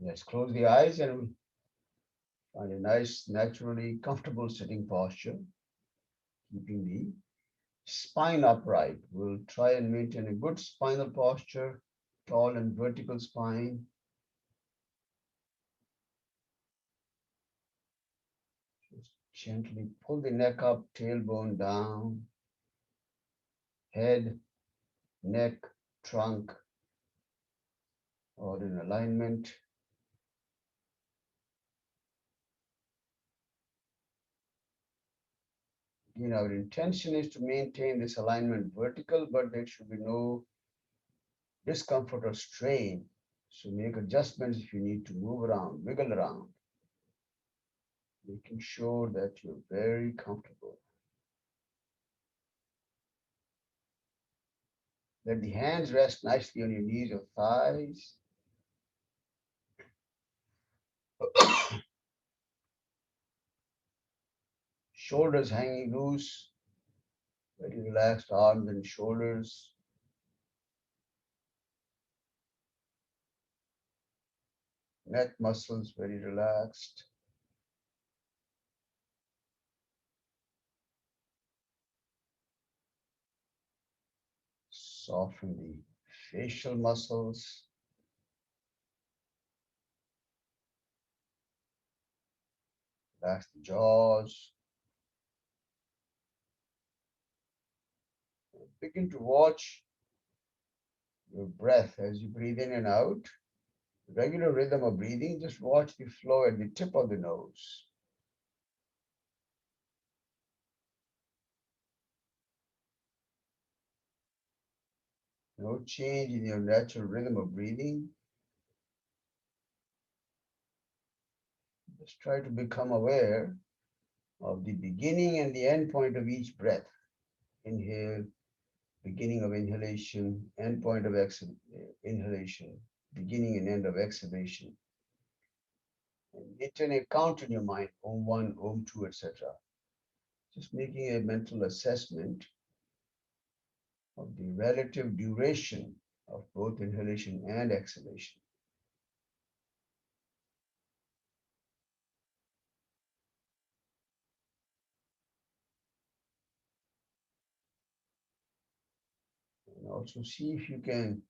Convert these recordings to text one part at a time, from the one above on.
Let's close the eyes and find a nice, naturally comfortable sitting posture, keeping the spine upright. We'll try and maintain a good spinal posture, tall and vertical spine. Just gently pull the neck up, tailbone down, head, neck, trunk, all in alignment. Our intention is to maintain this alignment vertical, but there should be no discomfort or strain. So make adjustments if you need to move around, wiggle around, making sure that you're very comfortable. Let the hands rest nicely on your knees or thighs. Shoulders hanging loose, very relaxed arms and shoulders. Neck muscles very relaxed. Soften the facial muscles. Relax the jaws. Begin to watch your breath as you breathe in and out. Regular rhythm of breathing, just watch the flow at the tip of the nose. No change in your natural rhythm of breathing. Just try to become aware of the beginning and the end point of each breath. Inhale, beginning of inhalation, end point of inhalation, beginning and end of exhalation. And maintain a count in your mind, Om 1, Om 2, etc. Just making a mental assessment of the relative duration of both inhalation and exhalation. And also see if you can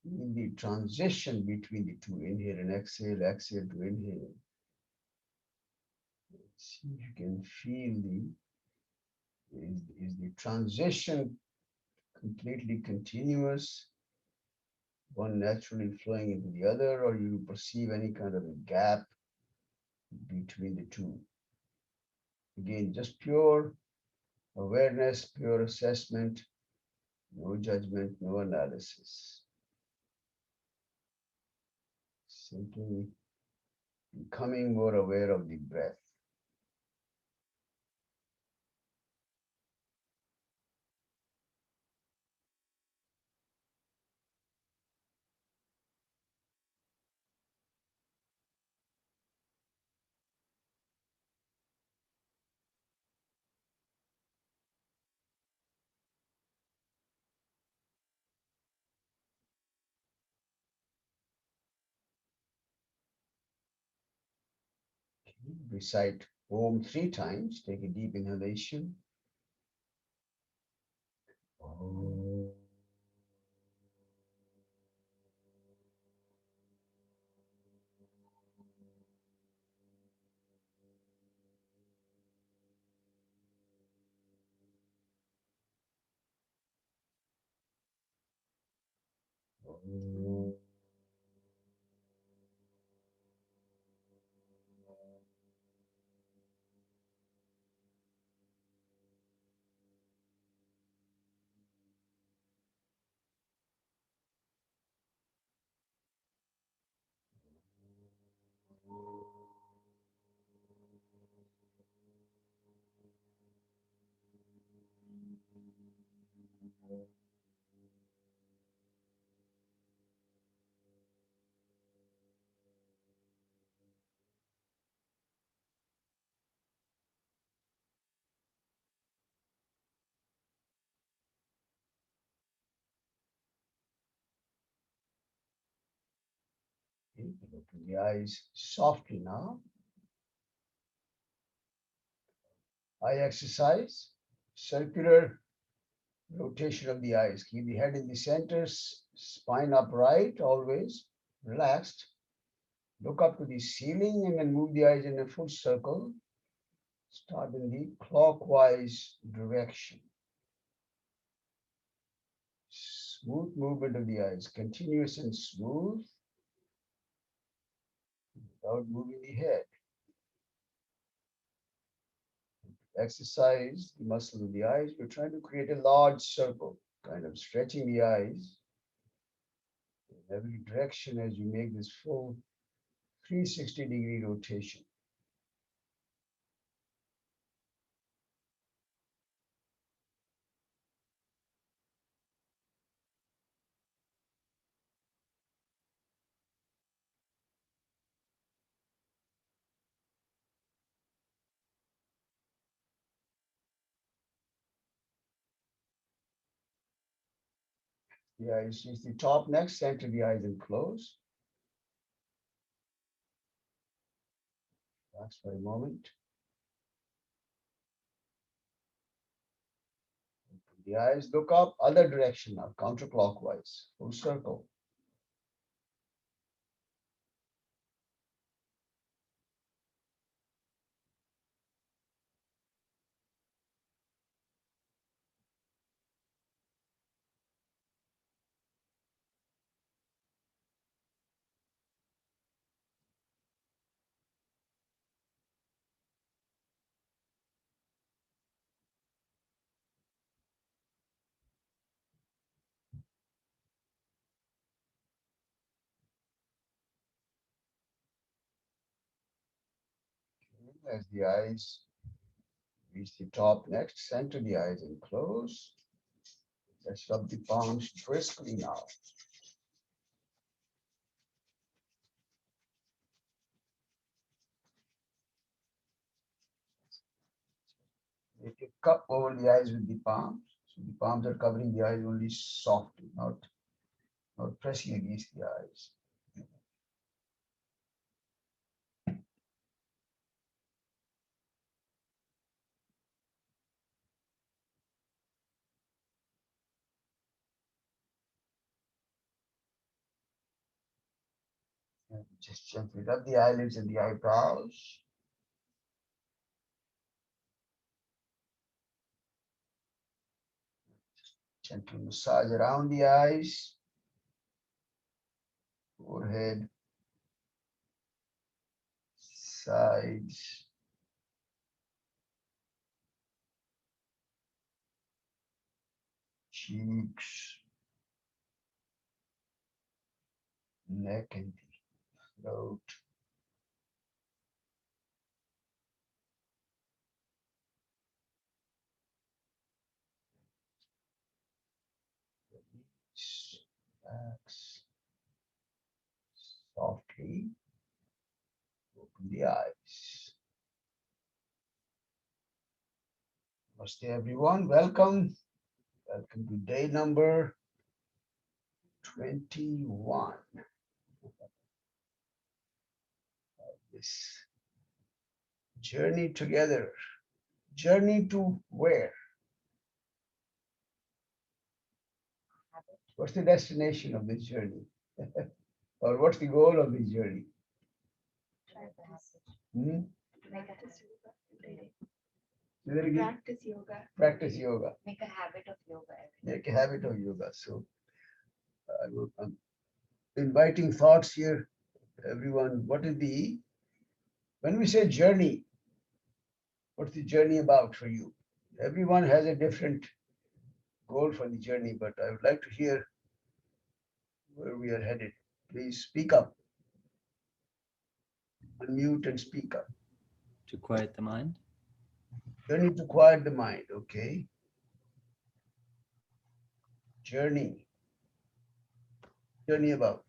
feel the transition between the two, inhale and exhale, exhale to inhale. See if you can feel is the transition completely continuous, one naturally flowing into the other, or you perceive any kind of a gap between the two. Again, just pure awareness, pure assessment, no judgment, no analysis. Simply becoming more aware of the breath. Recite Om 3 times. Take a deep inhalation. Om. Om. You can open the eyes softly now. Eye exercise, circular rotation of the eyes. Keep the head in the center, spine upright, always relaxed. Look up to the ceiling and then move the eyes in a full circle. Start in the clockwise direction. Smooth movement of the eyes, continuous and smooth, without moving the head. Exercise the muscle of the eyes. We're trying to create a large circle, kind of stretching the eyes in every direction as you make this full 360-degree rotation. The eyes reach the top next, center the eyes and close. Relax for a moment. Open the eyes, look up, other direction now, counterclockwise, full circle. As the eyes reach the top next, center the eyes and close. Let's rub the palms briskly now. Make a cup over the eyes with the palms. So the palms are covering the eyes only softly, not pressing against the eyes. And just gently rub the eyelids and the eyebrows. Gently massage around the eyes, forehead, sides, cheeks, neck and throat. Relax softly. Open the eyes. Namaste, everyone. Welcome. Welcome to day number 21. This journey together. Journey to where? What's the destination of this journey? Or what's the goal of this journey? Hmm? Practice yoga. Practice yoga. Make a habit of yoga. Make a habit of yoga. So I'm inviting thoughts here, everyone. What is when we say journey, what's the journey about for you? Everyone has a different goal for the journey, but I would like to hear where we are headed. Please speak up, unmute and speak up. To quiet the mind. Journey to quiet the mind, okay? Journey. Journey about.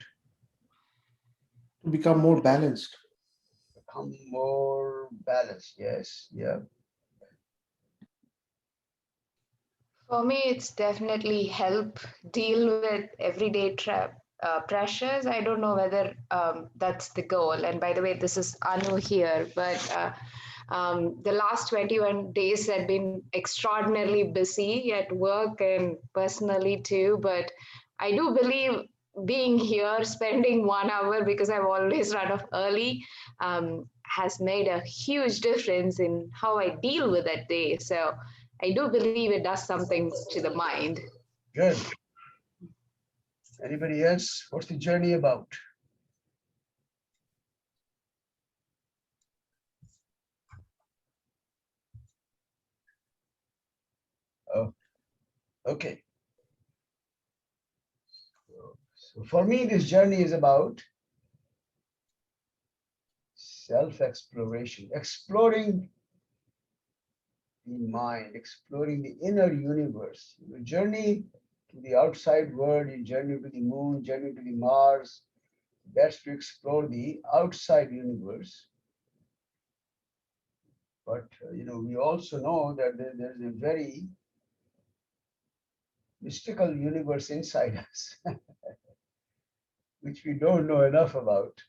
To become more balanced. Become more balanced, yes, yeah. For me, it's definitely help deal with everyday pressures. I don't know whether that's the goal. And by the way, this is Anu here, but the last 21 days had been extraordinarily busy at work and personally too. But I do believe being here, spending 1 hour because I've always run off early, has made a huge difference in how I deal with that day. So I do believe it does something to the mind. Good. Anybody else? What's the journey about? Oh, okay. So for me, this journey is about self-exploration, exploring the mind, exploring the inner universe. You journey to the outside world, you journey to the moon, journey to the Mars. That's to explore the outside universe. But we also know that there's a very mystical universe inside us, which we don't know enough about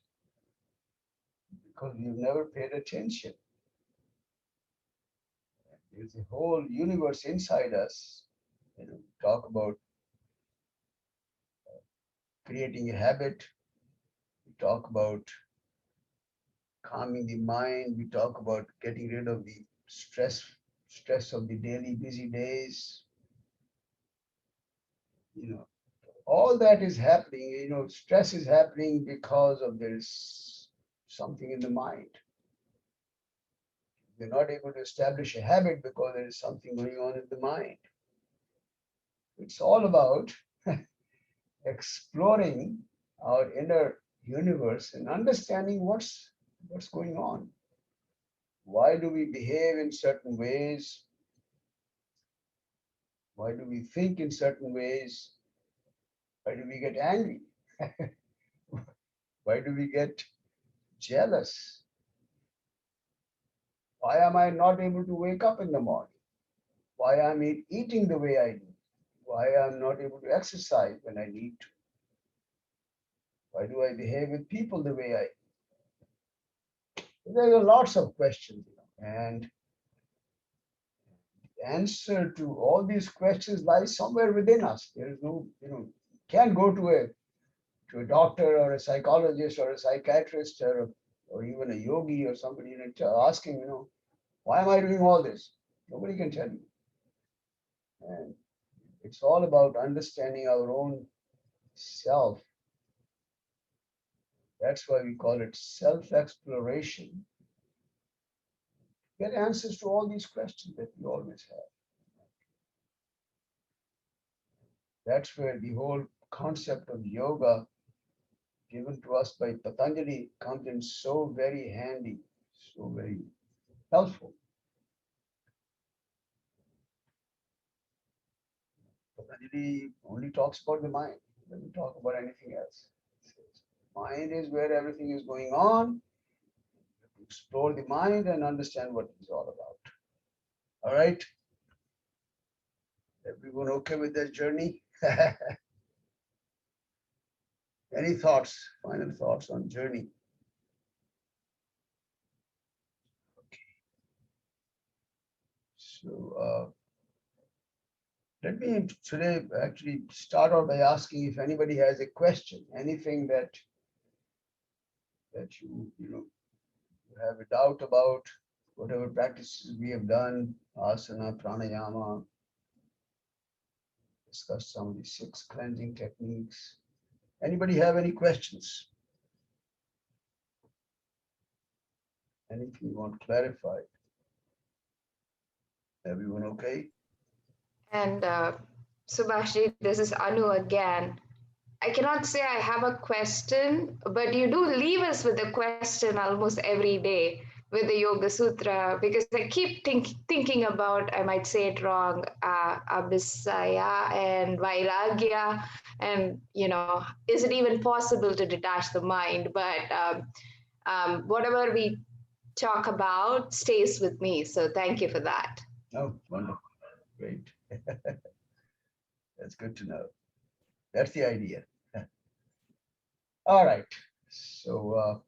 because we've never paid attention. There's a whole universe inside us. Talk about creating a habit. We talk about calming the mind. We talk about getting rid of the stress of the daily busy days. All that is happening. Stress is happening because of there's something in the mind. We're not able to establish a habit because there is something going on in the mind. It's all about exploring our inner universe and understanding what's going on. Why do we behave in certain ways? Why do we think in certain ways? Why do we get angry? Why do we get jealous? Why am I not able to wake up in the morning? Why am I eating the way I do? Why I'm not able to exercise when I need to? Why do I behave with people the way I? There are lots of questions, and the answer to all these questions lies somewhere within us. There is no, can't go to a doctor or a psychologist or a psychiatrist or even a yogi or somebody asking, why am I doing all this? Nobody can tell you. And it's all about understanding our own self. That's why we call it self-exploration. Get answers to all these questions that we always have. That's where the whole concept of yoga given to us by Patanjali comes in so very handy, so very helpful. Patanjali only talks about the mind, doesn't talk about anything else. Mind is where everything is going on. Explore the mind and understand what it's all about. All right. Everyone okay with that journey? Any thoughts, final thoughts on journey? Okay. So let me today actually start out by asking if anybody has a question, anything that you have a doubt about, whatever practices we have done, asana, pranayama, discussed some of the 6 cleansing techniques. Anybody have any questions? Anything you want clarified? Everyone okay? And Subhashji, this is Anu again. I cannot say I have a question, but you do leave us with a question almost every day with the Yoga Sutra because I keep thinking about, I might say it wrong, Abhisaya and Vairagya, and is it even possible to detach the mind? But whatever we talk about stays with me. So thank you for that. Oh, wonderful. Great. That's good to know. That's the idea. All right. So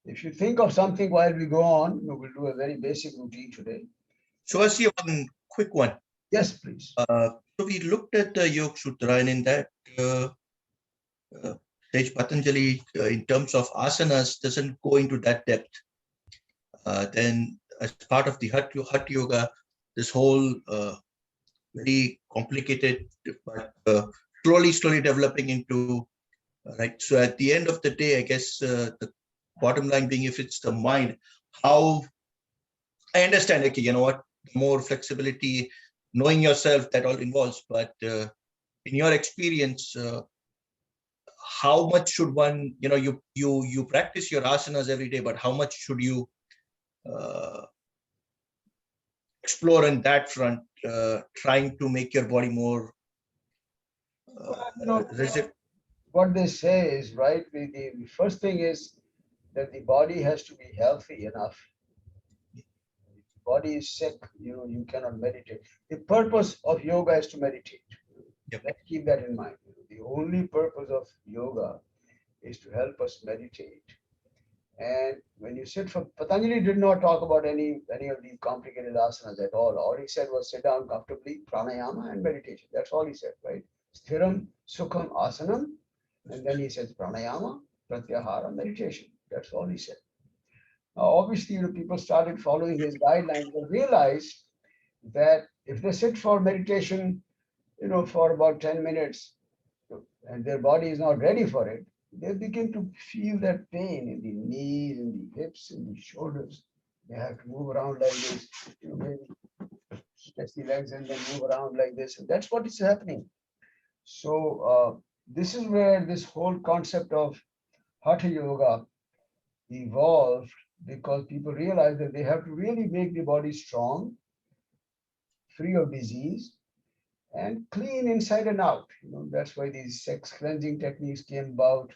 if you think of something while we go on, we'll do a very basic routine today. So I see one quick one. Yes, please. So we looked at the Yoga Sutra, and in that, Sage Patanjali, in terms of asanas, doesn't go into that depth. Then, as part of the Hatha Yoga, this whole very complicated, but slowly developing into right. So at the end of the day, I guess the bottom line being, if it's the mind, how I understand. Okay, you know what? More flexibility, knowing yourself, that all involves. But in your experience, how much should one? You practice your asanas every day, but how much should you uh, explore on that front, trying to make your body more Well, resist? what they say is right. The first thing is that the body has to be healthy enough. If the body is sick, you cannot meditate. The purpose of yoga is to meditate. Yep. Let's keep that in mind. The only purpose of yoga is to help us meditate. And when you sit for Patanjali did not talk about any of these complicated asanas at all. All he said was sit down comfortably, pranayama and meditation. That's all he said, right? Sthiram, sukham, asanam. And then he says pranayama, pratyahara, meditation. That's all he said. Now, obviously, people started following his guidelines and realized that if they sit for meditation, for about 10 minutes, and their body is not ready for it, they begin to feel that pain in the knees, in the hips, in the shoulders. They have to move around like this, maybe stretch the legs and then move around like this. And that's what is happening. So this is where this whole concept of Hatha Yoga evolved, because people realize that they have to really make the body strong, free of disease, and clean inside and out. That's why these sex cleansing techniques came about.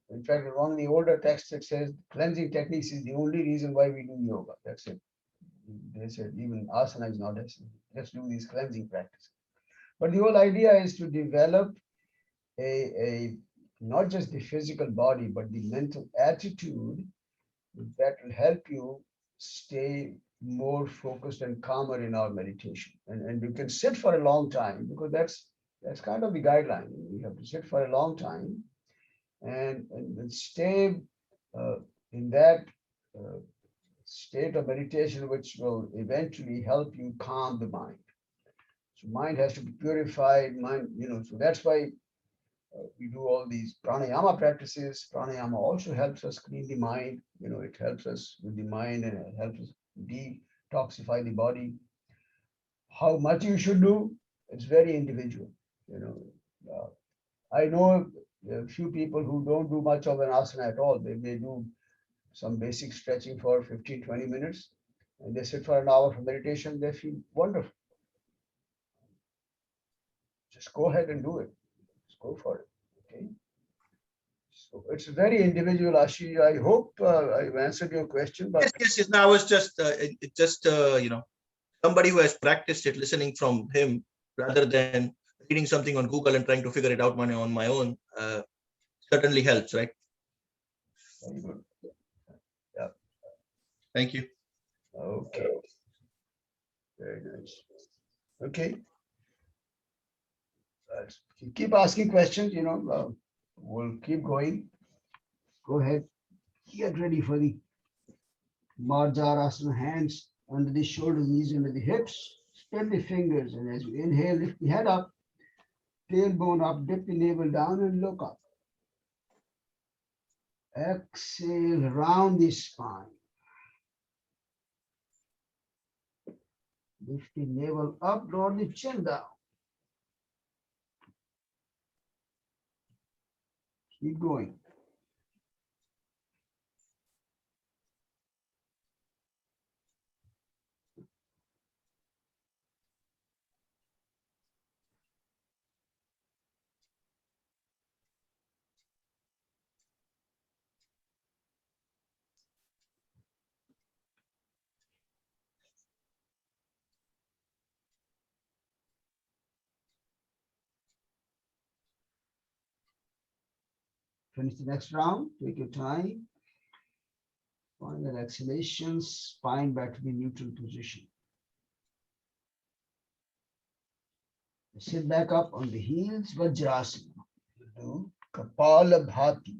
In fact, in one of the older texts, it says cleansing techniques is the only reason why we do yoga. That's it. They said even asana is not necessary. Let's do these cleansing practices. But the whole idea is to develop a not just the physical body, but the mental attitude that will help you stay more focused and calmer in our meditation. And you can sit for a long time, because that's kind of the guideline. You have to sit for a long time and stay uh, in that uh, state of meditation, which will eventually help you calm the mind. So mind has to be purified. So that's why we do all these pranayama practices. Pranayama also helps us clean the mind. It helps us with the mind and it helps us detoxify the body. How much you should do, it's very individual. I know a few people who don't do much of an asana at all. They may do some basic stretching for 15-20 minutes, and they sit for an hour for meditation. They feel wonderful. Just go ahead and do it. Just go for it. Okay. So it's very individual, Ashish. I hope I've answered your question, but Yes. No, I was just, somebody who has practiced it, listening from him rather than reading something on Google and trying to figure it out on my own, certainly helps, right? very good. Thank you. Okay. Very nice. Okay. Keep asking questions. We'll keep going. Go ahead. Get ready for the Marjarasana, hands under the shoulders, knees under the hips. Spread the fingers, and as you inhale, lift the head up, tailbone up, dip the navel down, and look up. Exhale, round the spine. Lift the navel up, draw the chin down. Keep going. Finish the next round. Take your time. Final exhalation. Spine back to the neutral position. Sit back up on the heels. Vajrasana. Do Kapalabhati.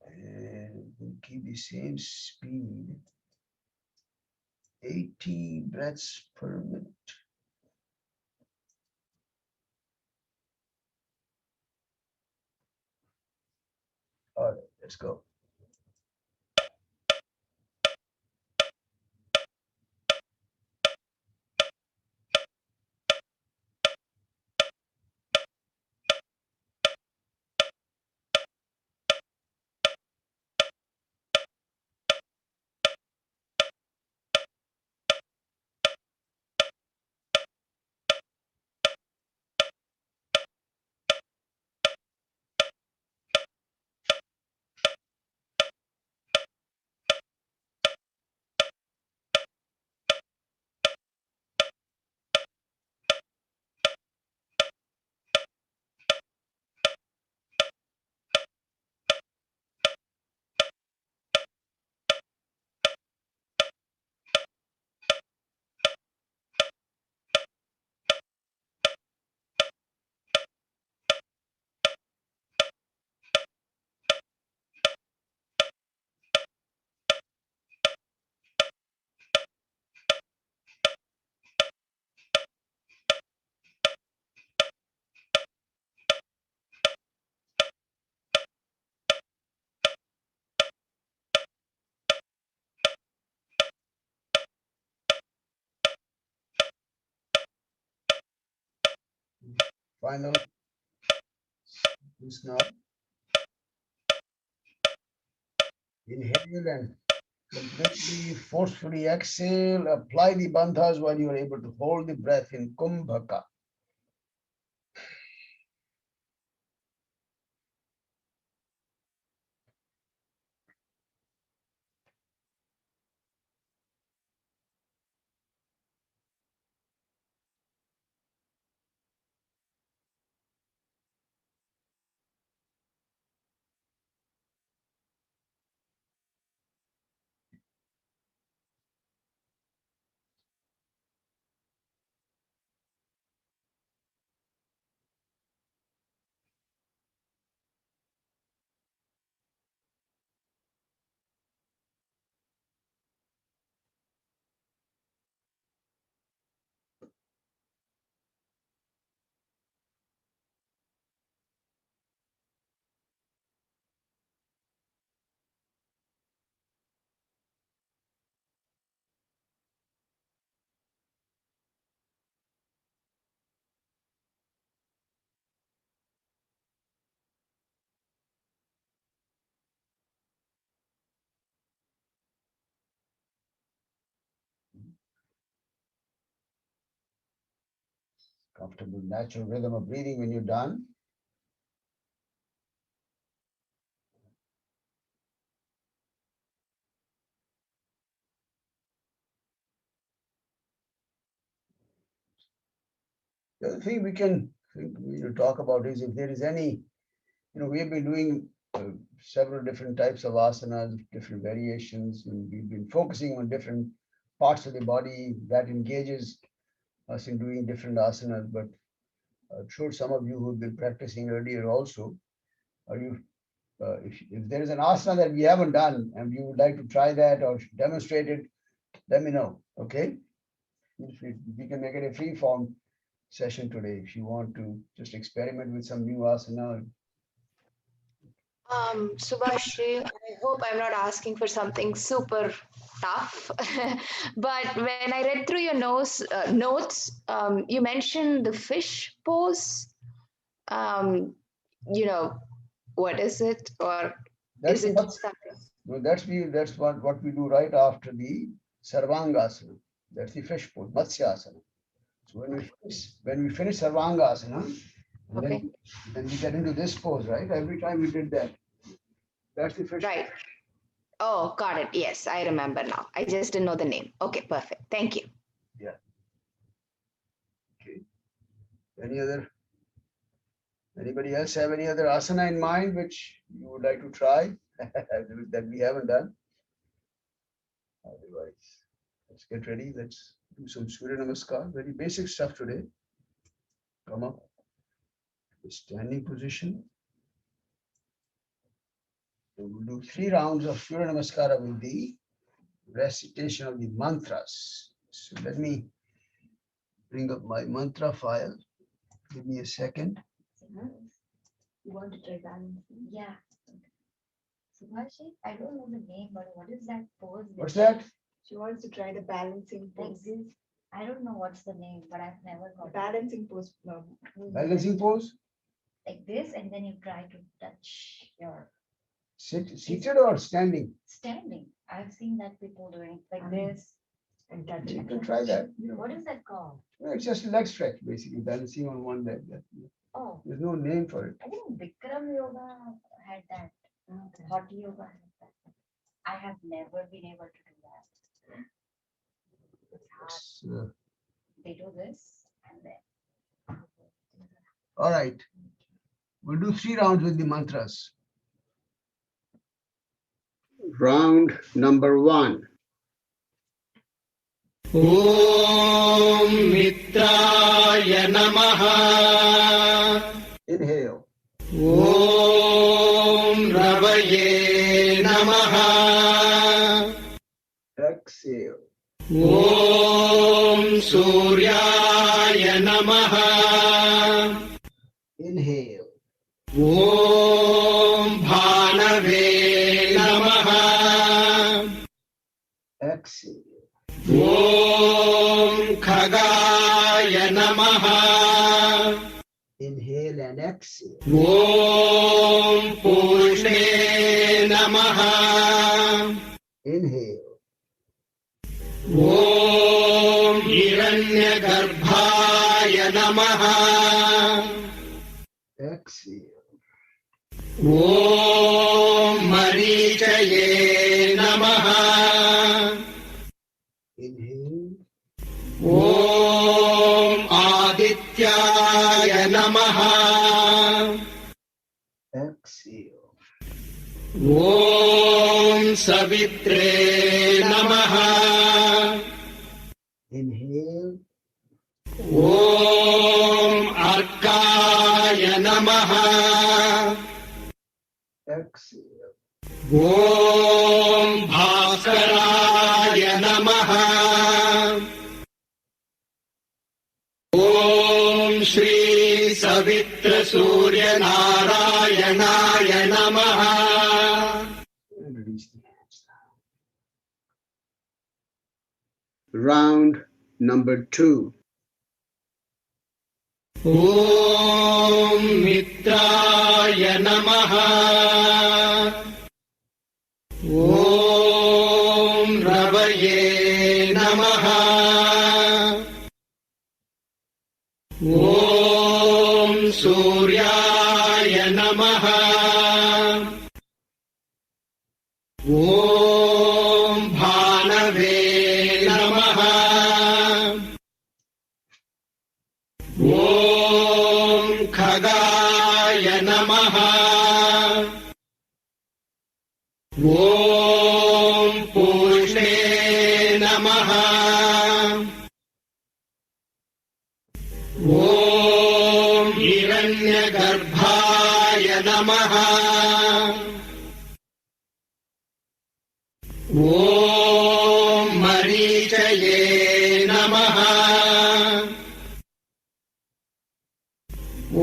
And we'll keep the same speed. 80 breaths per minute. All right, let's go. Final. This now. Inhale and completely forcefully exhale. Apply the bandhas while you are able to hold the breath in Kumbhaka. Comfortable, natural rhythm of breathing when you're done. The other thing we can talk about is if there is any, we have been doing several different types of asanas, different variations, and we've been focusing on different parts of the body that engages us in doing different asanas. But I'm sure some of you who've been practicing earlier also, are you, if there is an asana that we haven't done and you would like to try that or demonstrate it, let me know, okay? We can make it a free form session today if you want to just experiment with some new asana. Subhashri, I hope I'm not asking for something super tough, but when I read through your notes, you mentioned the fish pose. Um, what is it, or That's is it what something? no, that's what we do right after the Sarvangasana. That's the fish pose, Matsyasana. So when we finish Sarvangasana, And Okay. then we get into this pose, right? Every time we did that. That's the fish. Right. Oh, got it. Yes, I remember now. I just didn't know the name. Okay, perfect. Thank you. Yeah. Okay. Any other? Anybody else have any other asana in mind which you would like to try that we haven't done? Otherwise, let's get ready. Let's do some Surya Namaskar. Very basic stuff today. Come up. Standing position. And we'll do 3 rounds of Surya Namaskara with the recitation of the mantras. So let me bring up my mantra file. Give me a second. You want to try balancing? Yeah. Subhashi, I don't know the name, but what is that pose? What's that? She wants to try the balancing pose. Like this. I don't know what's the name, but I've never got balancing pose. Balancing pose? Like this, and then you try to touch your Seated or standing? standing. I've seen that people doing like this and touch. You can try that. What is that called? It's just a leg stretch, basically, balancing on one leg. Oh, There's no name for it. I think Bikram yoga had that. Hot yoga had that. I have never been able to do that. It's hard. It's, They do this and then. all right. We'll do 3 rounds with the mantras. Round number 1. ॐ मित्राय नमः Inhale. ॐ रवये नमः Exhale. ॐ सूर्याय नमः Inhale. ॐ भानवे नमः Exhale. ॐ खगाय नमः Inhale and exhale. ॐ पूष्णे नमः Inhale. ॐ हिरण्यगर्भाय नमः Exhale. ॐ मरीचये नमः Inhale. ॐ आदित्याय नमः Exhale. ॐ सवित्रे नमः Inhale. ॐ अर्काय नमः Exhale. ॐ भास्कराय नमः ॐ श्री सवित्र सूर्य नारायणाय नमः And release the hands down. Round number 2. ॐ मित्राय नमः ॐ रवये नमः ॐ सूर्याय नमः ॐ भानवे नमः ॐ खगाय नमः ॐ पूष्णे नमः ॐ हिरण्यगर्भाय नमः ॐ मरीचये नमः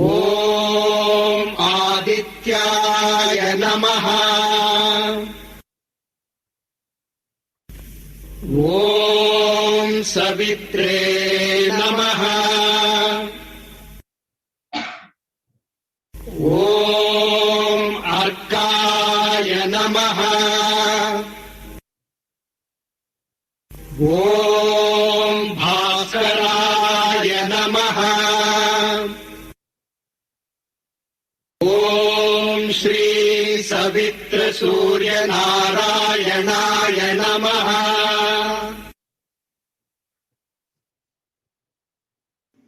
ॐ आदित्याय नमः ॐ सवित्रे नमः ॐ अर्काय नमः ॐ भास्कराय नमः सवित्रसूर्यनारायणाय नमः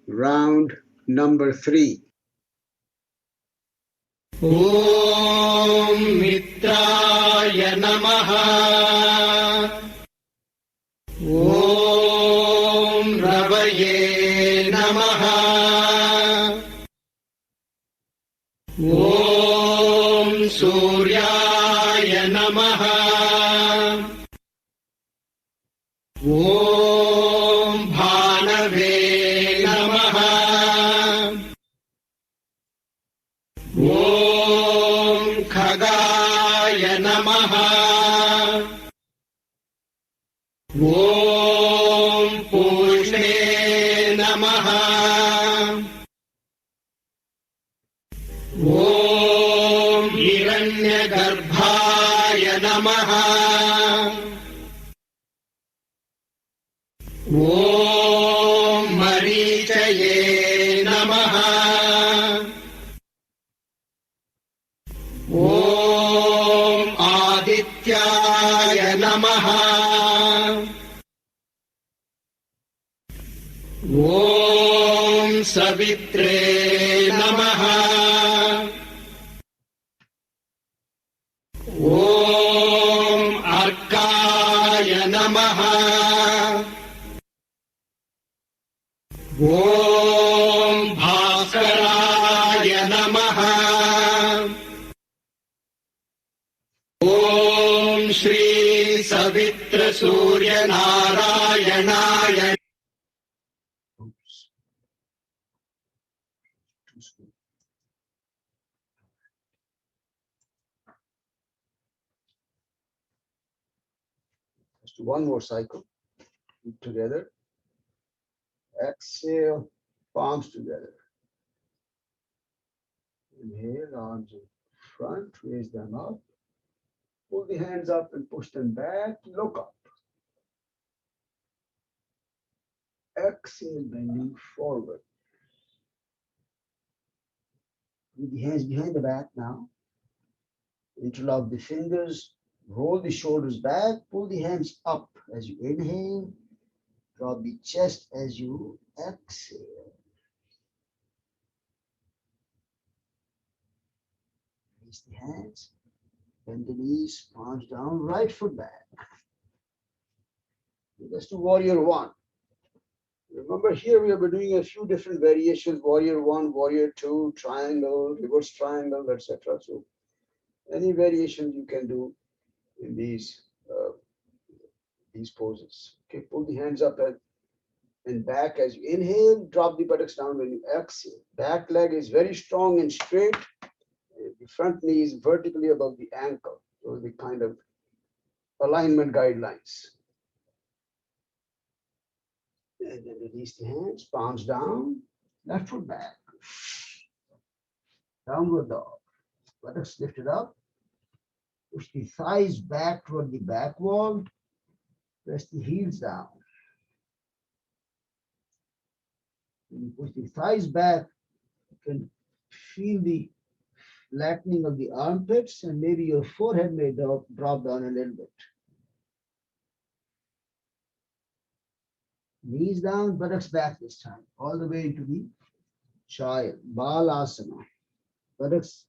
Round number 3. ॐ मित्राय नमः ॐ रवये नमः ॐ सूर्याय नमः ॐ भानवे नमः ॐ खगाय नमः ॐ पूष्णे नमः ॐ हिरण्यगर्भाय नमः ॐ मरीचये नमः ॐ आदित्याय नमः ॐ सवित्रे नमः ॐ अर्काय नमः ॐ भास्कराय नमः ॐ Shri सवित्रसूर्यनारायणाय Oops. Too small. Let's do one more cycle. Feet together. Exhale, palms together. Inhale, arms in front, raise them up. Pull the hands up and push them back. Look up. Exhale, bending forward. With the hands behind the back now. Interlock the fingers. Roll the shoulders back. Pull the hands up as you inhale. Drop the chest as you exhale. Release the hands. Bend the knees, palms down, right foot back. Let's do warrior one. Remember here we have been doing a few different variations, warrior one, warrior two, triangle, reverse triangle, etc. So any variation you can do in these poses. Okay, pull the hands up and back as you inhale, drop the buttocks down when you exhale. Back leg is very strong and straight. The front knee is vertically above the ankle. Those are the kind of alignment guidelines. And then release the hands, palms down, left foot back. Downward dog. Buttocks lifted up. Push the thighs back toward the back wall. Press the heels down. When you push the thighs back, you can feel the flattening of the armpits and maybe your forehead may drop down a little bit. Knees down, buttocks back this time, all the way into the child, Balasana. Buttocks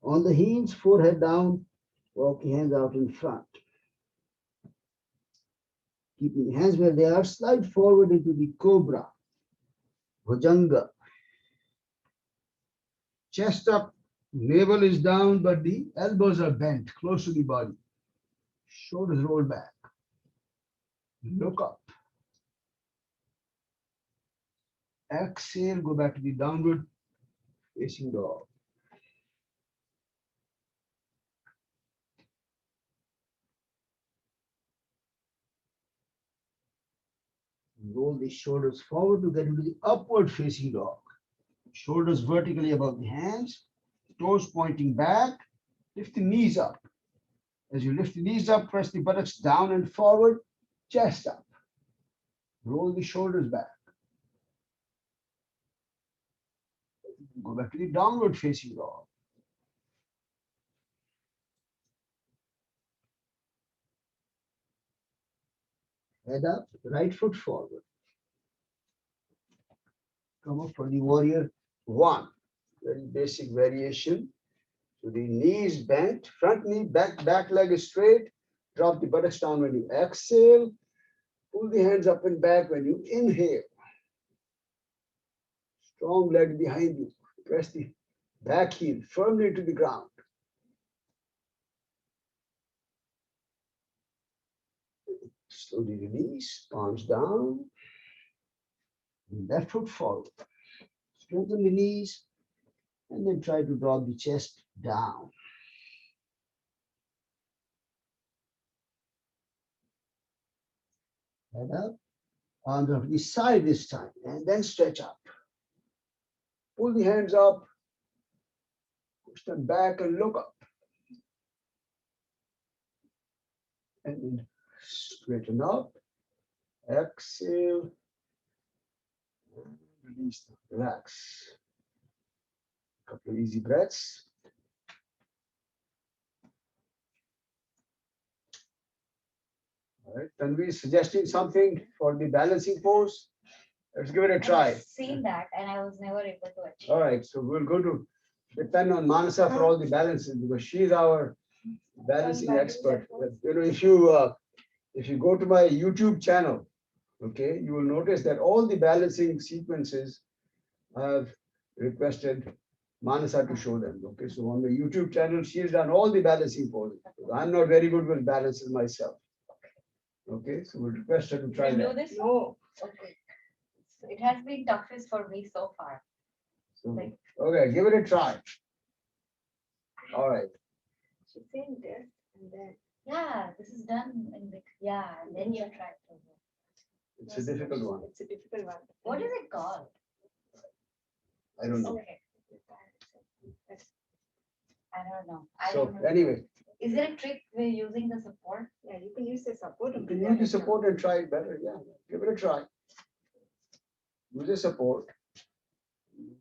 on the heels, forehead down, walk your hands out in front. Keeping the hands where they are, slide forward into the Cobra, Bhujanga. Chest up, navel is down, but the elbows are bent, close to the body. Shoulders roll back. Look up. Exhale, go back to the downward facing dog. Roll the shoulders forward to get into the upward facing dog. Shoulders vertically above the hands, toes pointing back, lift the knees up. As you lift the knees up, press the buttocks down and forward, chest up. Roll the shoulders back. Go back to the downward facing dog. Head up, right foot forward. Come up for the warrior one. Very basic variation. So the knees bent, front knee, back leg is straight. Drop the buttocks down when you exhale. Pull the hands up and back when you inhale. Strong leg behind you. Press the back heel firmly to the ground. Slowly release, palms down. Left foot forward. Strengthen the knees and then try to drop the chest down. Head up, arms on the side this time, and then stretch up. Pull the hands up, push them back and look up. And then straighten up, exhale, and release, relax. Couple of easy breaths. All right, Tanvi is suggesting something for the balancing pose. Let's give it a try. I've seen that and I was never able to achieve. All right, so we'll go to depend on Manasa for all the balances because she's our balancing expert. You know, if you go to my YouTube channel, okay, you will notice that all the balancing sequences I've requested Manasa to show them. Okay, so on the YouTube channel, she has done all the balancing poses. I'm not very good with balances myself. Okay, so we'll request her to try Can you do that. this? No. Okay. So it has been toughest for me so far. So, Like- okay, give it a try. All right. She's saying this and then. Yeah, this is done in the, yeah, and then you try to. It's a difficult one. It's a difficult one. What is it called? I don't know. Okay, I don't know. I So don't know. anyway, Is there a trick we're using the support? Yeah, you can use the support. you can use the support and try it better. Yeah, give it a try. Use the support,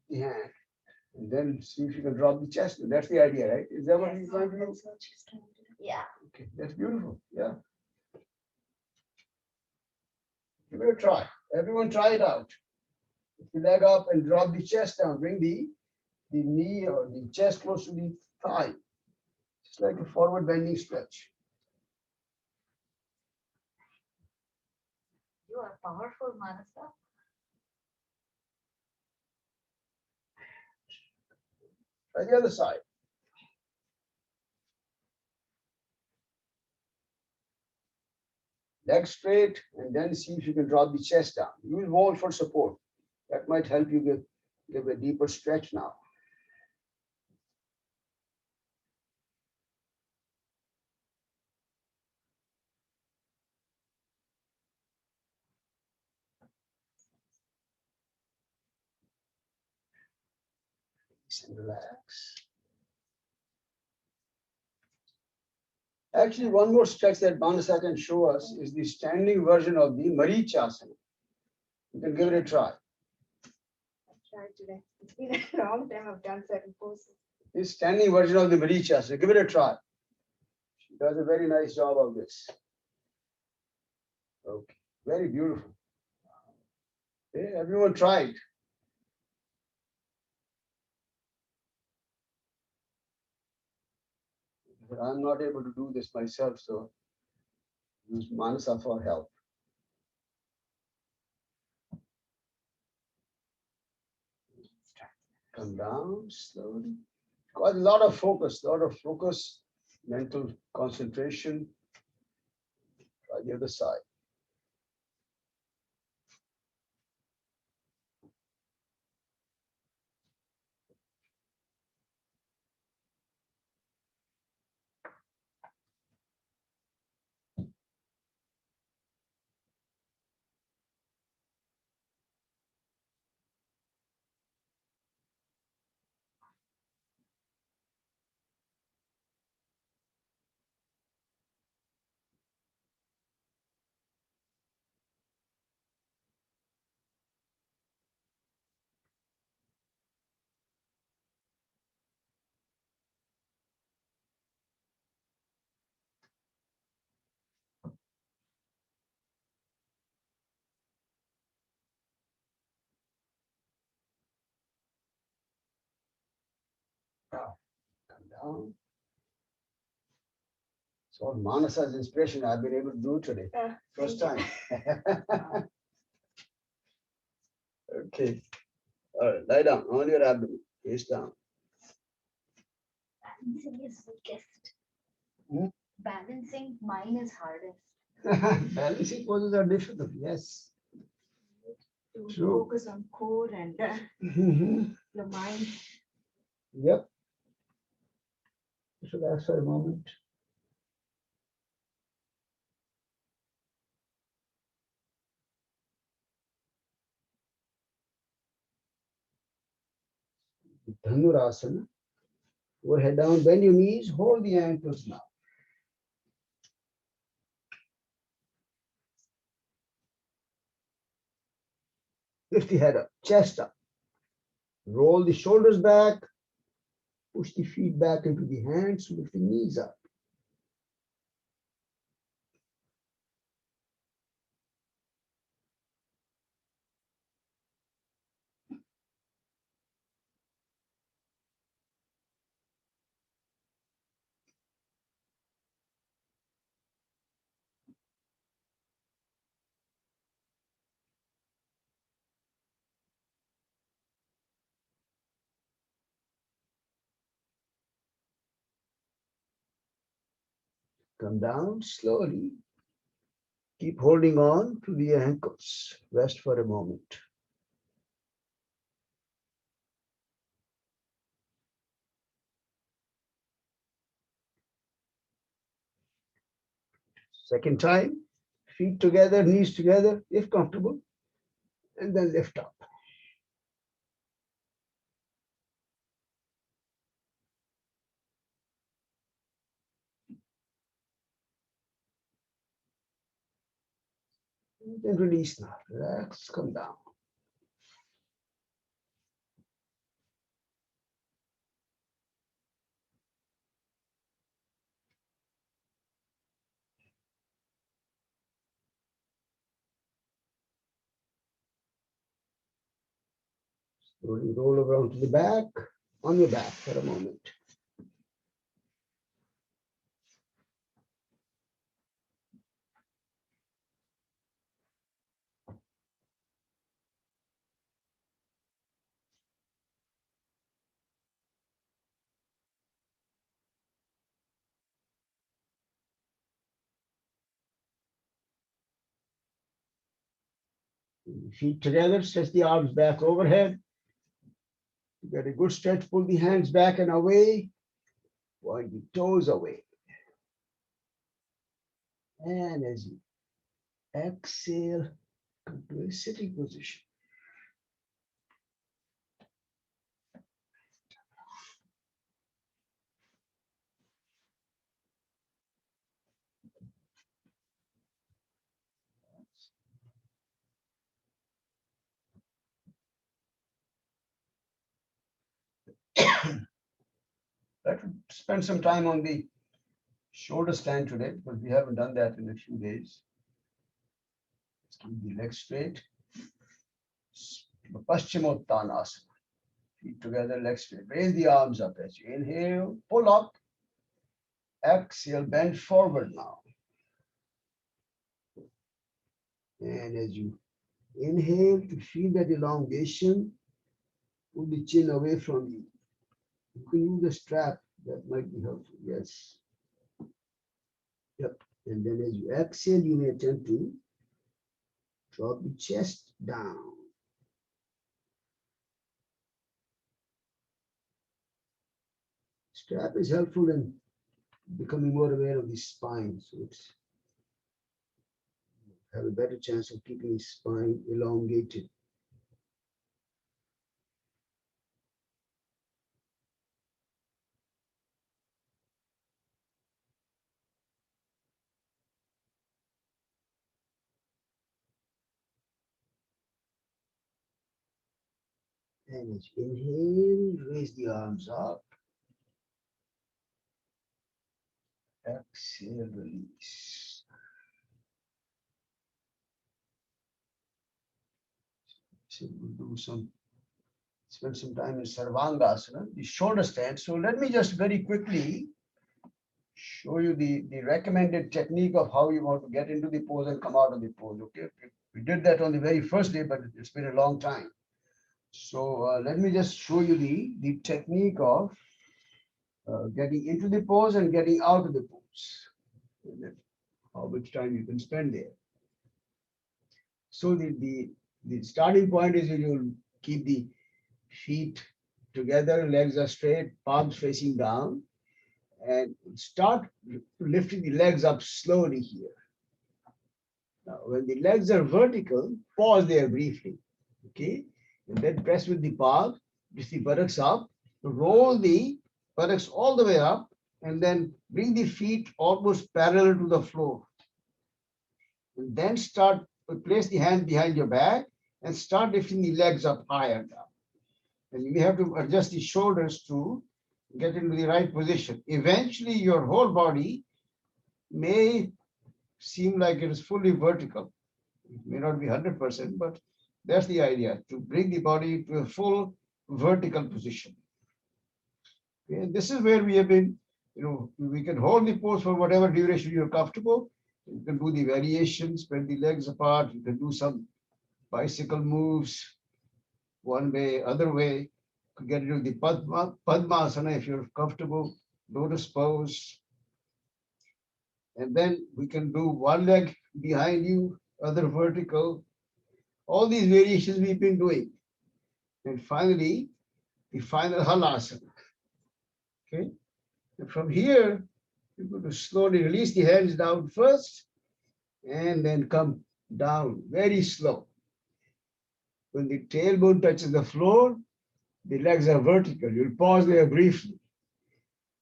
the hand, and then see if you can drop the chest. That's the idea, right? Is that what you're trying to do? Yeah. Okay, that's beautiful. Yeah. Give it a try. Everyone try it out. Lift the leg up and drop the chest down. Bring the knee or the chest close to the thigh. Just like a forward bending stretch. You are powerful, Manasa. Try the other side. Leg straight and then see if you can drop the chest down. Use wall for support. That might help you give a deeper stretch now. And relax. Actually, one more stretch that Manasa can show us is the standing version of the Marichasana. You can give it a try. I tried today. It's been a long time I've done certain poses. This standing version of the Marichasana. Give it a try. She does a very nice job of this. Okay, very beautiful. Okay, everyone try it. But I'm not able to do this myself, so use Manasa for help. Come down slowly. Got a lot of focus, mental concentration. Try the other side. Down. It's all Manasa's inspiration I've been able to do today. First time. Okay. All right, lie down on your abdomen, face down. Balancing is weakest. Hmm? Balancing mine is hardest. Balancing poses are difficult, yes. To True. focus on core and the mind. Yep. Just relax for a moment. Dhanurasana. Go head down, bend your knees, hold the ankles now. Lift the head up, chest up. Roll the shoulders back. Push the feet back into the hands, lift the knees up. Come down slowly. Keep holding on to the ankles. Rest for a moment. Second time, feet together, knees together, if comfortable, and then lift up. Then release now. Relax, come down. Slowly roll around to the back, on your back for a moment. Feet together, stretch the arms back overhead. You get a good stretch, pull the hands back and away, point the toes away. And as you exhale, come to a sitting position. Let's spend some time on the shoulder stand today because we haven't done that in a few days. Let's keep the legs straight. Paschimottanasana. Feet together, legs straight. Raise the arms up as you inhale, pull up. Exhale, bend forward now. And as you inhale to feel that elongation, pull the chin away from you. You can use the strap, that might be helpful. Yes. Yep. And then as you exhale, you may attempt to drop the chest down. Strap is helpful in becoming more aware of the spine. So it's have a better chance of keeping the spine elongated. And as you inhale, raise the arms up. Exhale, release. So we'll do some spend some time in Sarvangasana, the shoulder stand. So let me just very quickly show you the recommended technique of how you want to get into the pose and come out of the pose. Okay, we did that on the very first day, but it's been a long time. So let me just show you the technique of getting into the pose and getting out of the pose. And then how much time you can spend there. So the starting point is you'll keep the feet together, legs are straight, palms facing down, and start lifting the legs up slowly here. Now, when the legs are vertical, pause there briefly, okay? And then press with the palm, lift the buttocks up, roll the buttocks all the way up, and then bring the feet almost parallel to the floor. And then place the hand behind your back and start lifting the legs up higher now. And you have to adjust the shoulders to get into the right position. Eventually, your whole body may seem like it is fully vertical. It may not be 100%, but that's the idea, to bring the body to a full vertical position. Okay, and this is where we have been, we can hold the pose for whatever duration you're comfortable. You can do the variations, spread the legs apart. You can do some bicycle moves, one way, other way. You can get into the Padmasana if you're comfortable, lotus pose. And then we can do one leg behind you, other vertical. All these variations we've been doing. And finally, the final halasana. Okay. And from here, you're going to slowly release the hands down first and then come down very slow. When the tailbone touches the floor, the legs are vertical. You'll pause there briefly.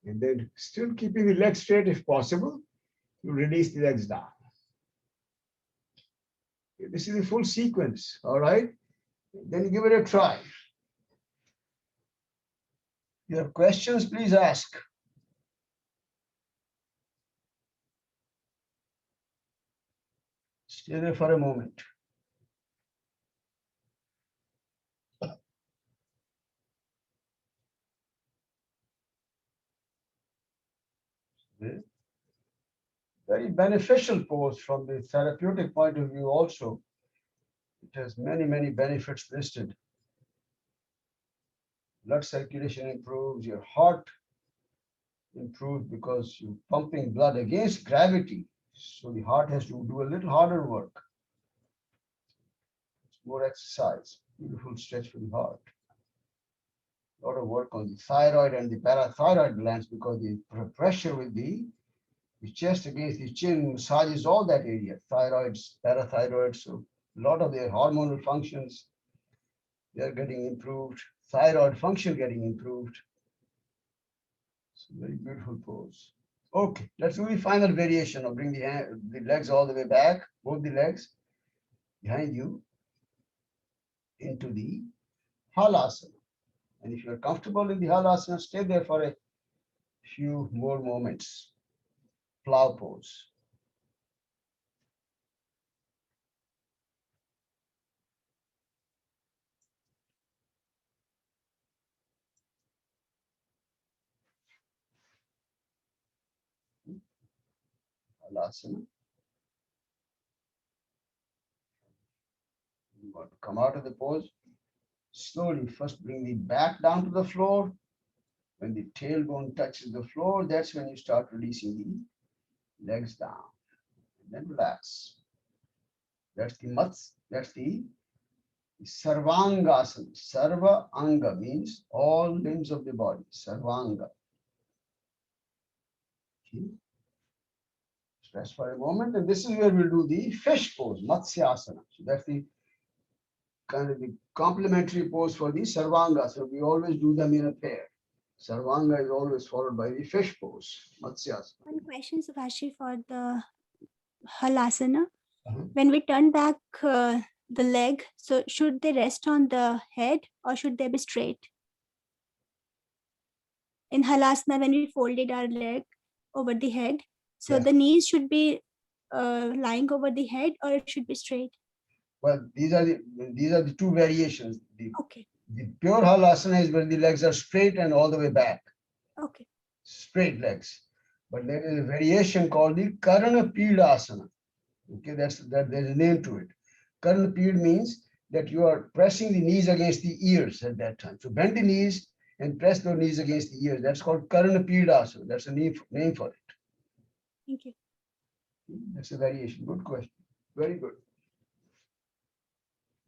And then still keeping the legs straight if possible, you release the legs down. Okay, this is the full sequence, all right? Then give it a try. If you have questions, please ask. Stay there for a moment. Very beneficial pose from the therapeutic point of view also. It has many, many benefits listed. Blood circulation improves, your heart improves because you're pumping blood against gravity. So the heart has to do a little harder work. It's more exercise, beautiful stretch for the heart. A lot of work on the thyroid and the parathyroid glands because the pressure with the chest against the chin massages all that area, thyroids, parathyroids. So a lot of their hormonal functions, they're getting improved, thyroid function getting improved. It's a very beautiful pose. Okay, let's do the final variation of bring the legs all the way back, both the legs behind you into the halasana. And if you're comfortable in the halasana, stay there for a few more moments. Plow pose. Halasana. You want to come out of the pose. Slowly, first bring the back down to the floor. When the tailbone touches the floor, that's when you start releasing the legs down. And then relax. That's the Sarvangasana. Sarva Anga means all limbs of the body. Sarvanga. Okay. Rest for a moment, and this is where we'll do the fish pose, Matsyasana. So that's the kind of the complementary pose for the Sarvanga. So we always do them in a pair. Sarvanga is always followed by the fish pose, Matsyasana. One question, Subhashi, for the halasana. Uh-huh. When we turn back the leg, so should they rest on the head or should they be straight? In halasana, when we folded our leg over the head, so Yeah. the knees should be lying over the head or it should be straight? Well, these are the two variations. The Okay. The pure halasana is where the legs are straight and all the way back, Okay. straight legs. But there is a variation called the Karana Pidasana. Okay, there's a name to it. Karana Pid means that you are pressing the knees against the ears at that time. So bend the knees and press the knees against the ears. That's called Karana Pidasana. That's a name for it. Thank you. That's a variation. Good question. Very good.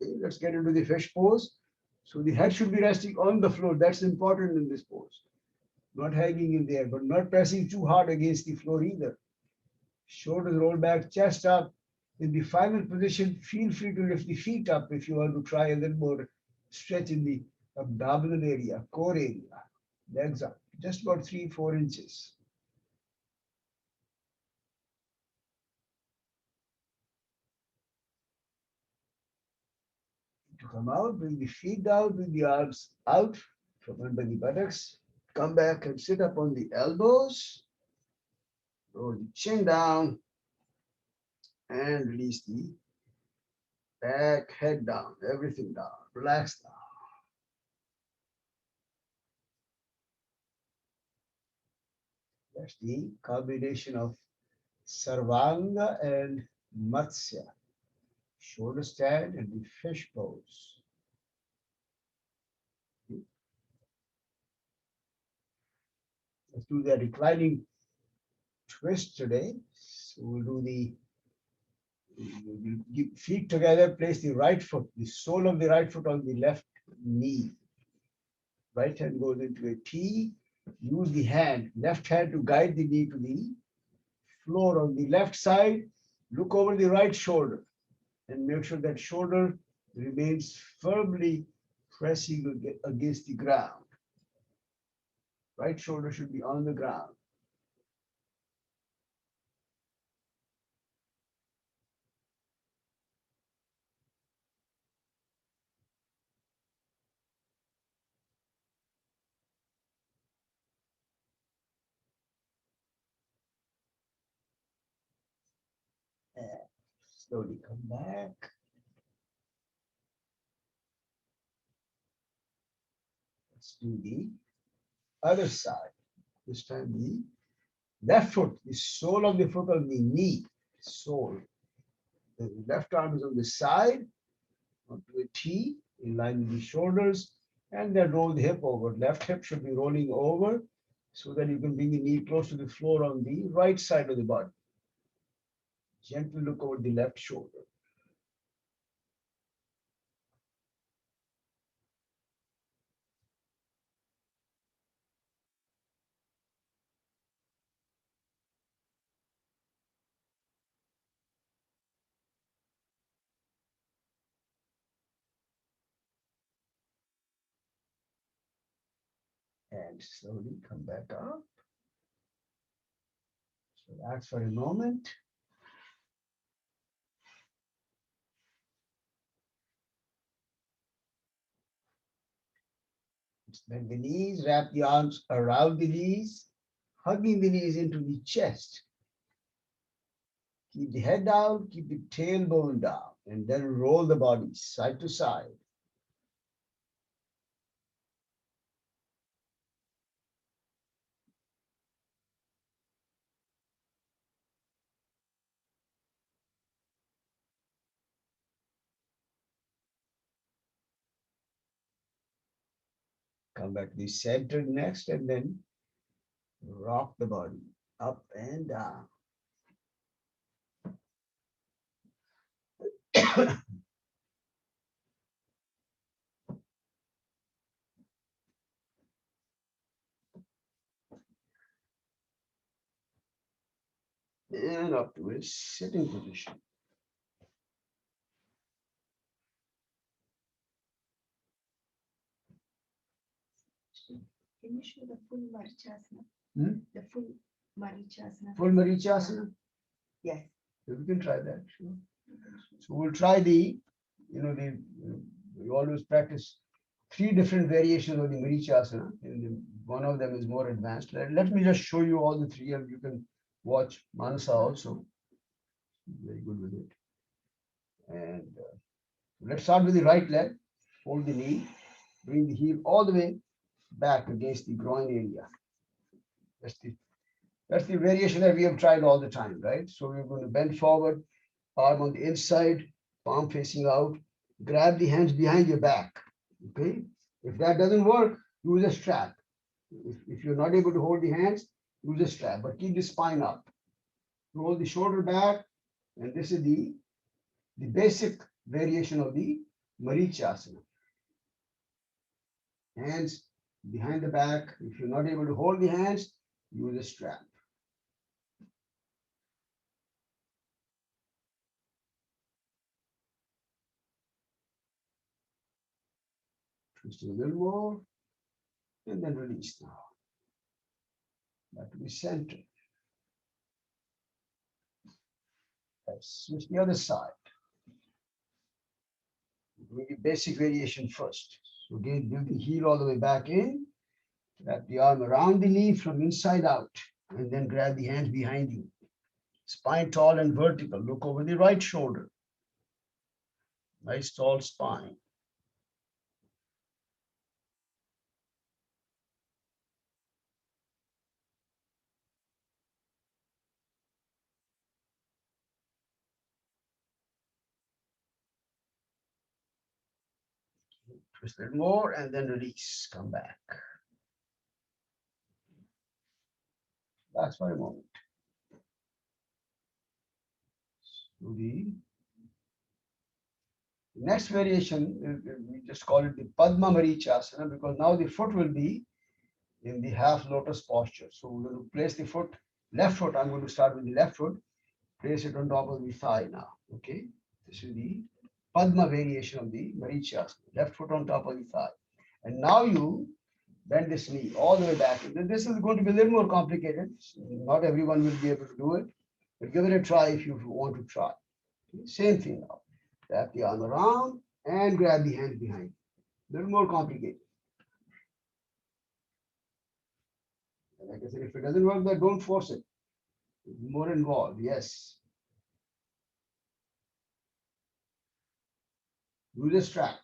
Okay, let's get into the fish pose. So the head should be resting on the floor. That's important in this pose. Not hanging in the air, but not pressing too hard against the floor either. Shoulders roll back, chest up. In the final position, feel free to lift the feet up if you want to try a little more stretch in the abdominal area, core area. Legs up, just about 3-4 inches. To come out, bring the feet down, bring the arms out from under the buttocks. Come back and sit up on the elbows. Roll the chin down and release the back, head down, everything down. Relax down. That's the combination of Sarvanga and Matsya. Shoulder stand and the fish pose. Let's do the reclining twist today. So we'll do the feet together, place the right foot, the sole of the right foot on the left knee. Right hand goes into a T. Use the hand, left hand to guide the knee to the floor on the left side. Look over the right shoulder and make sure that shoulder remains firmly pressing against the ground. Right shoulder should be on the ground. And slowly come back. Let's do the other side. This time the left foot, the sole of the foot on the knee, sole. The left arm is on the side, onto a T, in line with the shoulders, and then roll the hip over. Left hip should be rolling over so that you can bring the knee close to the floor on the right side of the body. Gently look over the left shoulder. And slowly come back up. So relax for a moment. Bend the knees, wrap the arms around the knees, hugging the knees into the chest. Keep the head down, keep the tailbone down, and then roll the body side to side. Come back to the center next, and then rock the body up and down. And up to a sitting position. Can you show the full Marichasana? The full Marichasana? Full Marichasana? Yes. We can try that. Sure. So we'll try we always practice 3 different variations of the Marichasana, and one of them is more advanced. Let me just show you all the 3, and you can watch Manasa also. Very good with it. And let's start with the right leg. Hold the knee. bring the heel all the way back against the groin area. That's the variation that we have tried all the time, right? So we're going to bend forward, arm on the inside, palm facing out, grab the hands behind your back, okay? If that doesn't work, use a strap. If you're not able to hold the hands, use a strap, but keep the spine up. Roll the shoulder back, and this is the basic variation of the Marichasana. Hands behind the back. If you're not able to hold the hands, use a strap. Twist a little more, and then release now. Back to the center. Let's switch the other side. Do the basic variation first. So again, bring the heel all the way back in, wrap the arm around the knee from inside out, and then grab the hands behind you. Spine tall and vertical. Look over the right shoulder. Nice tall spine. Twist a little more and then release. Come back. That's for a moment. So the next variation, we just call it the Padma Marichasana because now the foot will be in the half lotus posture. So we're going to place the foot, left foot. I'm going to start with the left foot. Place it on top of the thigh now. Okay. This is the Padma variation of the Marichasana. Left foot on top of the thigh. And now you bend this knee all the way back. This is going to be a little more complicated. Not everyone will be able to do it, but give it a try if you want to try. Okay. Same thing now. Wrap the arm around and grab the hands behind. A little more complicated. And like I said, if it doesn't work, then don't force it. It's more involved, yes. Use a strap.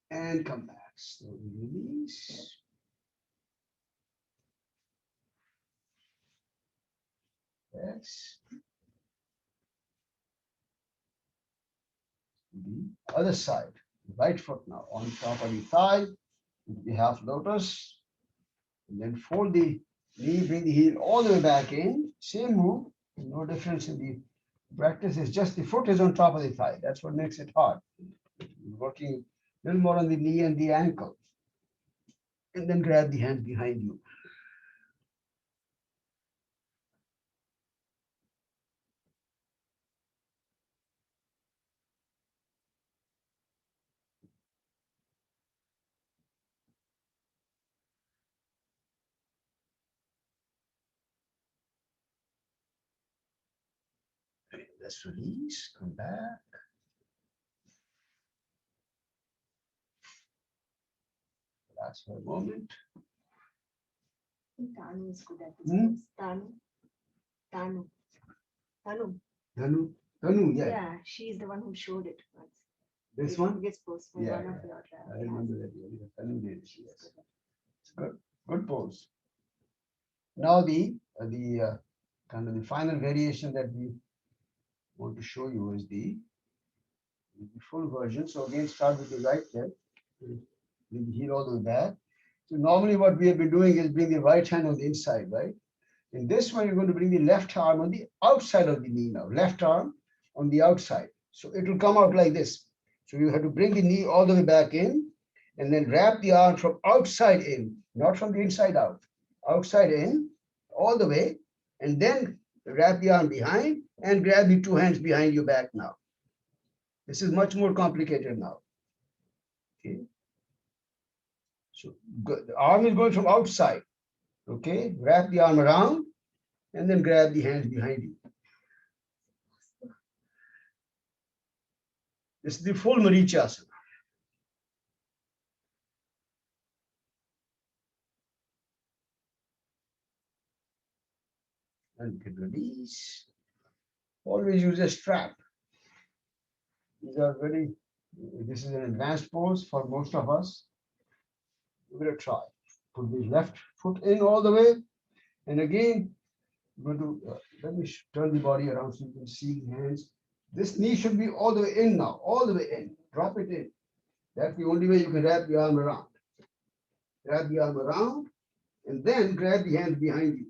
And come back. Slowly release. Yes. The other side, right foot now on top of the thigh, the half lotus, and then fold the knee, bring the heel all the way back in. Same move, no difference in the practice. Is just the foot is on top of the thigh. That's what makes it hard. Working a little more on the knee and the ankle, and then grab the hands behind you. Let's release, come back. That's for a moment. Tanu is good at this. Hmm? Tanu. Tanu, yeah. Yeah, she's the one who showed it once. This one? This pose for Yeah, one of yeah. your I remember that. Yeah. Tanu did, yes. It's good pose. Now the kind of the final variation that we want to show you is the full version. So again, start with the right leg. Bring the heel all the way back. So normally what we have been doing is bring the right hand on the inside, right? In this one, you're going to bring the left arm on the outside of the knee now. Left arm on the outside. So it will come out like this. So you have to bring the knee all the way back in and then wrap the arm from outside in, not from the inside out. Outside in, all the way, and then wrap the arm behind and grab the two hands behind your back now. This is much more complicated now. Okay. So the arm is going from outside. Okay, wrap the arm around and then grab the hands behind you. This is the full Marichasana. and we can release. Always use a strap. These are this is an advanced pose for most of us. We're going to try. Put the left foot in all the way. And again, we're going to, let me turn the body around so you can see the hands. This knee should be all the way in now, all the way in. Drop it in. That's the only way you can wrap the arm around. Grab the arm around and then grab the hand behind you.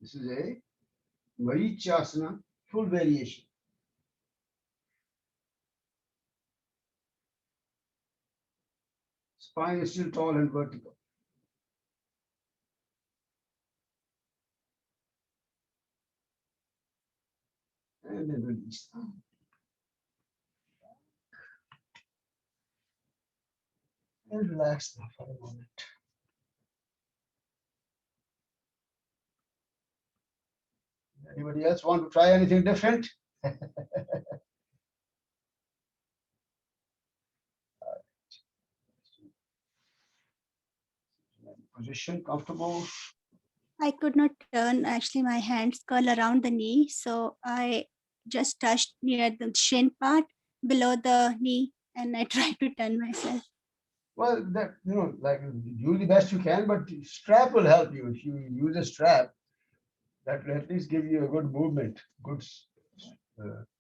This is a Marichasana full variation. Spine is still tall and vertical. And then release. And relax now for a moment. Anybody else want to try anything different? Position comfortable. I could not turn. Actually, my hands curl around the knee. So I just touched near the shin part below the knee and I tried to turn myself. Well, that, like do the best you can, but strap will help you. If you use a strap, that will at least give you a good movement, good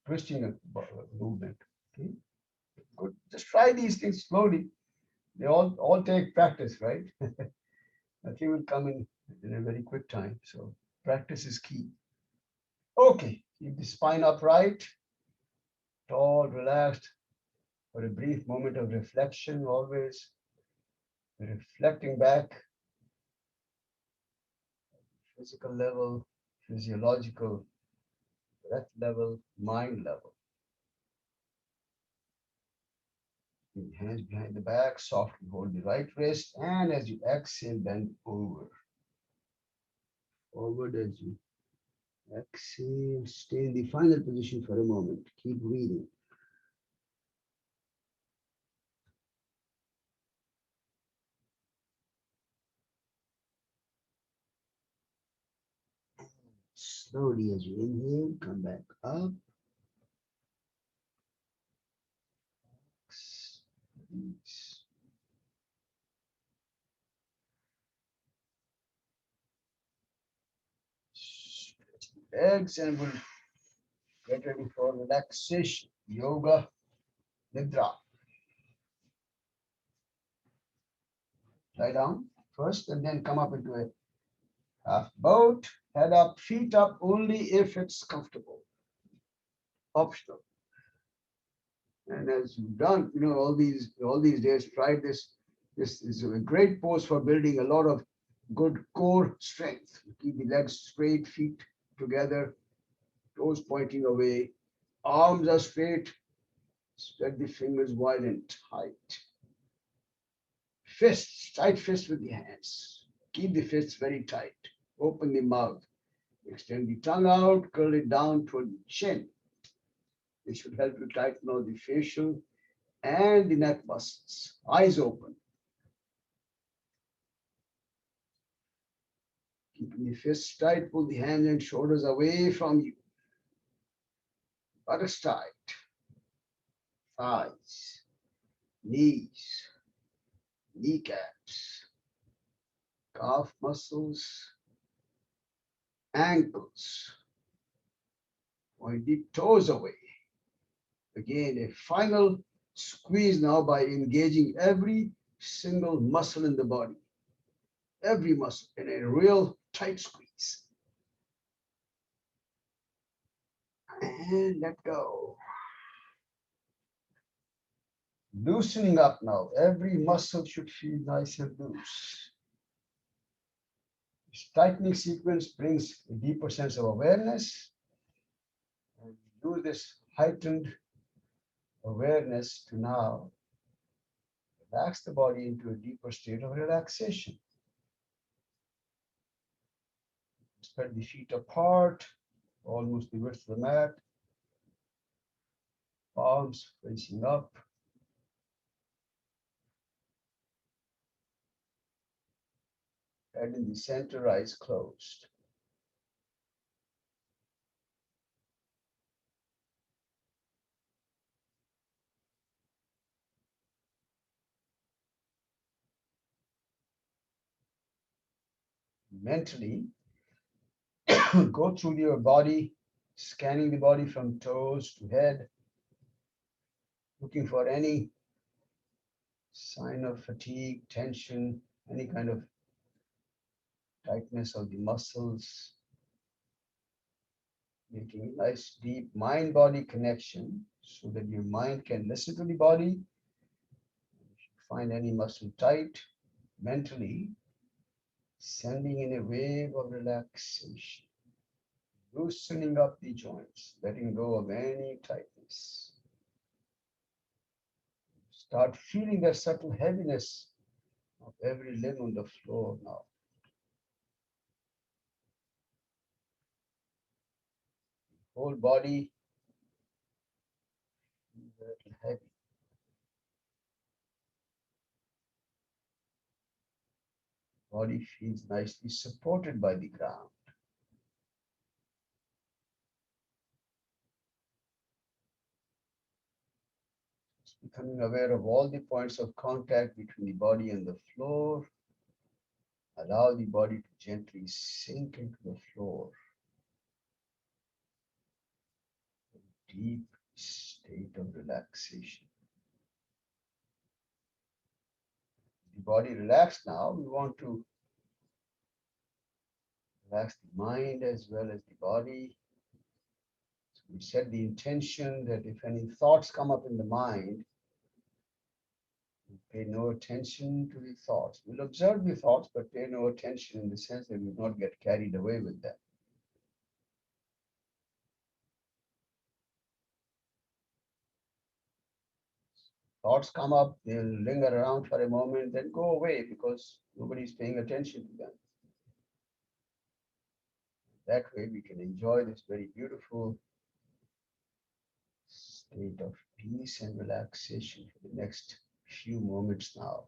twisting movement. Okay, good. Just try these things slowly. They all take practice, right? Nothing will come in a very quick time. So practice is key. Okay, keep the spine upright, tall, relaxed, for a brief moment of reflection, always reflecting back, physical level, physiological, breath level, mind level. Keep the hands behind the back, softly hold the right wrist, and as you exhale, bend over. Forward as you exhale, stay in the final position for a moment. Keep breathing. Slowly as you inhale, come back up. Release. Stretch the legs and we'll get ready for relaxation. Yoga Nidra. Lie down first and then come up into a half boat. Head up, feet up only if it's comfortable. Optional. And as you've done, all these days, try this. This is a great pose for building a lot of good core strength. Keep the legs straight, feet together, toes pointing away, arms are straight. Spread the fingers wide and tight. Fists, tight fists with the hands. Keep the fists very tight. Open the mouth. Extend the tongue out, curl it down toward the chin. This should help you tighten all the facial and the neck muscles. Eyes open. Keeping the fists tight, pull the hands and shoulders away from you. Buttocks tight. Thighs, knees, kneecaps, calf muscles, ankles. Point the toes away. Again, a final squeeze now by engaging every single muscle in the body. Every muscle in a real tight squeeze. And let go. Loosening up now. Every muscle should feel nice and loose. This tightening sequence brings a deeper sense of awareness. And use this heightened awareness to now relax the body into a deeper state of relaxation. Spread the feet apart, almost the width of the mat. Palms facing up. Head in the center, eyes closed. Mentally, go through your body, scanning the body from toes to head, looking for any sign of fatigue, tension, any kind of tightness of the muscles, making a nice deep mind-body connection so that your mind can listen to the body. If you find any muscle tight, mentally sending in a wave of relaxation, loosening up the joints, letting go of any tightness. Start feeling that subtle heaviness of every limb on the floor now. Whole body is a little heavy. Body feels nicely supported by the ground. Just becoming aware of all the points of contact between the body and the floor. Allow the body to gently sink into the floor. A deep state of relaxation. The body relaxed now. We want to relax the mind as well as the body. So we set the intention that if any thoughts come up in the mind, we pay no attention to the thoughts. We'll observe the thoughts, but pay no attention in the sense that we will not get carried away with them. Thoughts come up, they'll linger around for a moment, then go away because nobody's paying attention to them. That way we can enjoy this very beautiful state of peace and relaxation for the next few moments now.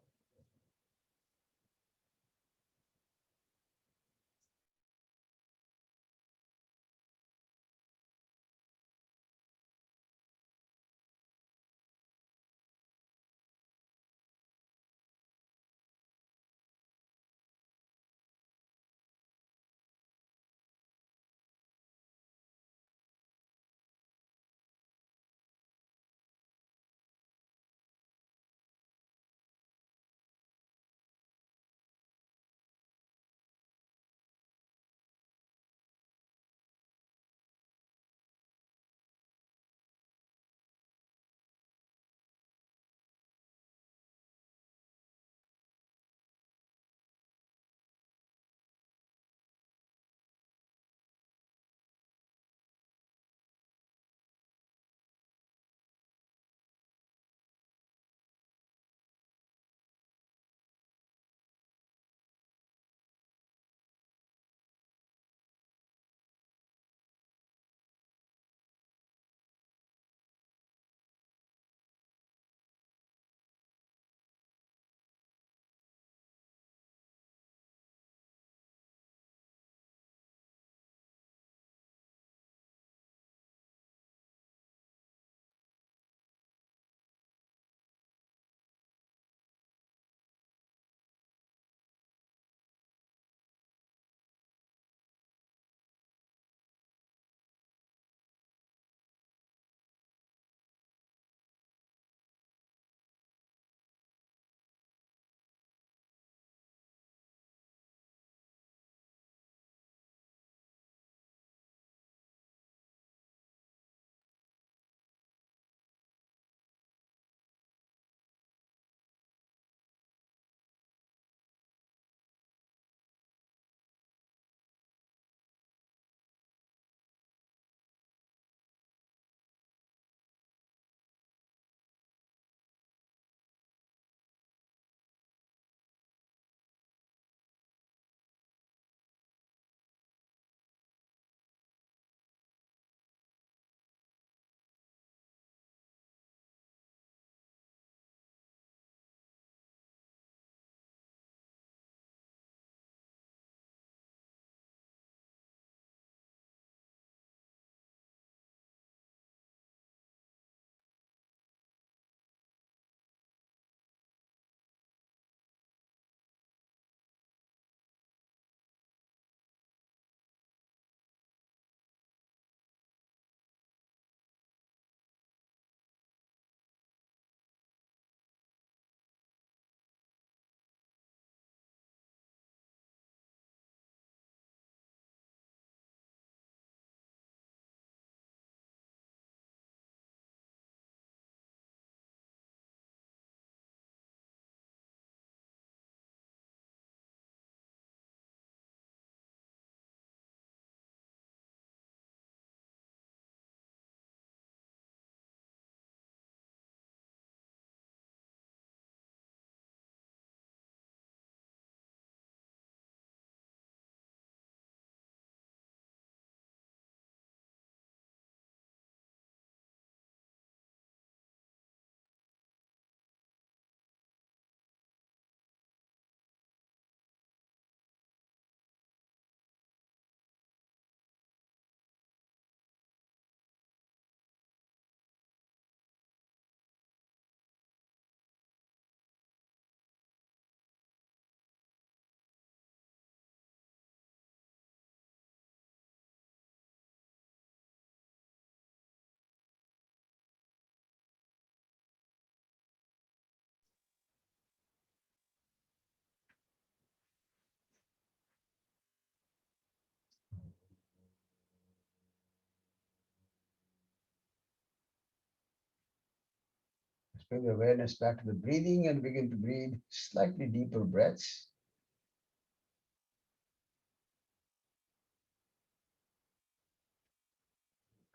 Bring the awareness back to the breathing and begin to breathe slightly deeper breaths.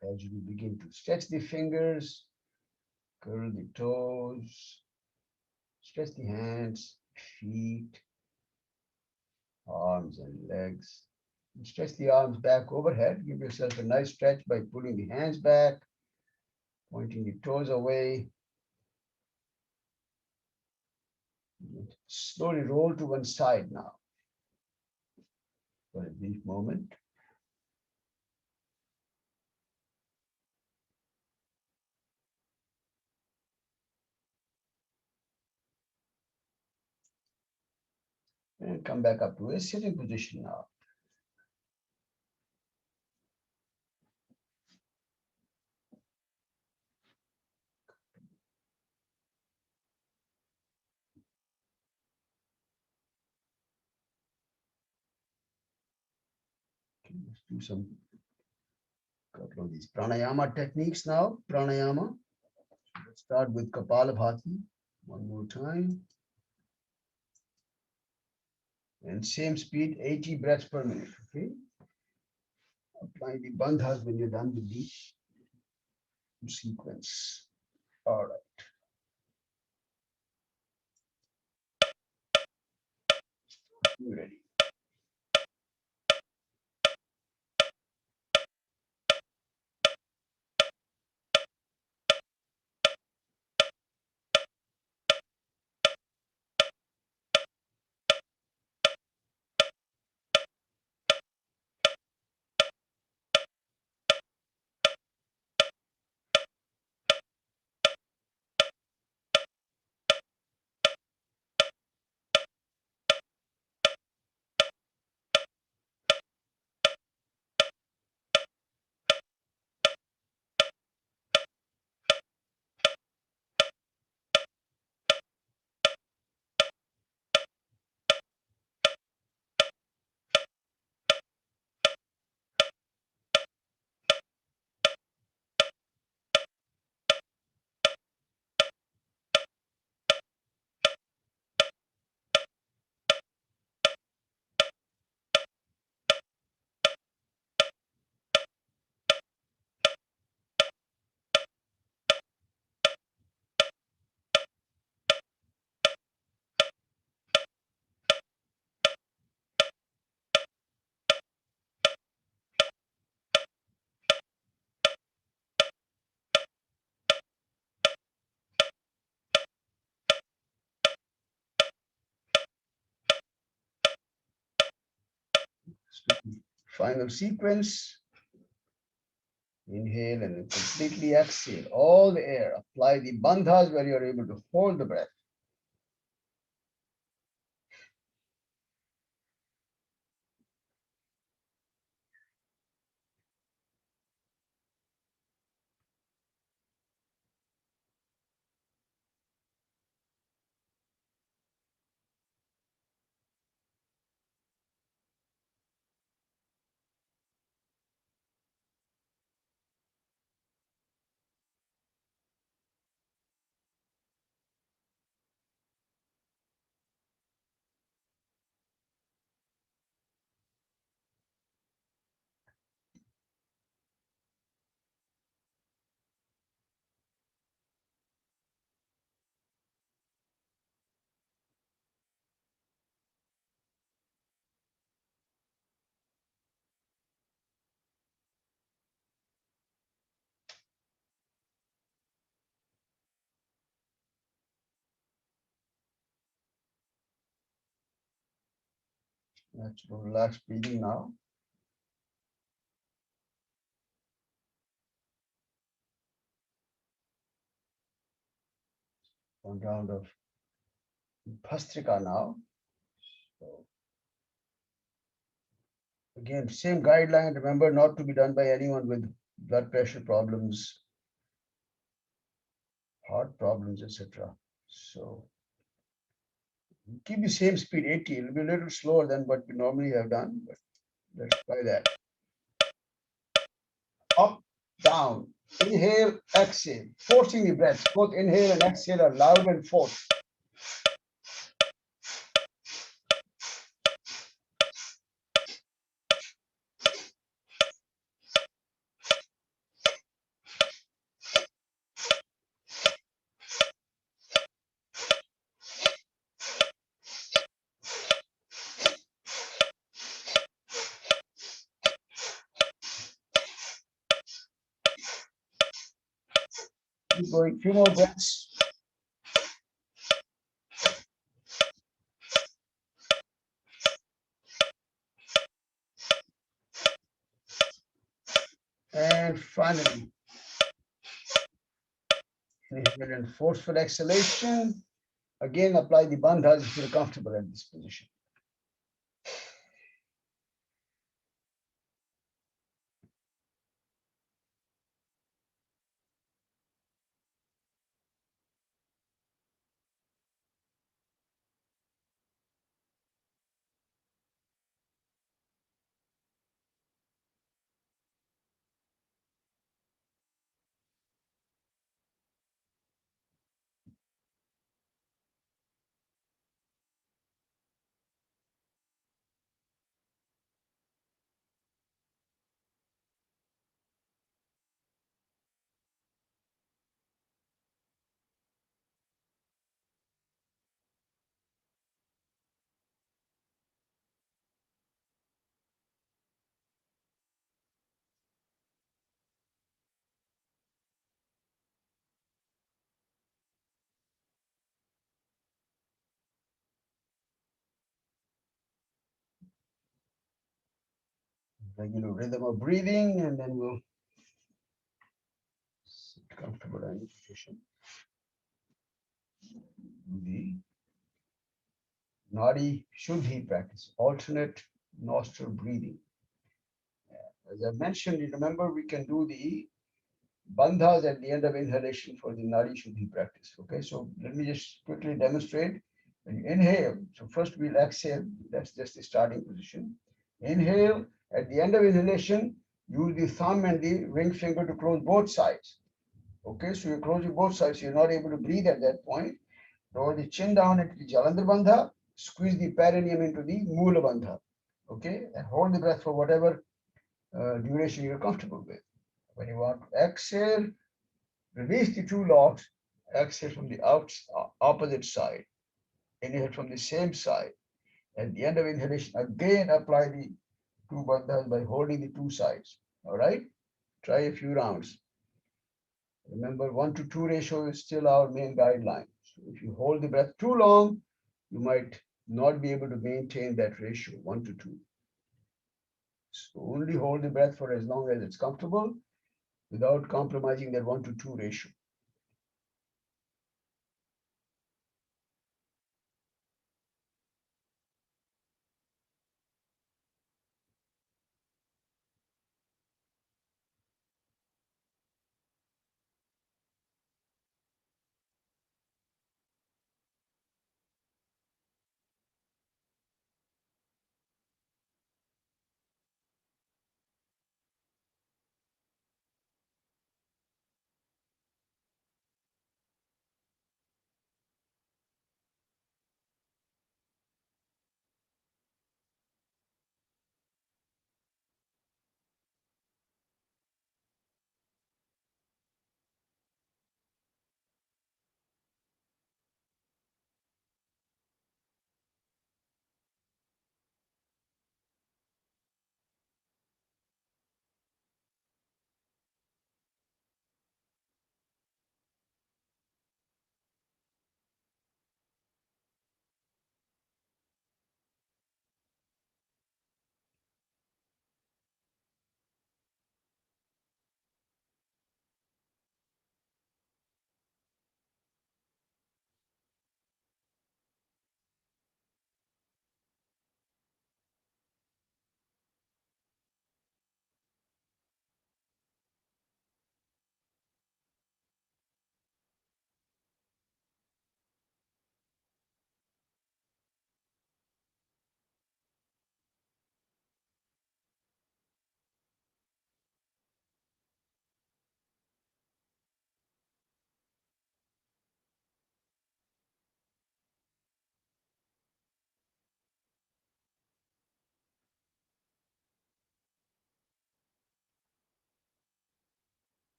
Gradually begin to stretch the fingers, curl the toes, stretch the hands, feet, arms and legs. And stretch the arms back overhead. Give yourself a nice stretch by pulling the hands back, pointing the toes away. Slowly roll to one side now for a brief moment. And come back up to a sitting position now. Okay, let's do some couple of these pranayama techniques now. Pranayama. Let's start with Kapalabhati. One more time. And same speed, 80 breaths per minute. Okay. Apply the bandhas when you're done with the sequence. All right. You're ready. Final sequence. Inhale and then completely exhale all the air. Apply the bandhas where you're able to hold the breath. Natural relaxed breathing now. One round of Bhastrika now. So again, same guideline. Remember not to be done by anyone with blood pressure problems, heart problems, etc. So keep the same speed, 80. It'll be a little slower than what we normally have done, but let's try that. Up, down, Inhale, exhale, forcing the breath. Both inhale and exhale are loud and forced. Keep going, few more breaths. And finally, inhale and forceful exhalation. Again, apply the bandhas if you're comfortable in this position. Regular rhythm of breathing, and then we'll sit comfortable in the position. The Nadi Shuddhi practice, alternate nostril breathing. As I mentioned, you remember we can do the bandhas at the end of inhalation for the Nadi Shuddhi practice. Okay, so let me just quickly demonstrate. When you inhale, so first we'll exhale, that's just the starting position. Inhale, at the end of inhalation, use the thumb and the ring finger to close both sides. Okay, so you're closing both sides, so you're not able to breathe at that point. Lower the chin down into the Jalandhar Bandha, squeeze the perineum into the Mula Bandha. Okay, and hold the breath for whatever duration you're comfortable with. When you want to exhale, release the two locks, exhale from the opposite side, inhale from the same side. At the end of inhalation, again apply the two bandhas by holding the two sides. All right, try a few rounds. Remember, 1:2 ratio is still our main guideline. So if you hold the breath too long, you might not be able to maintain that ratio, 1:2. So only hold the breath for as long as it's comfortable without compromising that 1:2 ratio.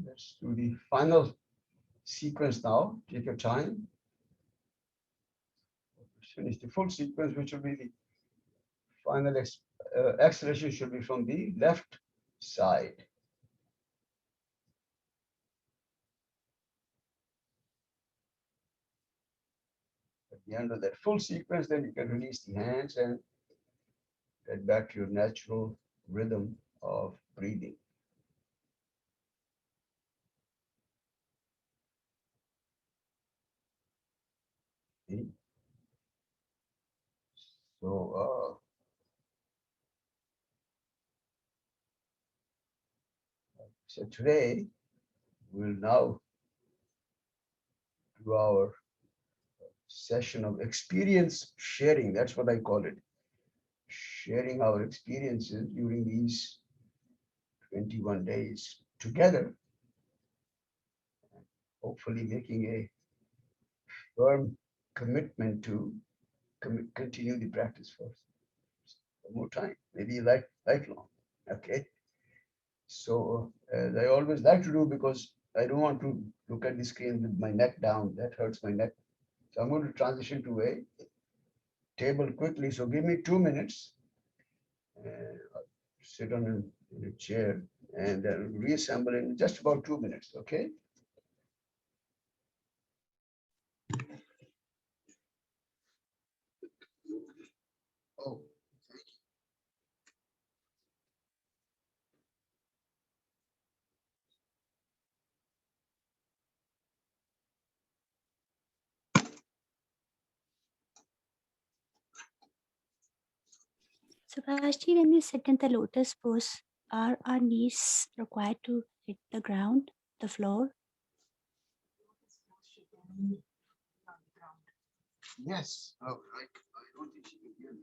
Let's do the final sequence now. Take your time. Finish the full sequence, which will be the final acceleration should be from the left side. At the end of that full sequence, then you can release the hands and get back to your natural rhythm of breathing. Okay. So today we'll now do our session of experience sharing. That's what I call it. Sharing our experiences during these 21 days together. Hopefully making a firm commitment to continue the practice for more time, maybe lifelong. Okay. So as I always like to do, because I don't want to look at the screen with my neck down, that hurts my neck. So I'm going to transition to a table quickly. So give me 2 minutes. Sit on a chair and then reassemble in just about 2 minutes. Okay. Oh. So, Balaji, when we sit in the lotus pose, are our knees required to hit the ground, the floor? Yes. Oh, I don't think she can hear me.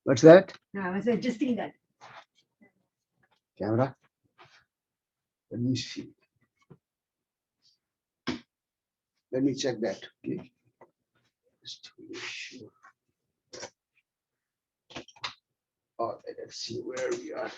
What's that? No, I was adjusting that. Camera. Let me see. Let me check that. Okay. Just to make sure. All right, let's see where we are now.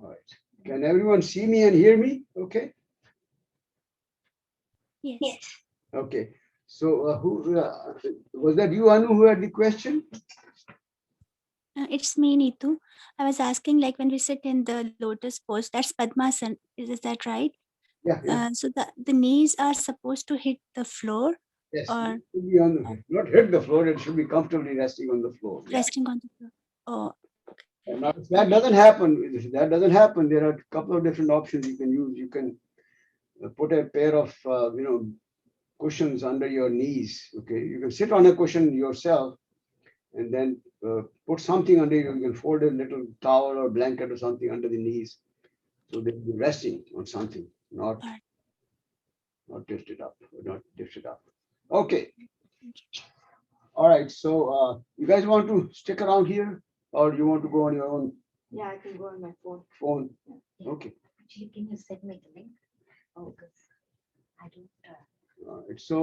All right. Can everyone see me and hear me? Okay. Yes. Okay. So who was that? You, Anu, who had the question? It's me, Neetu. I was asking, like, when we sit in the lotus pose, that's Padmasana. Is that right? Yeah. Yeah. So the knees are supposed to hit the floor, Yes. or It should be on, not hit the floor. It should be comfortably resting on the floor. Yeah. resting on the floor. Oh, Now, if that doesn't happen, there are a couple of different options you can use. You can put a pair of cushions under your knees. Okay, you can sit on a cushion yourself, and then put something under you. You can fold a little towel or blanket or something under the knees, so they'll be resting on something, not lifted up, not lifted up. Okay. All right. So you guys want to stick around here, or you want to go on your own? Yeah, I can go on my phone. Phone. Yeah. Okay. Actually, can you send me the link? Oh, because I don't. All right. So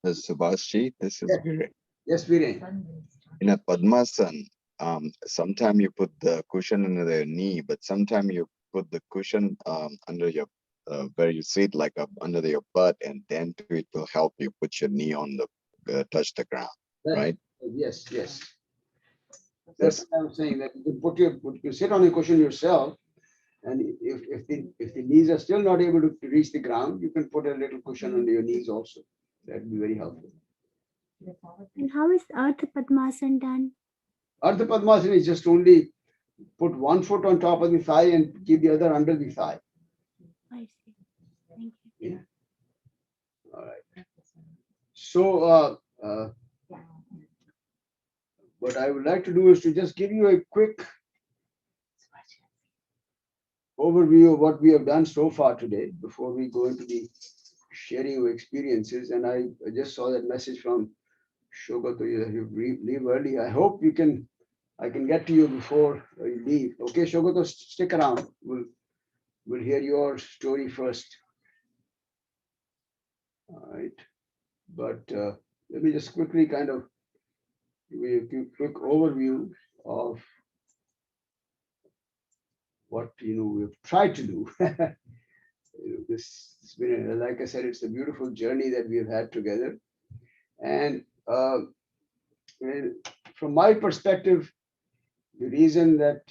Subhashji, this is yes, Viren. yes, Viren. In a Padmasana, sometime you put the cushion under the knee, but sometime you put the cushion under your where you sit, like under your butt, and then it will help you put your knee on the touch the ground, right? Yes, yes. That's Yes. what I'm saying, that you can you sit on the cushion yourself, and if the knees are still not able to reach the ground, you can put a little cushion under your knees also. That'd be very helpful. And how is Ardha Padmasana done? Ardha Padmasana is just only put one foot on top of the thigh and keep the other under the thigh. I see. Thank you. Yeah. All right. So what I would like to do is to just give you a quick overview of what we have done so far today before we go into the sharing of experiences. And I just saw that message from Shogato, you leave early. I hope I can get to you before you leave. Okay, Shogato, stick around. We'll hear your story first. All right. But let me just quickly kind of give you a quick overview of what we've tried to do. This has been, like I said, it's a beautiful journey that we've had together. And from my perspective, the reason that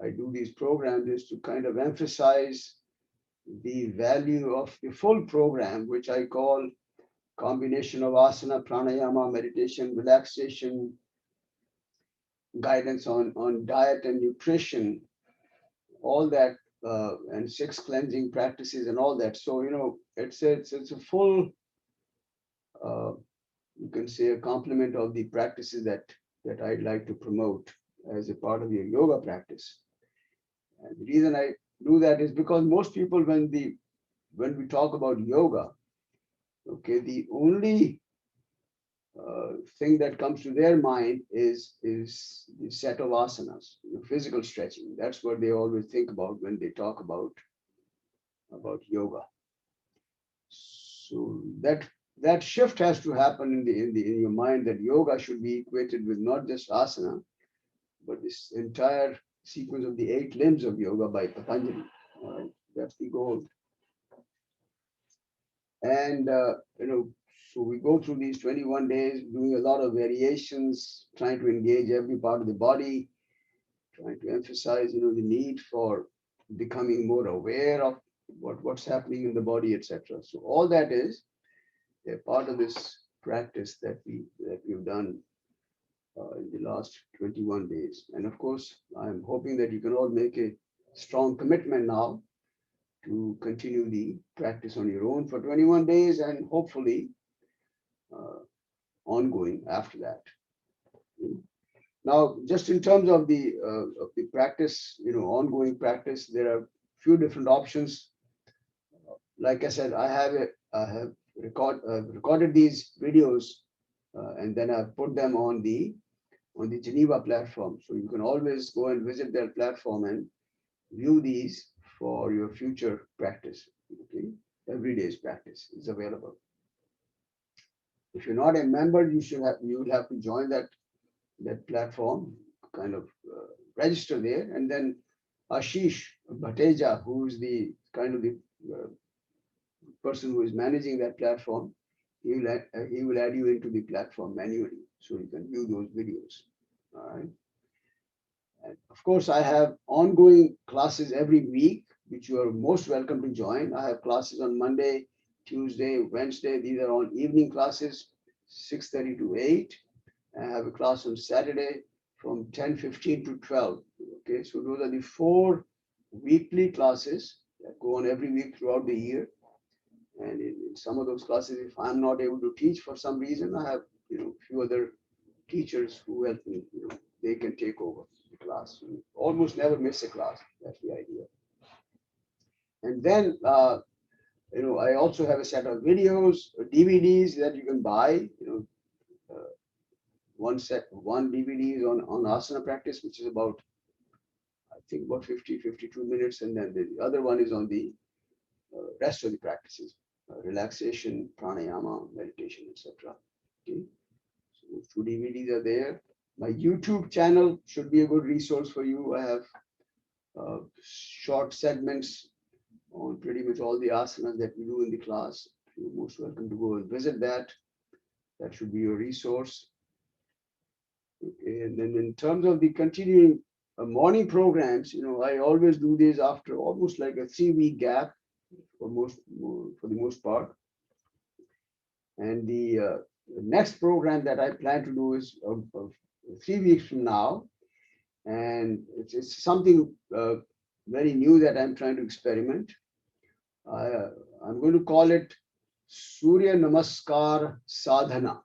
I do these programs is to kind of emphasize the value of the full program, which I call combination of asana, pranayama, meditation, relaxation, guidance on diet and nutrition, all that, and 6 cleansing practices and all that. So it's a full, you can say, a complement of the practices that I'd like to promote as a part of your yoga practice. And the reason I do that is because most people, when we talk about yoga, okay, the only thing that comes to their mind is the set of asanas, physical stretching. That's what they always think about when they talk about yoga. So that shift has to happen in your mind, that yoga should be equated with not just asana, but this entire sequence of the 8 limbs of yoga by Patanjali. All right, that's the goal. And so we go through these 21 days, doing a lot of variations, trying to engage every part of the body, trying to emphasize, the need for becoming more aware of what's happening in the body, etc. So all that is a part of this practice that we've done in the last 21 days. And of course, I'm hoping that you can all make a strong commitment now to continue the practice on your own for 21 days and hopefully ongoing after that. Now, just in terms of the practice, ongoing practice, there are few different options. Like I said, I have recorded these videos and then I put them on the Geneva platform. So you can always go and visit their platform and view these for your future practice. Okay, every day's practice is available. If you're not a member, you will have to join that platform, kind of register there, and then Ashish Bhateja, who is the kind of the person who is managing that platform, he will add you into the platform manually, so you can view those videos. All right. And of course, I have ongoing classes every week, which you are most welcome to join. I have classes on Monday, Tuesday, Wednesday. These are all evening classes, 6:30 to 8. I have a class on Saturday from 10:15 to 12. Okay, so those are the 4 weekly classes that go on every week throughout the year. And in some of those classes, if I'm not able to teach for some reason, I have a few other teachers who help me. They can take over the class. You almost never miss a class. That's the idea. And then I also have a set of videos, DVDs that you can buy. One DVD is on asana practice, which is about, I think, about 52 minutes, and then the other one is on the rest of the practices, relaxation, pranayama, meditation, etc. Okay, so Two DVDs are there. My YouTube channel should be a good resource for you. I have short segments on pretty much all the asanas that we do in the class. You're most welcome to go and visit that. That should be your resource. Okay, and then in terms of the continuing morning programs, I always do this after almost like a 3-week gap for the most part. And the next program that I plan to do is 3 weeks from now. And it's something very new that I'm trying to experiment. I'm going to call it Surya Namaskar Sadhana.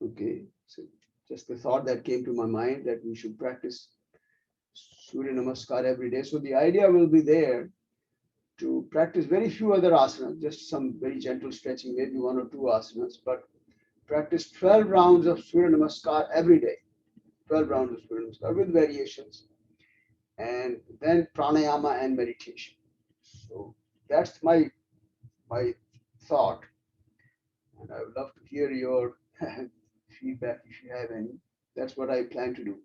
Okay, so just the thought that came to my mind that we should practice Surya Namaskar every day. So the idea will be there to practice very few other asanas, just some very gentle stretching, maybe 1 or 2 asanas, but practice 12 rounds of Surya Namaskar every day. 12 rounds of Surya Namaskar with variations, and then pranayama and meditation. So that's my thought, and I would love to hear your feedback if you have any. That's what I plan to do.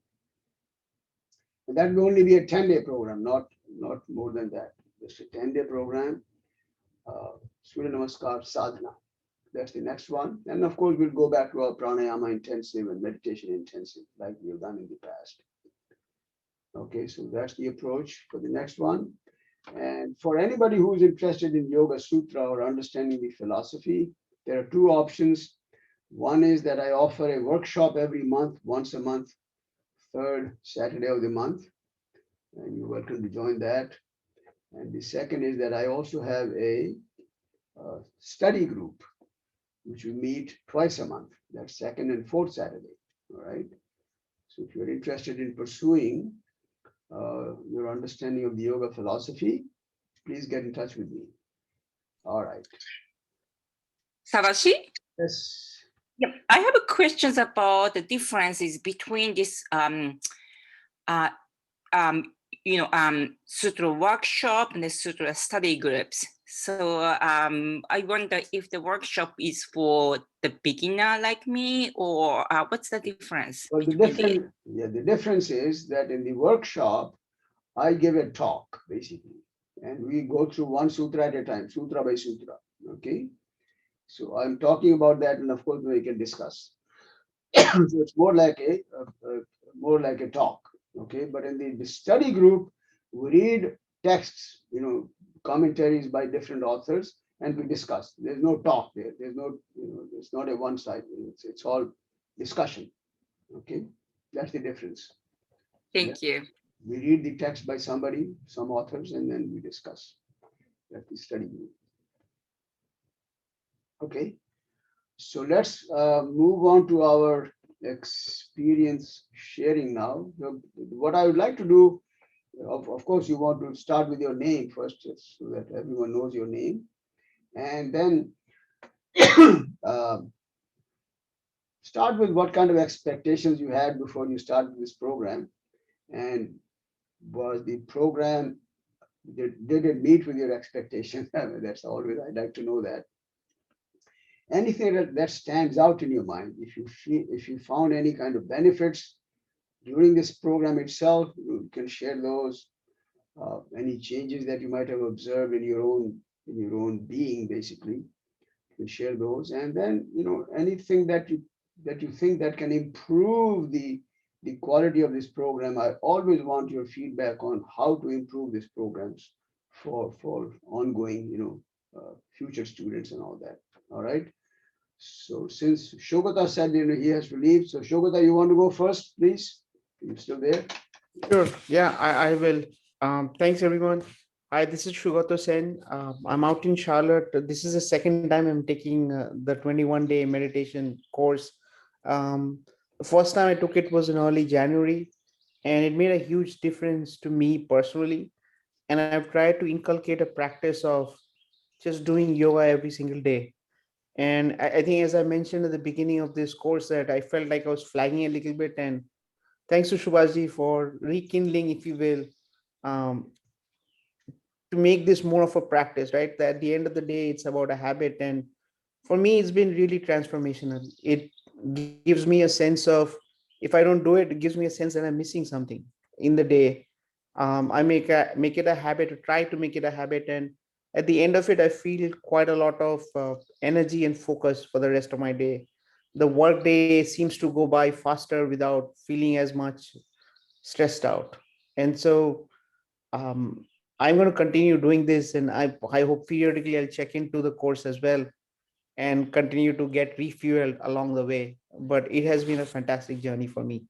And that will only be a 10-day program, not more than that. Just a 10-day program, Surya Namaskar Sadhana. That's the next one. And of course, we'll go back to our pranayama intensive and meditation intensive like we've done in the past. Okay, so that's the approach for the next one. And for anybody who's interested in Yoga Sutra or understanding the philosophy, there are 2 options. One is that I offer a workshop every month, once a month, 3rd Saturday of the month, and you're welcome to join that. And the second is that I also have a study group, which we meet twice a month. That's 2nd and 4th Saturday. All right. So if you're interested in pursuing your understanding of the yoga philosophy, please get in touch with me. All right. Savashi? Yes. Yep. I have questions about the differences between this sutra workshop and the sutra study groups. So I wonder if the workshop is for the beginner like me, or what's the difference? Well, the difference is that in the workshop, I give a talk basically, and we go through one sutra at a time, sutra by sutra. Okay. So I'm talking about that, and of course we can discuss. So it's more like a talk. Okay. But in the study group, we read texts, commentaries by different authors, and we discuss. There's no talk there. There's no, it's not a one side. It's all discussion. Okay, that's the difference. Thank you. We read the text by somebody, some authors, and then we discuss. That's the study group. Okay, so let's move on to our experience sharing now. What I would like to do, of course, you want to start with your name first, just so that everyone knows your name, and then start with what kind of expectations you had before you started this program, and was the program, did it meet with your expectations? That's always, I'd like to know that. Anything that stands out in your mind, if you found any kind of benefits during this program itself, you can share those. Any changes that you might have observed in your own being, basically, you can share those. And then, anything that you think that can improve the quality of this program. I always want your feedback on how to improve these programs for ongoing, future students and all that. All right. So since Shogata said he has to leave, so Shogata, you want to go first, please? Are you still there? Sure. Yeah, I will. Thanks, everyone. Hi, this is Shugato Sen. I'm out in Charlotte. This is the second time I'm taking the 21-day meditation course. The first time I took it was in early January, and it made a huge difference to me personally. And I've tried to inculcate a practice of just doing yoga every single day. And I think, as I mentioned at the beginning of this course, that I felt like I was flagging a little bit. And thanks to Subhaji for rekindling, if you will, to make this more of a practice, right? That at the end of the day, it's about a habit. And for me, it's been really transformational. It gives me a sense of, if I don't do it, it gives me a sense that I'm missing something in the day. I make it a habit, to try to make it a habit, and at the end of it, I feel quite a lot of energy and focus for the rest of my day. The work day seems to go by faster without feeling as much stressed out. And so um, I'm going to continue doing this, and I hope periodically I'll check into the course as well and continue to get refueled along the way. But it has been a fantastic journey for me.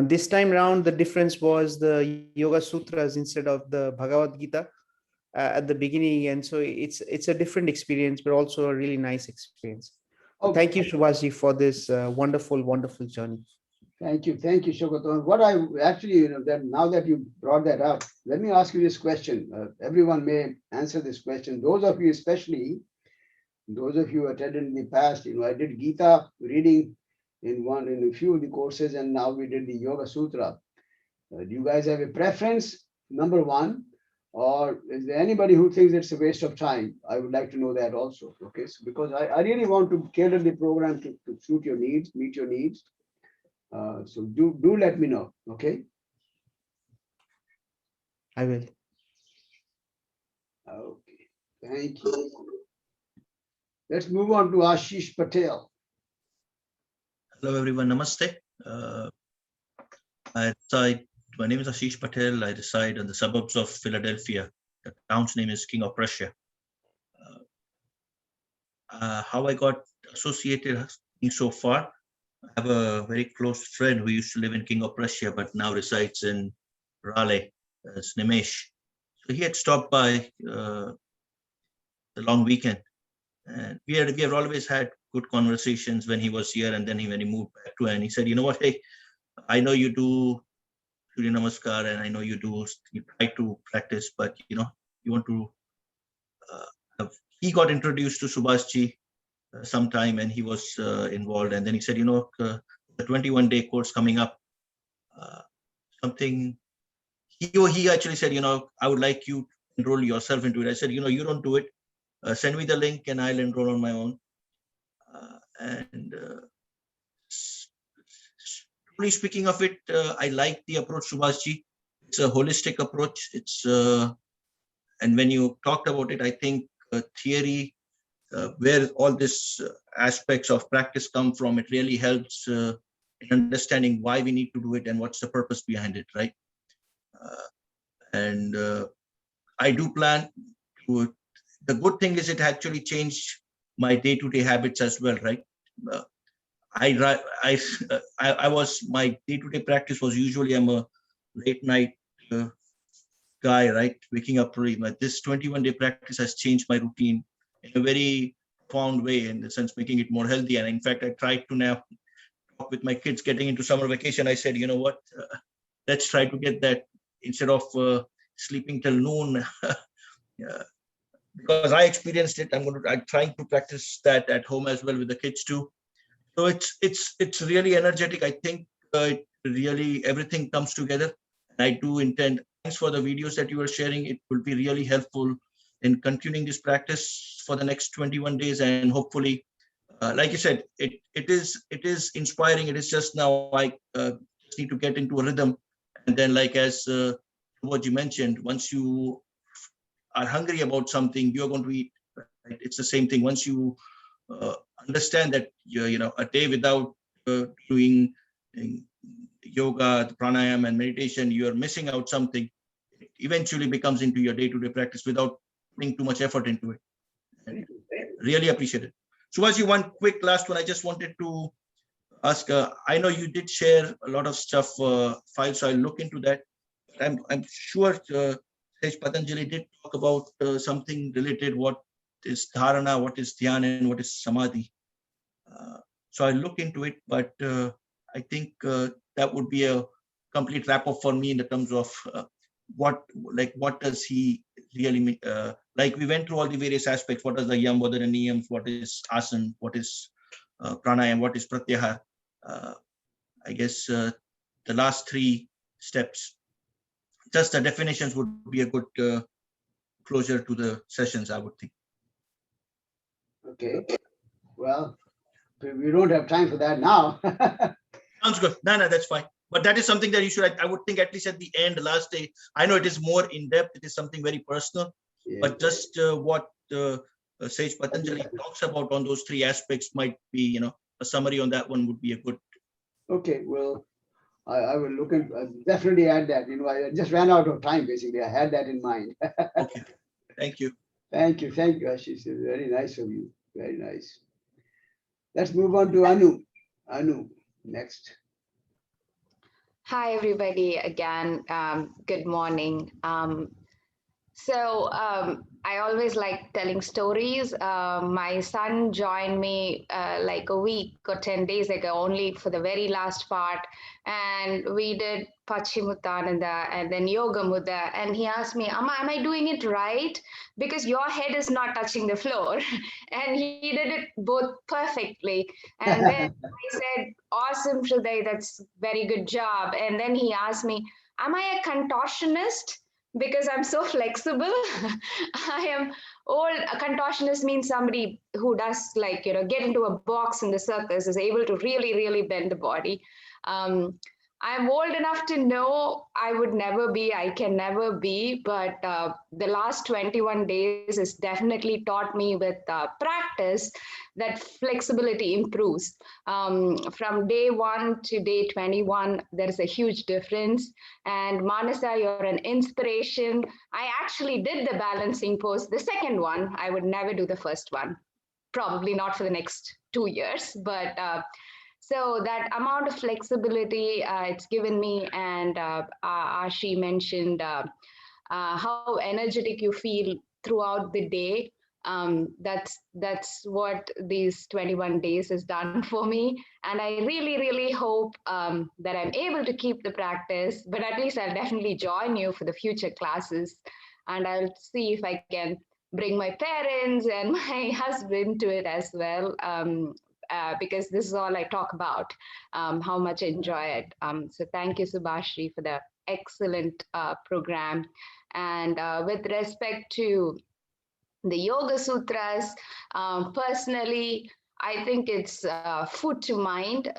This time around, the difference was the Yoga Sutras instead of the Bhagavad Gita at the beginning, and so it's a different experience, but also a really nice experience. Thank you, Subhashji, for this wonderful journey. Thank you, Shogoto. What I actually, that now that you brought that up, let me ask you this question. Everyone may answer this question. Those of you, especially those of you who attended in the past, I did Gita reading in a few of the courses, and now we did the Yoga Sutra. Do you guys have a preference? Number one, or is there anybody who thinks it's a waste of time? I would like to know that also. Okay, so because I really want to cater the program to suit your needs, meet your needs. So do let me know. Okay. I will. Okay. Thank you. Let's move on to Ashish Patel. Hello, everyone. Namaste. My name is Ashish Patel. I reside in the suburbs of Philadelphia. The town's name is King of Prussia. How I got associated so far, I have a very close friend who used to live in King of Prussia, but now resides in Raleigh, Nimesh. So he had stopped by the long weekend. And we have always had good conversations when he was here, and then when he moved back to, and he said, you know what, hey, I know you do Surya Namaskar, and I know you try to practice, but you want to he got introduced to Subhashji sometime, and he was involved, and then he said, the 21-day course coming up, something he actually said, I would like you to enroll yourself into it. I said, you don't do it. Send me the link and I'll enroll on my own. Truly speaking of it, I like the approach, Subhashji. It's a holistic approach. It's and when you talked about it, I think theory, where all these aspects of practice come from, it really helps in understanding why we need to do it and what's the purpose behind it, right? And I do plan to. The good thing is it actually changed my day-to-day habits as well, right? My day-to-day practice was usually I'm a late night guy, right? Waking up early. But this 21-day practice has changed my routine in a very profound way, in the sense making it more healthy. And in fact, I tried to now talk with my kids getting into summer vacation. I said, you know what? Let's try to get that instead of sleeping till noon. Because I experienced it, I'm trying to practice that at home as well with the kids too. So it's really energetic. I think it really everything comes together. And I do intend. Thanks for the videos that you are sharing. It will be really helpful in continuing this practice for the next 21 days, and hopefully, like you said, it is inspiring. It is just now I just need to get into a rhythm, and then like as what you mentioned, once you are hungry about something, you're going to eat. Right? It's the same thing. Once you understand that a day without doing yoga, pranayama, and meditation, you are missing out something. It eventually becomes into your day-to-day practice without putting too much effort into it. And really appreciate it. Subhashji, one quick last one. I just wanted to ask. I know you did share a lot of stuff files, so I'll look into that. I'm sure Sage Patanjali did talk about something related. What is dharana? What is dhyana? And what is samadhi? So I'll look into it, but I think that would be a complete wrap up for me in the terms of what does he really mean? Like we went through all the various aspects. What is the yam? What are the niyams? What is asan? What is pranayam? What is pratyahar? I guess the last three steps, just the definitions would be a good closure to the sessions, I would think. Okay. Well, we don't have time for that now. Sounds good. No, that's fine. But that is something that you should, I would think, at least at the end, the last day. I know it is more in depth. It is something very personal. Yeah. But just what Sage Patanjali talks about on those three aspects might be, you know, a summary on that one would be a good. Okay, well, I will look and definitely add that. You know, I just ran out of time, basically. I had that in mind. Okay. Thank you. Thank you. Thank you, Ashish. Very nice of you. Very nice. Let's move on to Anu. Anu, next. Hi, everybody, again. Good morning. I always like telling stories. My son joined me like a week or 10 days ago, only for the very last part. And we did Paschimottananda and then Yoga Mudra. And he asked me, Amma, am I doing it right? Because your head is not touching the floor. And he did it both perfectly. And then I said, awesome, Shruday, that's very good job. And then he asked me, am I a contortionist? Because I'm so flexible. I am old. A contortionist means somebody who does, like, you know, get into a box in the circus, is able to really, really bend the body. I'm old enough to know I would never be, I can never be, but the last 21 days has definitely taught me with practice that flexibility improves. From day 1 to day 21, there is a huge difference. And Manasa, you're an inspiration. I actually did the balancing pose, the second one. I would never do the first one, probably not for the next 2 years, but so that amount of flexibility it's given me, and Ashi mentioned how energetic you feel throughout the day. That's what these 21 days has done for me, and I really, really hope that I'm able to keep the practice. But at least I'll definitely join you for the future classes, and I'll see if I can bring my parents and my husband to it as well. Because this is all I talk about, how much I enjoy it. So thank you, Subhashri, for the excellent program. And with respect to the Yoga Sutras, personally, I think it's food to mind.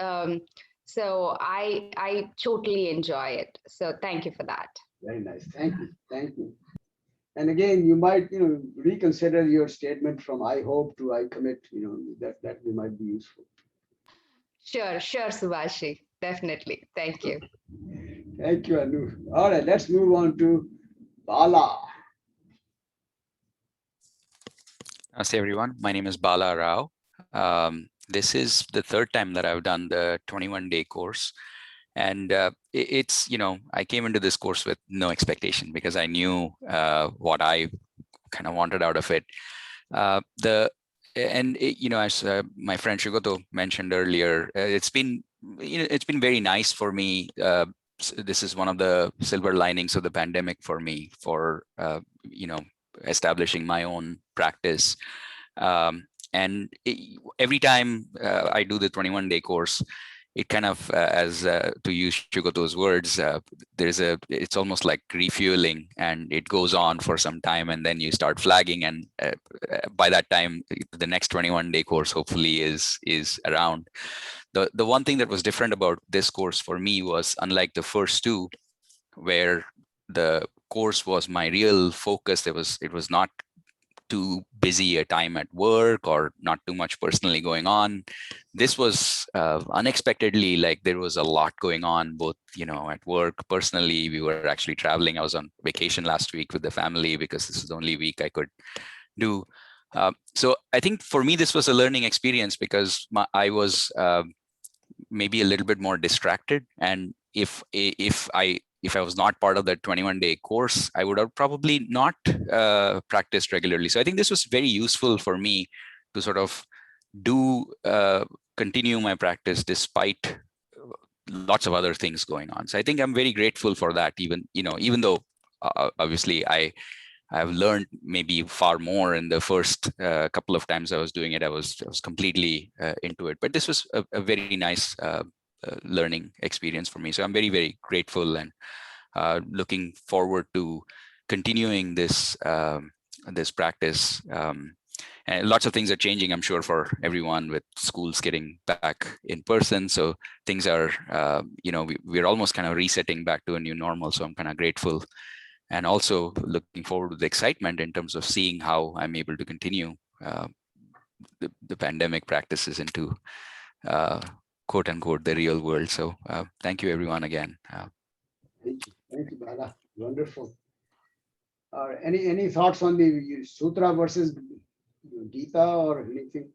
So I totally enjoy it. So thank you for that. Very nice. Thank you. Thank you. And again, you might, you know, reconsider your statement from I hope to I commit, you know, that might be useful. Sure, Subhashri. Definitely. Thank you. Thank you, Anu. All right, let's move on to Bala. Namaste everyone. My name is Bala Rao. This is the third time that I've done the 21-day course. And it's, you know, I came into this course with no expectation because I knew what I kind of wanted out of it. You know, as my friend Shugoto mentioned earlier, it's been very nice for me. This is one of the silver linings of the pandemic for me, for you know, establishing my own practice. Every time I do the 21-day course, it kind of, as to use Shugoto's words, it's almost like refueling, and it goes on for some time, and then you start flagging, and by that time, the next 21-day course hopefully is around. The one thing that was different about this course for me was, unlike the first two, where the course was my real focus, it was not too busy a time at work or not too much personally going on. This was unexpectedly, like, there was a lot going on, both, you know, at work, personally. We were actually traveling. I was on vacation last week with the family because this is the only week I could do. So I think for me, this was a learning experience because I was maybe a little bit more distracted. And if I was not part of the 21-day course, I would have probably not practiced regularly. So I think this was very useful for me to sort of continue my practice despite lots of other things going on. So I think I'm very grateful for that, even though obviously I've learned maybe far more in the first couple of times I was doing it. I was completely into it, but this was a very nice learning experience for me. So I'm very, very grateful and looking forward to continuing this this practice. And lots of things are changing, I'm sure, for everyone with schools getting back in person. So things are, we're almost kind of resetting back to a new normal. So I'm kind of grateful, and also looking forward with excitement in terms of seeing how I'm able to continue the pandemic practices into quote unquote the real world. So thank you everyone again. Thank you, Bala. Wonderful. Any thoughts on the Sutra versus Gita or anything?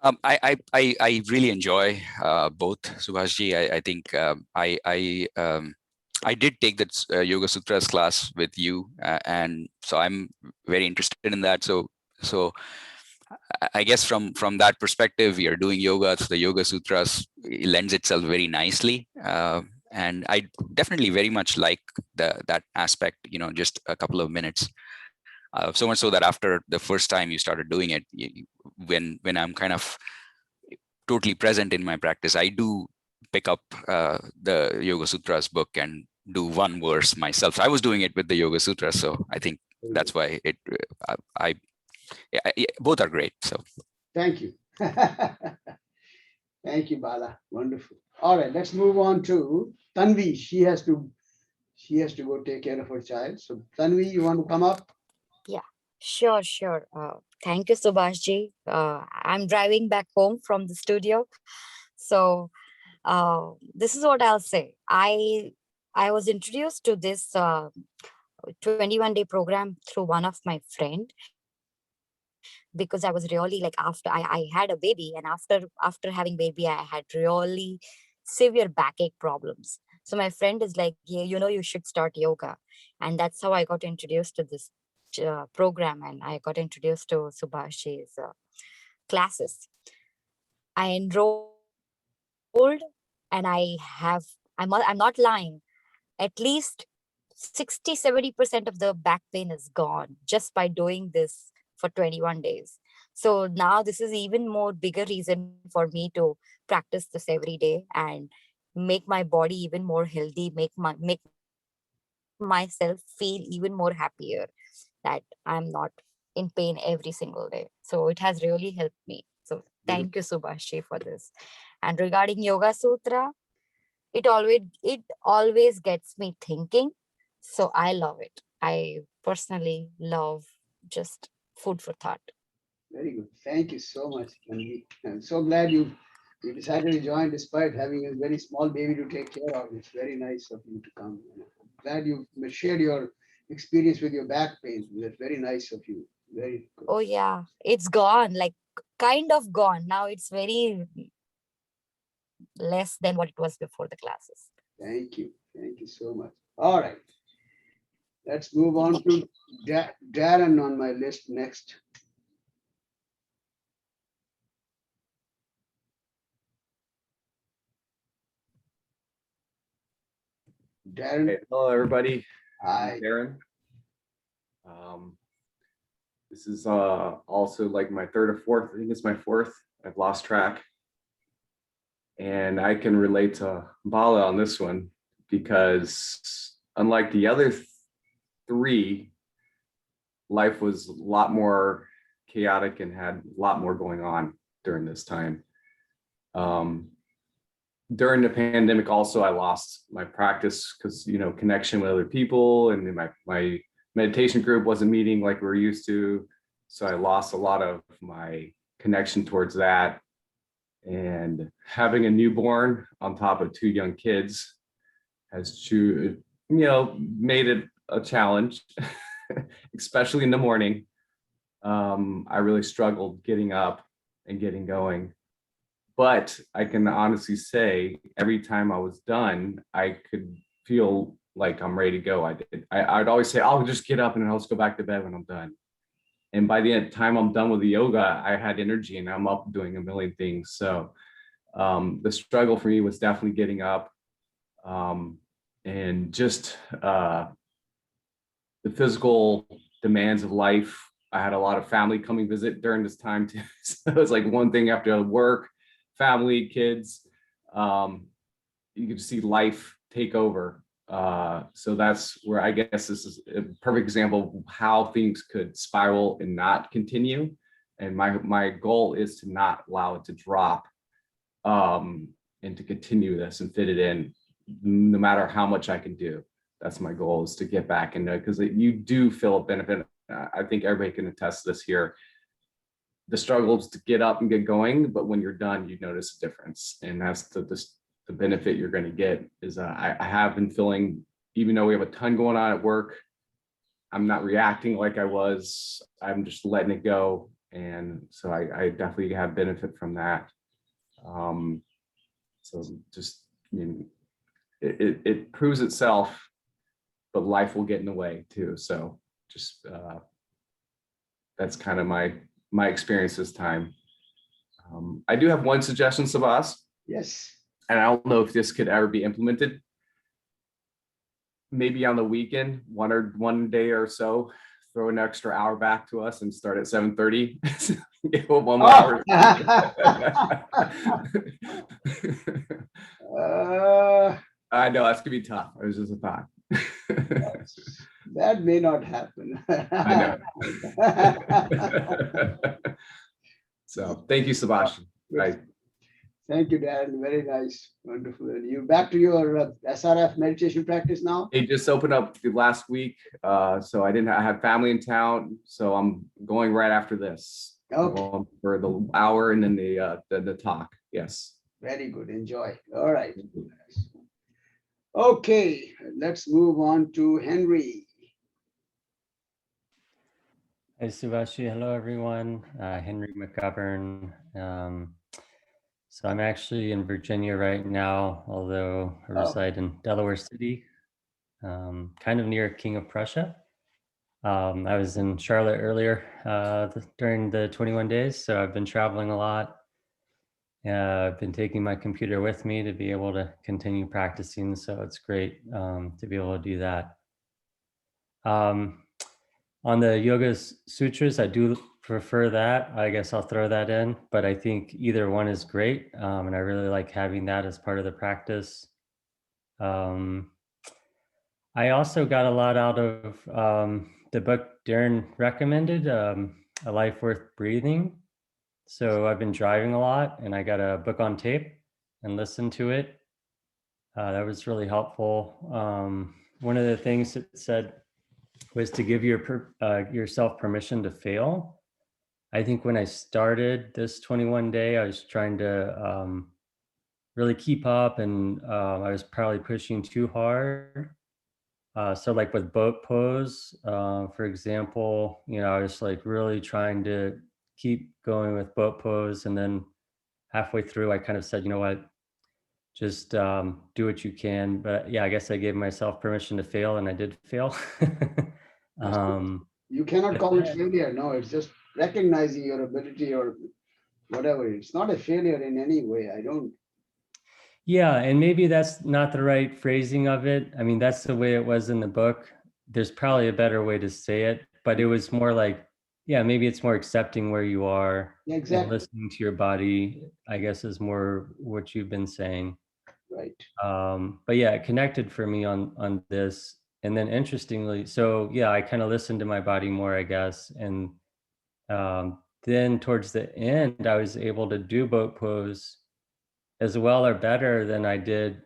I really enjoy both, Subhashji. I think I did take that Yoga Sutras class with you, and so I'm very interested in that. So I guess from that perspective, we are doing yoga. So the Yoga Sutras lends itself very nicely, and I definitely very much like that aspect. Just a couple of minutes. So much so that after the first time you started doing it, when I'm kind of totally present in my practice, I do pick up the Yoga Sutras book and do one verse myself. So I was doing it with the Yoga Sutras, so I think that's why both are great. So thank you. Thank you, Bala. Wonderful. All right, let's move on to Tanvi. She has to go take care of her child. So Tanvi, you want to come up? Yeah, sure. Thank you, Subhashji. I'm driving back home from the studio. So this is what I'll say. I was introduced to this 21-day program through one of my friend, because I was really like, after I had a baby, and after having baby, I had really severe backache problems. So my friend is like, yeah, you should start yoga. And that's how I got introduced to this program, and I got introduced to Subhash's classes. I enrolled, and I'm not lying, at least 60-70% of the back pain is gone just by doing this for 21 days. So now this is even more bigger reason for me to practice this every day and make my body even more healthy, make myself feel even more happier that I'm not in pain every single day. So it has really helped me. So thank you, Subhashi, for this. And regarding Yoga Sutra, it always gets me thinking. So I love it. I personally love just food for thought. Very good. Thank you so much, Tanvi. I'm so glad you decided to join despite having a very small baby to take care of. It's very nice of you to come. I'm glad you shared your experience with your back pain. That's very nice of you. Very good. Oh yeah, it's gone, like kind of gone. Now it's very less than what it was before the classes. Thank you. Thank you so much. All right. Let's move on to Darren on my list next. Darren. Hey, hello, everybody. Hi. I'm Darren. This is also like my third or fourth. I think it's my fourth. I've lost track. And I can relate to Bala on this one because unlike the other three, life was a lot more chaotic and had a lot more going on during this time. During the pandemic, also, I lost my practice because, connection with other people, and my meditation group wasn't meeting like we were used to. So I lost a lot of my connection towards that. And having a newborn on top of two young kids has made it a challenge, especially in the morning. I really struggled getting up and getting going. But I can honestly say every time I was done, I could feel like I'm ready to go. I'd always say, I'll just get up and I'll just go back to bed when I'm done. And by the time I'm done with the yoga, I had energy and I'm up doing a million things. So the struggle for me was definitely getting up and just the physical demands of life. I had a lot of family coming visit during this time too. So it was like one thing after work, family, kids. You could see life take over. So that's where I guess this is a perfect example of how things could spiral and not continue And my goal is to not allow it to drop, and to continue this and fit it in no matter how much I can do. That's my goal, is to get back into it, because you do feel a benefit. I think everybody can attest to this here. The struggle is to get up and get going, but when you're done, you notice a difference. And that's the benefit you're going to get is I have been feeling, even though we have a ton going on at work, I'm not reacting like I was. I'm just letting it go. And so I definitely have benefit from that. So just, I mean, it proves itself, but life will get in the way too. So just that's kind of my experience this time. I do have one suggestion, Sabas, Yes. and I don't know if this could ever be implemented. Maybe on the weekend, one day or so, throw an extra hour back to us and start at 7:30. Give 1 more hour. I know that's gonna be tough. It was just a thought. That may not happen. I know. So thank you, Sebastian. Right. Thank you, Darren. Very nice. Wonderful. And you back to your SRF meditation practice now? It just opened up the last week. So I have family in town. So I'm going right after this. Okay. For the hour and then the talk. Yes. Very good. Enjoy. All right. Okay, let's move on to Henry. Hi, Subashi. Hello, everyone. Henry McGovern. So I'm actually in Virginia right now, although I reside in Delaware City, kind of near King of Prussia. I was in Charlotte earlier during the 21 days, so I've been traveling a lot. I've been taking my computer with me to be able to continue practicing, so it's great to be able to do that. On the Yoga Sutras, I do prefer that. I guess I'll throw that in, but I think either one is great. And I really like having that as part of the practice. I also got a lot out of the book Darren recommended, A Life Worth Breathing. So I've been driving a lot and I got a book on tape and listened to it. That was really helpful. One of the things it said was to give yourself permission to fail. I think when I started this 21 day, I was trying to really keep up, and I was probably pushing too hard. So like with boat pose, for example, I was like really trying to keep going with boat pose. And then halfway through, I kind of said, you know what, just do what you can. But yeah, I guess I gave myself permission to fail, and I did fail. You cannot call it failure. No, it's just recognizing your ability or whatever. It's not a failure in any way. I don't. Yeah, and maybe that's not the right phrasing of it. I mean, that's the way it was in the book. There's probably a better way to say it, but it was more like, yeah, maybe it's more accepting where you are. Yeah, exactly. And listening to your body, I guess, is more what you've been saying. Right. But yeah, it connected for me on this. And then interestingly, so yeah, I kind of listened to my body more, I guess. And then towards the end, I was able to do boat pose as well or better than I did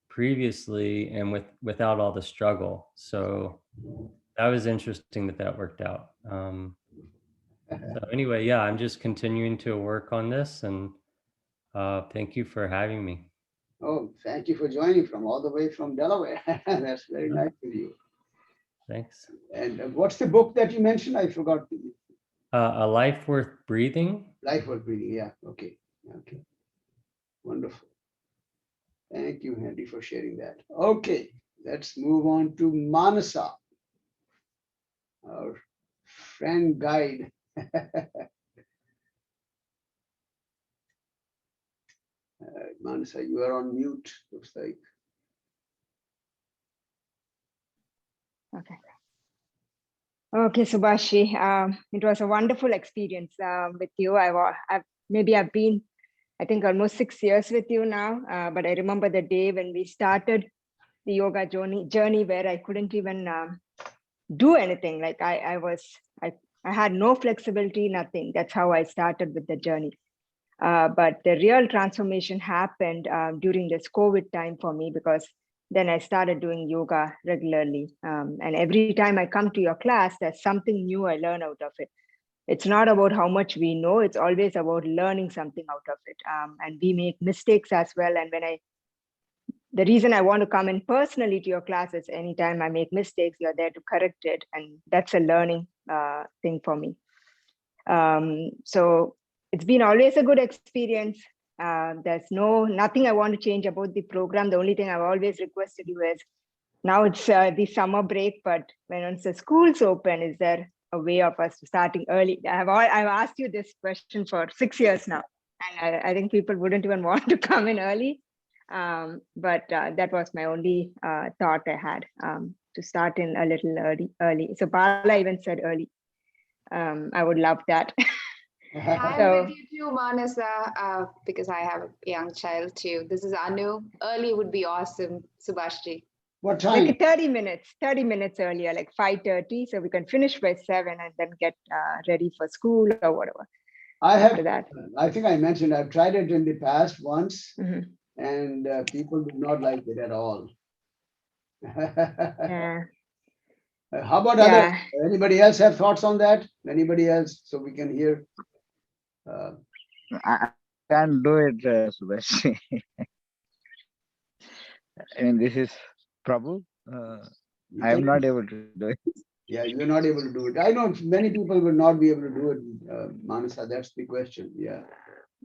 previously, and without all the struggle. So that was interesting that worked out. So anyway, yeah, I'm just continuing to work on this, and thank you for having me. Oh, thank you for joining from all the way from Delaware. That's very nice of you. Thanks. And what's the book that you mentioned? I forgot. A Life Worth Breathing. Life Worth Breathing. Yeah. Okay. Okay. Wonderful. Thank you, Henry, for sharing that. Okay, let's move on to Manasa, our friend guide. Manasa, you are on mute, looks like. Okay. Okay, Subhashi, it was a wonderful experience with you. I've been, I think, almost 6 years with you now, but I remember the day when we started the yoga journey where I couldn't even do anything. Like I I had no flexibility, nothing. That's how I started with the journey. But the real transformation happened during this COVID time for me, because then I started doing yoga regularly. And every time I come to your class, there's something new I learn out of it. It's not about how much we know, it's always about learning something out of it. And we make mistakes as well. And the reason I want to come in personally to your class is anytime I make mistakes, you're there to correct it. And that's a learning thing for me. So it's been always a good experience. There's nothing I want to change about the program. The only thing I've always requested you is, now it's the summer break, but once the schools open, is there a way of us starting early? I've asked you this question for 6 years now, and I think people wouldn't even want to come in early. But that was my only thought I had, to start in a little early. So Bala even said early. I would love that. I'm with you too, Manasa, because I have a young child too. This is Anu. Early would be awesome, Subhashji. What Like time? 30 minutes earlier, like 5:30, so we can finish by 7 and then get ready for school or whatever. After that. I think I mentioned I've tried it in the past once, Mm-hmm. and people do not like it at all. Yeah. How about Yeah. anybody else have thoughts on that? Anybody else, so we can hear? I can't do it, Subhash. I mean, this is Prabhu. I am not able to do it. Yeah, you're not able to do it. I know many people will not be able to do it, Manasa. That's the question. Yeah.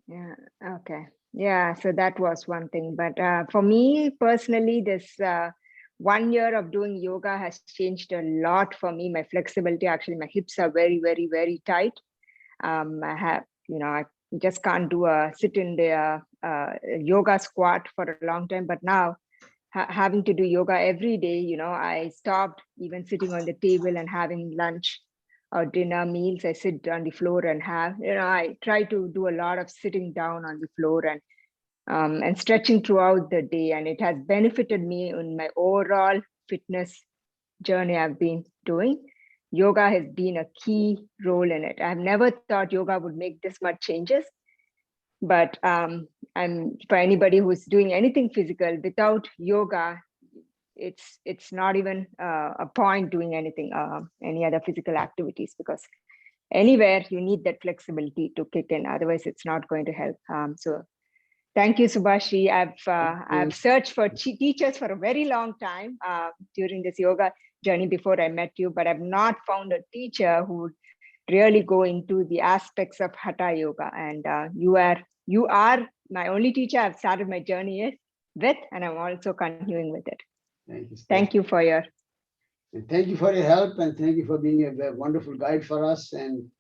Yeah. Okay. Yeah. So that was one thing. But for me personally, this 1 year of doing yoga has changed a lot for me. My flexibility, actually, my hips are very, very, very tight. I have, I just can't do a sit in the yoga squat for a long time. But now, having to do yoga every day, I stopped even sitting on the table and having lunch or dinner meals. I sit on the floor and have, I try to do a lot of sitting down on the floor and stretching throughout the day. And it has benefited me in my overall fitness journey I've been doing. Yoga has been a key role in it. I've never thought yoga would make this much changes. But I'm for anybody who's doing anything physical without yoga, it's not even a point doing anything, any other physical activities, because anywhere you need that flexibility to kick in. Otherwise, it's not going to help. So thank you, Subhashi. I've searched for teachers for a very long time during this yoga journey before I met you, but I've not found a teacher who would really go into the aspects of Hatha Yoga. And you are my only teacher I've started my journey with, and I'm also continuing with it. Thank you. Thank you for your. And thank you for your help, and thank you for being a wonderful guide for us. And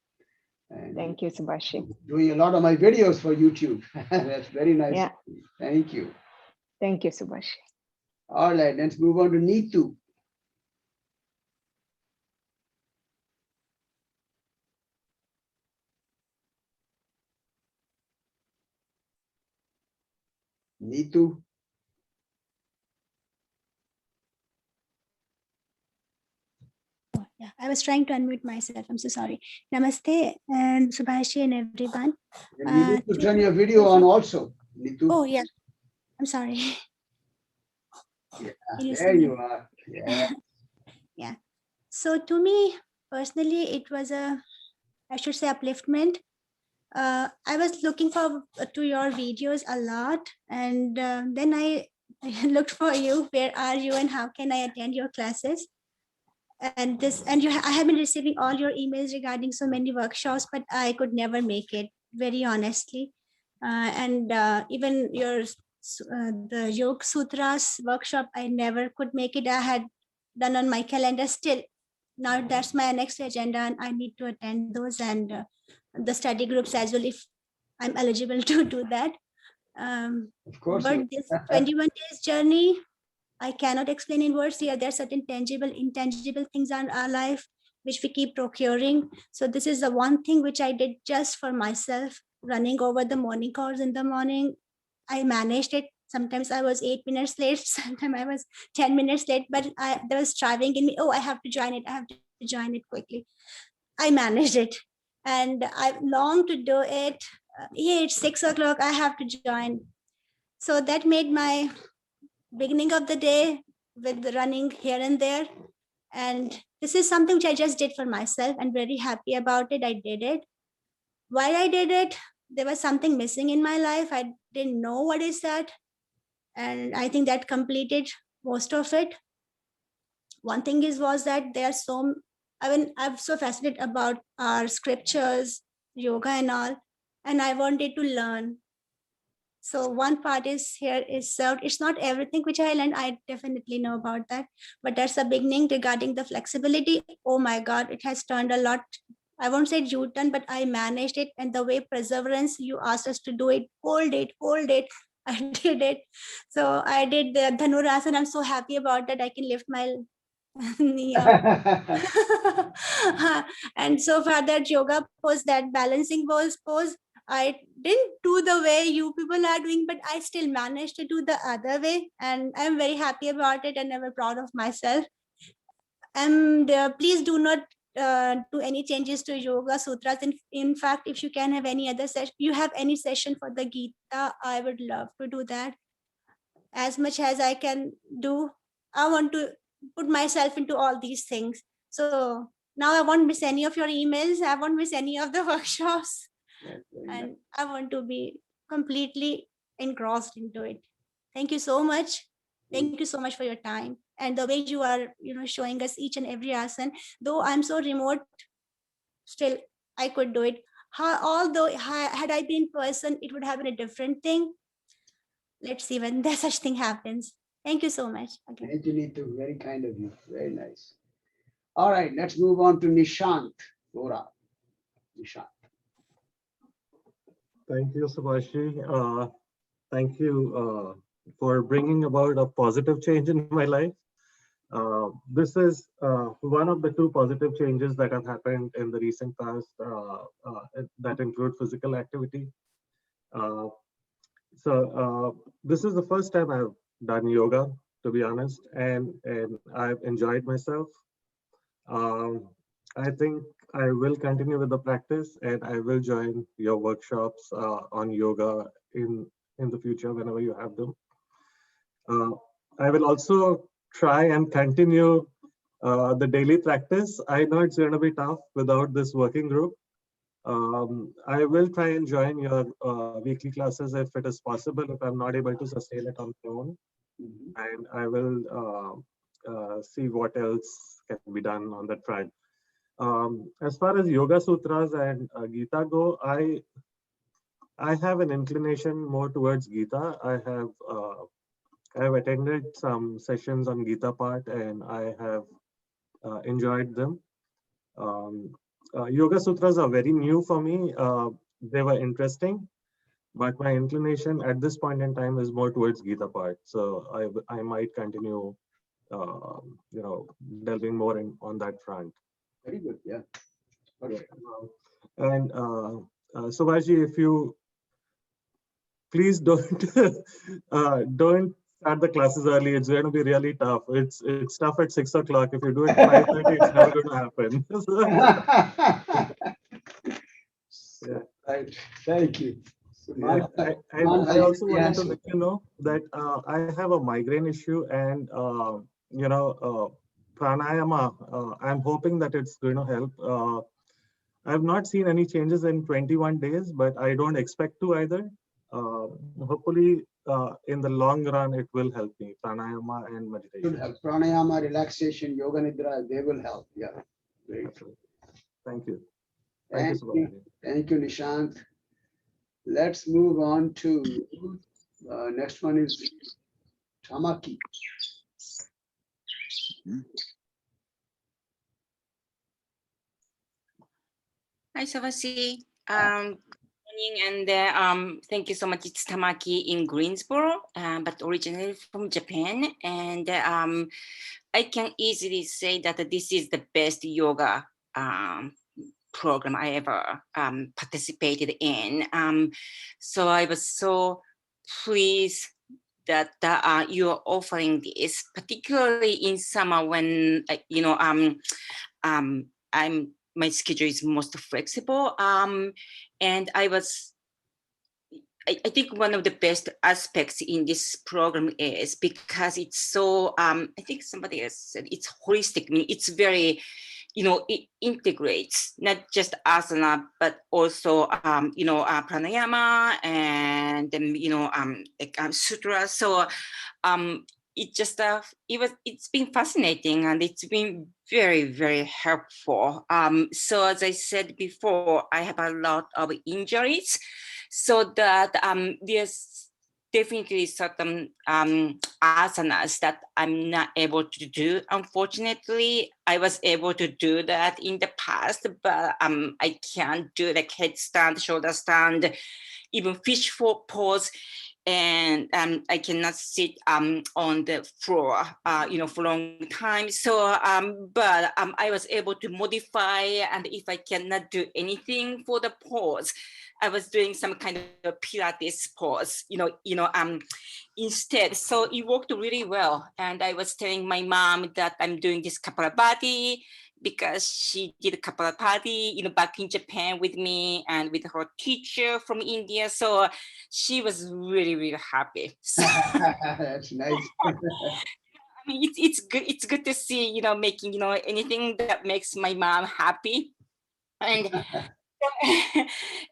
thank you, Subhashi. Doing a lot of my videos for YouTube. That's very nice. Yeah. Thank you. Thank you, Subhashi. All right, let's move on to Neetu. Neetu. Yeah, I was trying to unmute myself. I'm so sorry. Namaste and Subhashi and everyone. And you need to turn your video on also, Neetu. Oh, yeah. I'm sorry. Yeah, there you are. Yeah. Yeah. So to me, personally, it was I should say, upliftment. I was looking forward to your videos a lot. And then I looked for you. Where are you and how can I attend your classes? And I have been receiving all your emails regarding so many workshops, but I could never make it, very honestly. And even the Yoga Sutras workshop, I never could make it. I had done on my calendar still. Now that's my next agenda, and I need to attend those and the study groups as well if I'm eligible to do that. Of course. But this 21 days journey, I cannot explain in words. Here, there are certain tangible, intangible things in our life which we keep procuring. So this is the one thing which I did just for myself, running over the morning course in the morning. I managed it. Sometimes I was 8 minutes late. Sometimes I was 10 minutes late, but there was striving in me. Oh, I have to join it. I have to join it quickly. I managed it, and I long to do it. Hey, it's 6 o'clock. I have to join. So that made my beginning of the day with the running here and there. And this is something which I just did for myself and very happy about it. I did it. While I did it, there was something missing in my life. I didn't know what is that. And I think that completed most of it. One thing was that there are I'm so fascinated about our scriptures, yoga and all, and I wanted to learn. So one part is here is served. It's not everything which I learned. I definitely know about that, but that's a beginning regarding the flexibility. Oh my God, it has turned a lot. I won't say U-turn, but I managed it. And the way perseverance, you asked us to do it, hold it, hold it. I did it. So I did the Dhanurasana. I'm so happy about that. I can lift my knee up. And so far that yoga pose, that balancing pose, I didn't do the way you people are doing, but I still managed to do the other way. And I'm very happy about it and I'm very proud of myself. And please do not do any changes to yoga sutras. In fact, if you can have any other session, you have any session for the Gita, I would love to do that. As much as I can do, I want to put myself into all these things. So now I won't miss any of your emails. I won't miss any of the workshops. And I want to be completely engrossed into it. Thank you so much. Thank you so much for your time and the way you are, showing us each and every asana. Though I'm so remote, still I could do it. Although had I been in person, it would have been a different thing. Let's see when that such thing happens. Thank you so much. Okay. Thank you, Neetu. Very kind of you. Very nice. All right, let's move on to Nishant. Gora. Nishant. Thank you, Subhashi. Thank you for bringing about a positive change in my life. This is one of the two positive changes that have happened in the recent past that include physical activity. So this is the first time I've done yoga, to be honest, and I've enjoyed myself. I think I will continue with the practice and I will join your workshops on yoga in the future whenever you have them. I will also try and continue the daily practice. I know it's going to be tough without this working group. I will try and join your weekly classes if it is possible, if I'm not able to sustain it on my own. And I will see what else can be done on that front. As far as Yoga Sutras and Gita go, I have an inclination more towards Gita. I have attended some sessions on Gita part and I have enjoyed them. Yoga Sutras are very new for me. They were interesting, but my inclination at this point in time is more towards Gita part. So I might continue, delving more on that front. Very good. Yeah. Perfect. And Subhashi, if you please don't don't start the classes early. It's going to be really tough. It's tough at 6 o'clock. If you do it at 5:30, it's never going to happen. Yeah. Right. Thank you. Yeah. I also wanted to let you know that I have a migraine issue and pranayama. I'm hoping that it's going to help. I've not seen any changes in 21 days, but I don't expect to either. Hopefully, in the long run, it will help me. Pranayama and meditation. Should help. Pranayama, relaxation, yoga nidra, they will help. Yeah. Very true. Thank you. Thank you. Thank you, Nishant. Let's move on to next one is Tamaki. Hi, Savasi. Morning, and thank you so much. It's Tamaki in Greensboro, but originally from Japan. And I can easily say that this is the best yoga program I ever participated in. So I was so pleased that you're offering this, particularly in summer when I'm my schedule is most flexible. And I think one of the best aspects in this program is because it's so, I think somebody else said it's holistic. I mean, it's very, it integrates not just asana, but also, pranayama and then, sutra. So it's been fascinating and it's been very, very helpful. So as I said before, I have a lot of injuries, so that there's definitely certain asanas that I'm not able to do. Unfortunately, I was able to do that in the past, but I can't do like headstand, shoulder stand, even fishbowl pose, and I cannot sit on the floor, for a long time. So, but I was able to modify, and if I cannot do anything for the pose, I was doing some kind of Pilates pose, instead. So it worked really well. And I was telling my mom that I'm doing this Kapalabhati because she did Kapalabhati, back in Japan with me and with her teacher from India. So she was really, really happy. So, That's nice. I mean, it's good. It's good to see, making, anything that makes my mom happy. And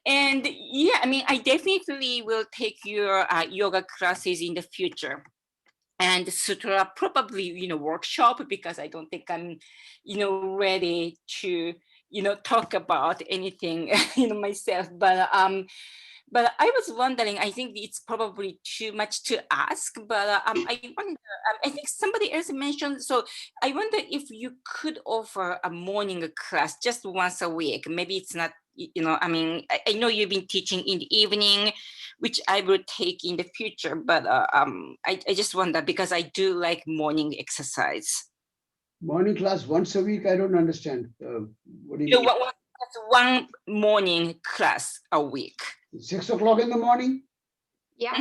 and yeah, I mean, I definitely will take your yoga classes in the future, and sutra probably workshop, because I don't think I'm ready to talk about anything myself. But I was wondering, I think it's probably too much to ask, but I wonder, I think somebody else mentioned, so I wonder if you could offer a morning class just once a week. Maybe it's not, I mean, I know you've been teaching in the evening, which I will take in the future, but I just wonder, because I do like morning exercise. Morning class once a week? I don't understand. What do you mean? One morning class a week. 6 o'clock in the morning? Yeah.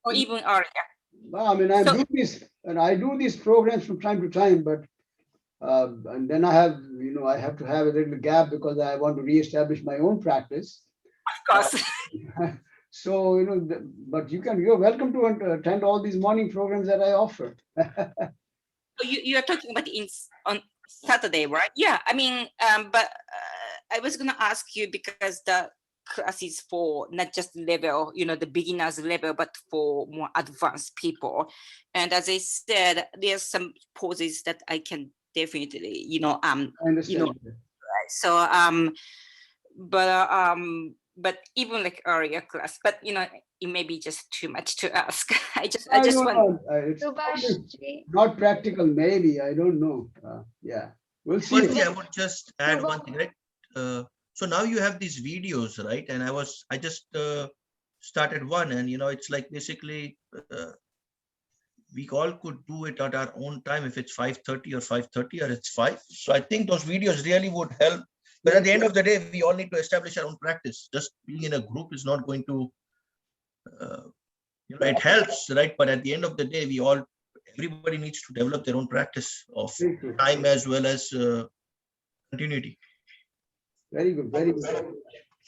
Or even earlier. Well, I mean, I do this, and I do these programs from time to time, but and then I have to have a little gap because I want to reestablish my own practice. Of course. So, but you're welcome to attend all these morning programs that I offer. You are talking about on Saturday, right? Yeah, I mean, but I was gonna ask you, because the class is for not just level, the beginners level, but for more advanced people. And as I said, there's some poses that I can definitely, I understand. So, but even like earlier class, but it may be just too much to ask. I just want. It's not practical, maybe. I don't know. Yeah, we'll see. Firstly, I would just add one thing, right? So now you have these videos, right? And I just started one, and it's like basically we all could do it at our own time, if it's 5:30 or 5:30 or it's 5. So I think those videos really would help. But at the end of the day, we all need to establish our own practice. Just being in a group is not going to, it helps, right? But at the end of the day, everybody needs to develop their own practice of time as well as continuity. Very good, very good.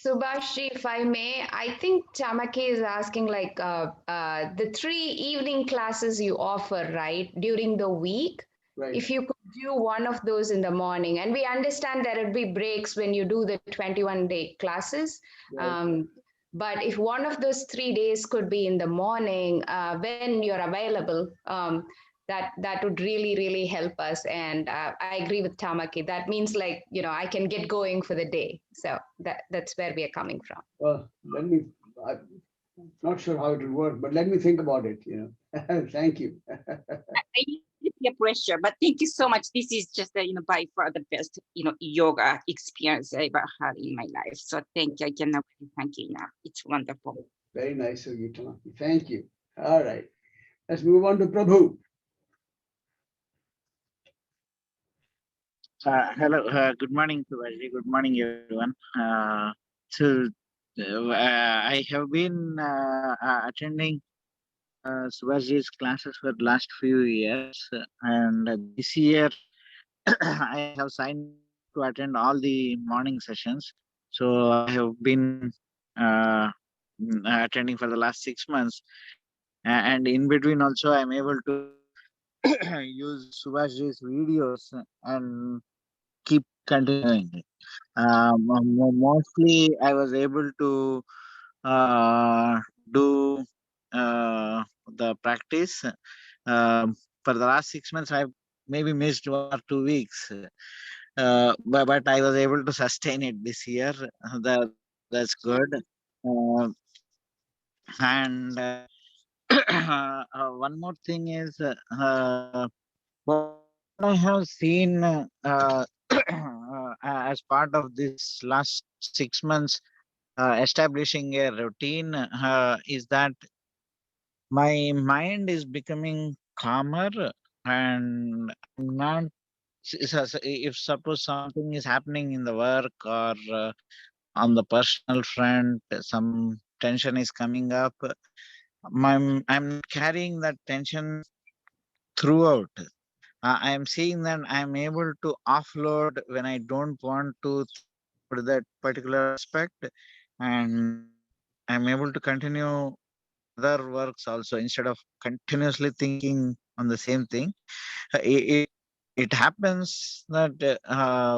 Subhashi, if I may, I think Chamaki is asking like the 3 evening classes you offer, right, during the week. Right. If you could do one of those in the morning, and we understand there will be breaks when you do the 21-day classes. Right. But if one of those 3 days could be in the morning when you're available, that would really, really help us. And I agree with Tamaki. That means like, I can get going for the day. So that's where we are coming from. Well, I'm not sure how it will work, but let me think about it, Thank you. I need peer pressure, but thank you so much. This is just by far the best yoga experience I ever had in my life. So thank you. I cannot thank you enough. It's wonderful. Very nice of you, Tamaki. Thank you. All right, let's move on to Prabhu. Hello, good morning, Subhashi. Good morning, everyone. I have been attending Subhashi's classes for the last few years, and this year I have signed to attend all the morning sessions. So I have been uh, attending for the last 6 months, and in between also I'm able to use Subhashji's videos and keep continuing. Mostly I was able to uh, do the practice. For the last 6 months, I've maybe missed 1 or 2 weeks, but I was able to sustain it this year. That's good. Uh, and one more thing is, what I have seen as part of this last 6 months establishing a routine is that my mind is becoming calmer, and I'm not if suppose something is happening in the work or on the personal front, some tension is coming up, I'm not carrying that tension throughout. I am seeing that I'm able to offload when I don't want to think about that particular aspect, and I'm able to continue other works also instead of continuously thinking on the same thing. It happens that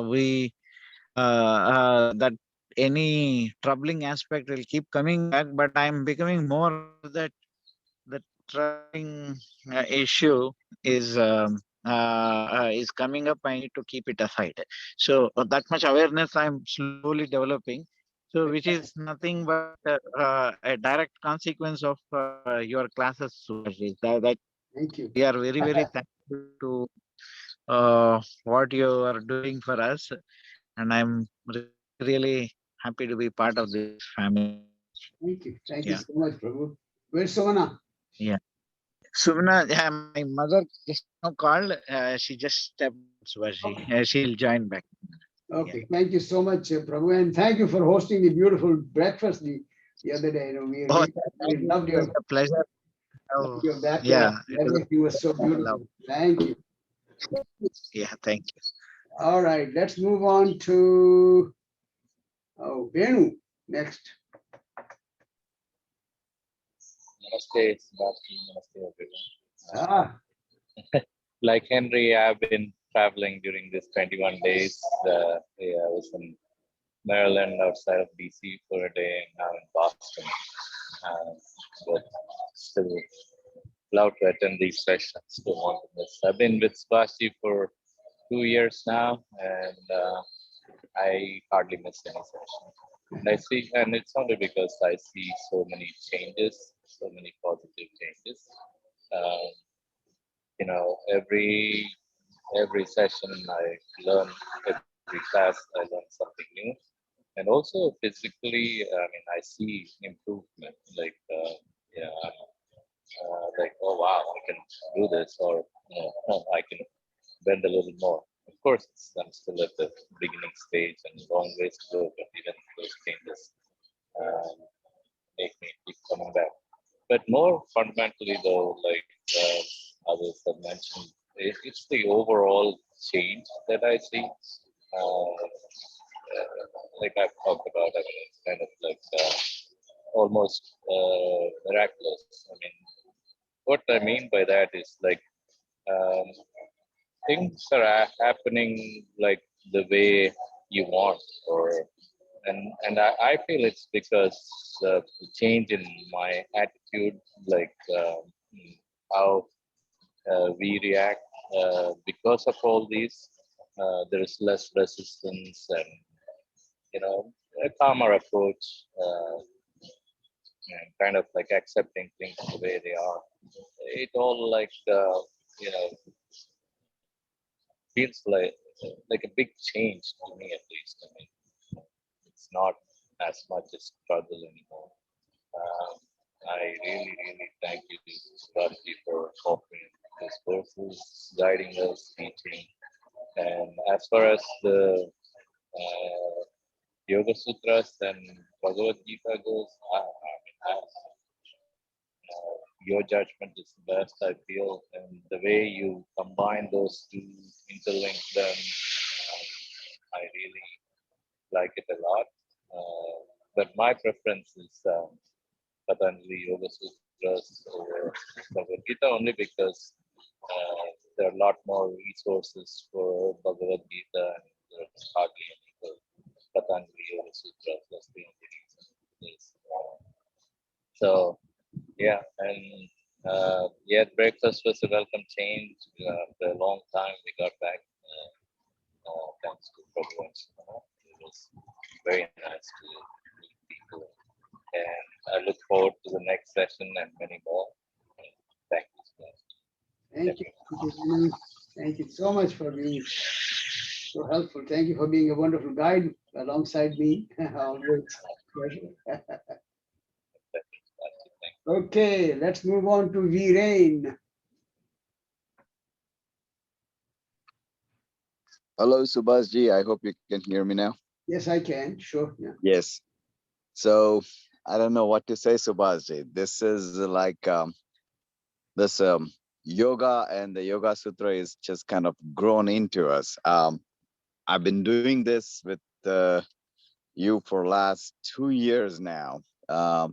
we that any troubling aspect will keep coming back, but I'm becoming more aware that the troubling issue is coming up. I need to keep it aside. So that much awareness I'm slowly developing. So which is nothing but a direct consequence of your classes, Subhash. That Thank you. we are very very thankful to what you are doing for us, and I'm really happy to be part of this family. Thank you. Thank you Yeah, so much, Prabhu. Where's Sovana? yeah. Sumana, yeah, my mother just now called. She just stepped out, Subhashi. She'll join back. Yeah. Okay, thank you so much, Prabhu, and thank you for hosting the beautiful breakfast the other day. You know, Oh, we thank really you. loved It was your a pleasure. Oh, backyard. yeah, it was Everything was so a love. beautiful. Thank you. Yeah, thank you. All right, let's move on to Venu next. Namaste, Sebastian. Namaste, everyone. Ah, Like Henry, I've been traveling during this 21 days. Yeah, I was in Maryland, outside of DC for a day, and now in Boston. But still allowed to attend these sessions. Don't want to miss. I've been with Sebastian for 2 years now, and I hardly miss any session. And I see, and it's only because I see so many changes, so many positive changes. Um, you know, every session I learn, every class I learn something new, and also physically, I mean, I see improvement. Like, like, oh wow, I can do this, or I can bend a little more. Of course, I'm still at the beginning stage and long ways to go, but even those changes um, make me keep coming back. But more fundamentally, though, like others have mentioned, it's the overall change that I see. Like I've talked about, I mean, it's kind of like almost miraculous. I mean, what I mean by that is like um, things are happening like the way you want, or and I feel it's because the change in my attitude, like how we react because of all these. There is less resistance and a calmer approach, and kind of like accepting things the way they are. It all like you know feels like a big change to me, at least. I mean, it's not as much a struggle anymore. Um, I really thank you, Swati, for offering these courses, guiding us, teaching. And as far as the Yoga Sutras and Bhagavad Gita goes, your judgment is the best, I feel, and the way you combine those two, interlink them, I really like it a lot. But my preference is Patanjali Yoga Sutras over Bhagavad Gita only because there are a lot more resources for Bhagavad Gita and there's hardly any for Patanjali Yoga Sutras. That's the only reason. So yeah, and yeah, breakfast was a welcome change. After a long time, we got back thanks to Prabhu. It was very nice to meet people, and I look forward to the next session and many more. Thank you so much. Thank you. Thank you so much for being so helpful. Thank you for being a wonderful guide alongside me. Always pleasure. Okay, let's move on to Viren. Hello, Subhasji. I hope you can hear me now. Yes, I can. Sure. Yeah. Yes. So I don't know what to say, Subhasji. This is like this yoga and the Yoga Sutra is just kind of grown into us. I've been doing this with you for last 2 years now.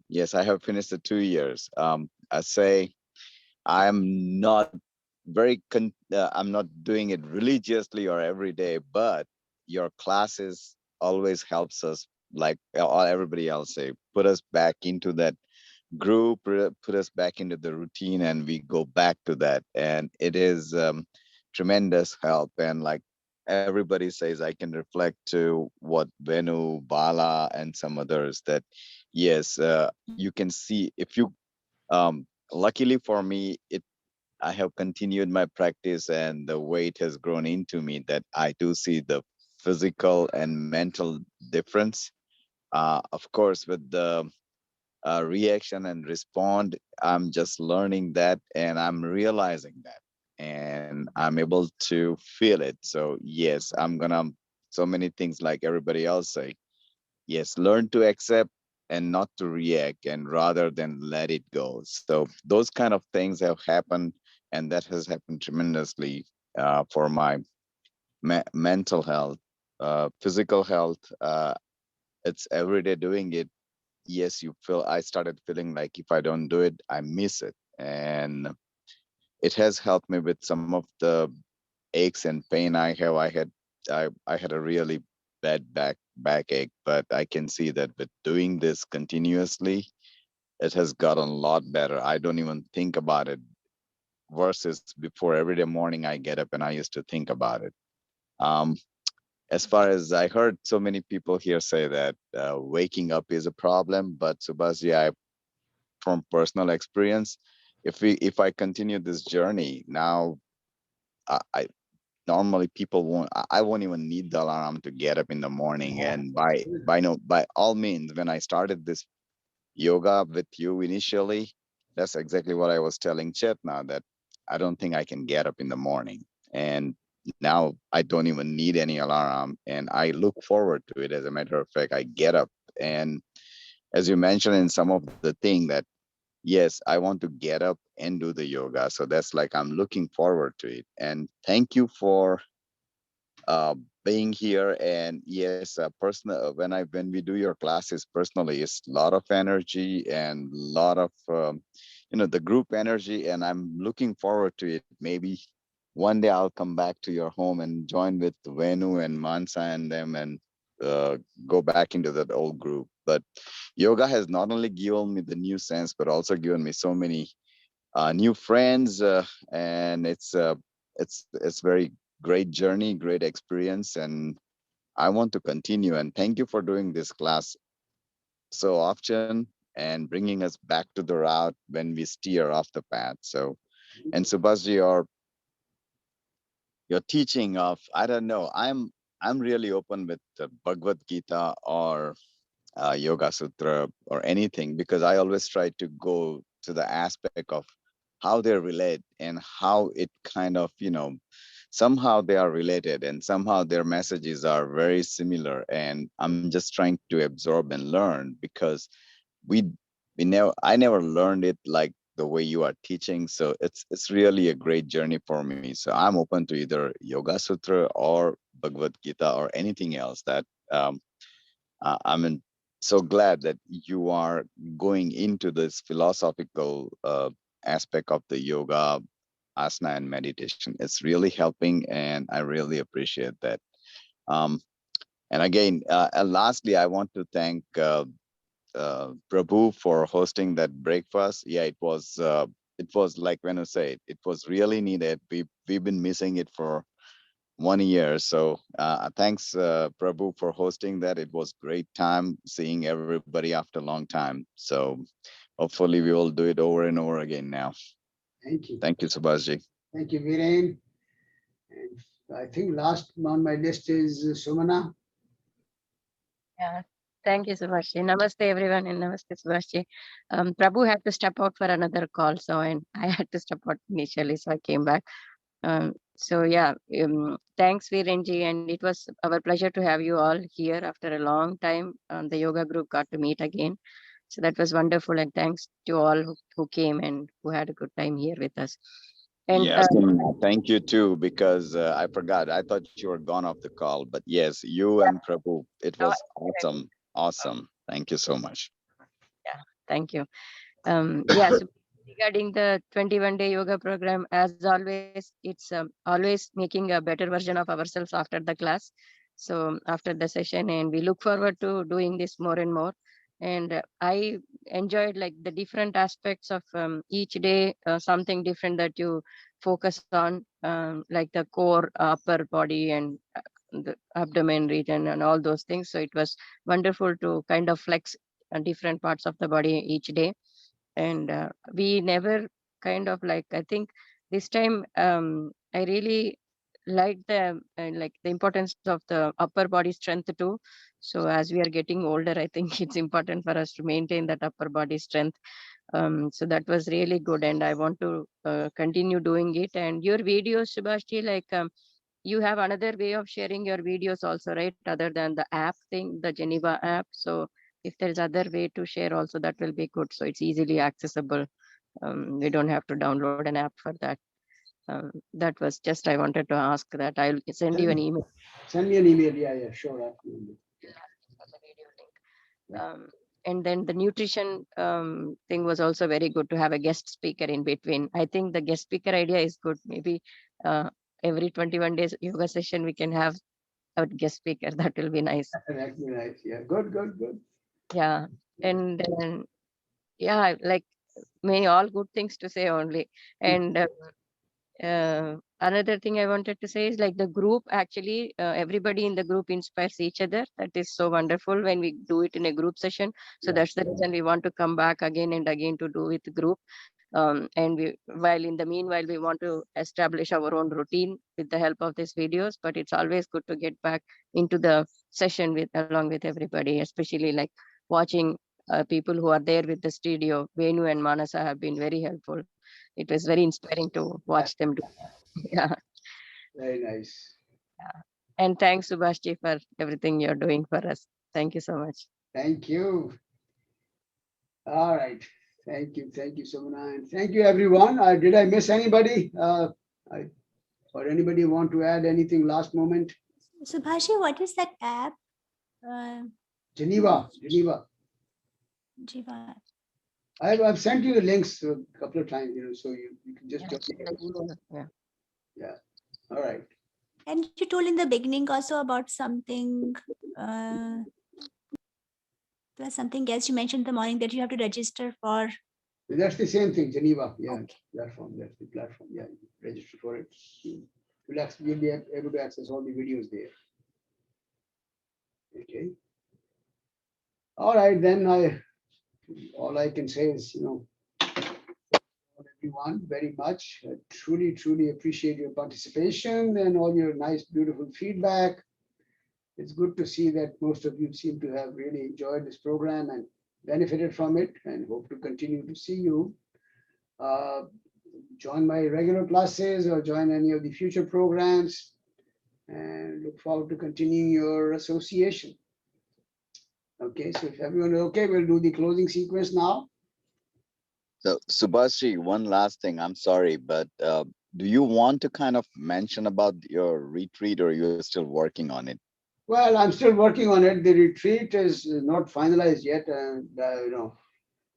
Yes, I have finished the 2 years. I say I'm not I'm not doing it religiously or every day, but your classes always helps us, like everybody else say, put us back into that group, put us back into the routine, and we go back to that. And it is tremendous help. And like everybody says, I can reflect to what Venu, Bala, and some others that yes, you can see if you luckily for me, I have continued my practice and the weight has grown into me that I do see the physical and mental difference. Of course, with the reaction and respond, I'm just learning that and I'm realizing that and I'm able to feel it. So yes, I'm gonna, so many things like everybody else say, yes, learn to accept and not to react and rather than let it go. So those kind of things have happened and that has happened tremendously for my mental health, physical health. It's every day doing it. Yes, you feel, I started feeling like if I don't do it, I miss it. And it has helped me with some of the aches and pain I have. I had a really bad backache, but I can see that with doing this continuously, it has gotten a lot better. I don't even think about it versus before every day morning I get up and I used to think about it. Um, as far as I heard so many people here say that waking up is a problem, but Subhasji, I from personal experience, if I continue this journey now, I normally people won't, I won't even need the alarm to get up in the morning. And by all means, when I started this yoga with you initially, that's exactly what I was telling Chet now, that I don't think I can get up in the morning. And now I don't even need any alarm and I look forward to it. As a matter of fact, I get up, and as you mentioned in some of the thing that yes, I want to get up and do the yoga. So that's like I'm looking forward to it. And thank you for uh, being here. And yes, personal when we do your classes personally, it's a lot of energy and a lot of the group energy. And I'm looking forward to it. Maybe one day I'll come back to your home and join with Venu and Mansa and them and go back into that old group. But yoga has not only given me the new sense, but also given me so many new friends, and it's very great journey, great experience, and I want to continue. And thank you for doing this class so often and bringing us back to the route when we steer off the path. So, and Subhasji, your teaching of, I don't know, I'm really open with the Bhagavad Gita or Yoga Sutra or anything, because I always try to go to the aspect of how they relate and how it kind of, somehow they are related and somehow their messages are very similar. And I'm just trying to absorb and learn, because we I never learned it like the way you are teaching. So it's really a great journey for me. So I'm open to either Yoga Sutra or Bhagavad Gita or anything else that I'm so glad that you are going into this philosophical aspect of the yoga, asana, and meditation. It's really helping, and I really appreciate that. Um, and again, and lastly, I want to thank Prabhu for hosting that breakfast. Yeah, it was like when I say it was really needed. We've been missing it for 1 year. So thanks, Prabhu, for hosting that. It was great time seeing everybody after a long time. So hopefully we will do it over and over again now. Thank you. Thank you, Subhasji. Thank you, Viren. And I think last on my list is Sumana. Yeah, thank you, Subhashi. Namaste, everyone, and namaste, Subhashi. Prabhu had to step out for another call, so and I had to step out initially, so I came back. So yeah, thanks, Virenji, and it was our pleasure to have you all here after a long time. The yoga group got to meet again, so that was wonderful, and thanks to all who came and who had a good time here with us. And Yes, thank you too, because I forgot. I thought you were gone off the call, but yes, you and Prabhu, it was awesome. Awesome. Thank you so much. yeah, thank you. Yeah, so regarding the 21-day yoga program, as always, it's always making a better version of ourselves after the class. So after the session, and we look forward to doing this more and more. And I enjoyed like the different aspects of each day, something different that you focus on, like the core, upper body, and the abdomen region, and all those things. So it was wonderful to kind of flex different parts of the body each day. And we never kind of like, I think this time I really like the like the importance of the upper body strength too. So as we are getting older, I think it's important for us to maintain that upper body strength. So that was really good, and I want to continue doing it. And your videos, Subhashi, like you have another way of sharing your videos also, right, other than the app thing, the Geneva app. So if there's other way to share also, that will be good, so it's easily accessible. We don't have to download an app for that. That was just, I wanted to ask that. I'll send you an email. Send me an email. Yeah, sure. Absolutely. And then the nutrition thing was also very good to have a guest speaker in between. I think the guest speaker idea is good. Maybe every 21 days yoga session we can have a guest speaker. That will be nice. That'd be nice. Yeah, good. Yeah. And then, yeah, like many all good things to say only. And another thing I wanted to say is like the group actually, everybody in the group inspires each other. That is so wonderful when we do it in a group session. So that's the reason we want to come back again and again to do with the group. And while in the meanwhile, we want to establish our own routine with the help of these videos, but it's always good to get back into the session with along with everybody, especially like watching people who are there with the studio. Venu and Manasa have been very helpful. It was very inspiring to watch them do. Yeah. Very nice. And thanks, Subhashji, for everything you're doing for us. Thank you so much. Thank you. All right. Thank you, Sumana, and thank you, everyone. Did I miss anybody? Or anybody want to add anything last moment? Subhashi, what is that app? Geneva. Jiva. I've sent you the links a couple of times, so you can just yeah. All right. And you told in the beginning also about something. There was something else you mentioned in the morning that you have to register for. That's the same thing, Geneva. Yeah, platform. That's the platform. Yeah, register for it. You'll be able to access all the videos there. Okay. All right, then all I can say is, everyone very much. I truly appreciate your participation and all your nice, beautiful feedback. It's good to see that most of you seem to have really enjoyed this program and benefited from it, and hope to continue to see you. Join my regular classes or join any of the future programs, and look forward to continuing your association. Okay, so if everyone is okay, we'll do the closing sequence now. So Subhashi, one last thing. I'm sorry, but do you want to kind of mention about your retreat, or you're still working on it? Well, I'm still working on it. The retreat is not finalized yet, and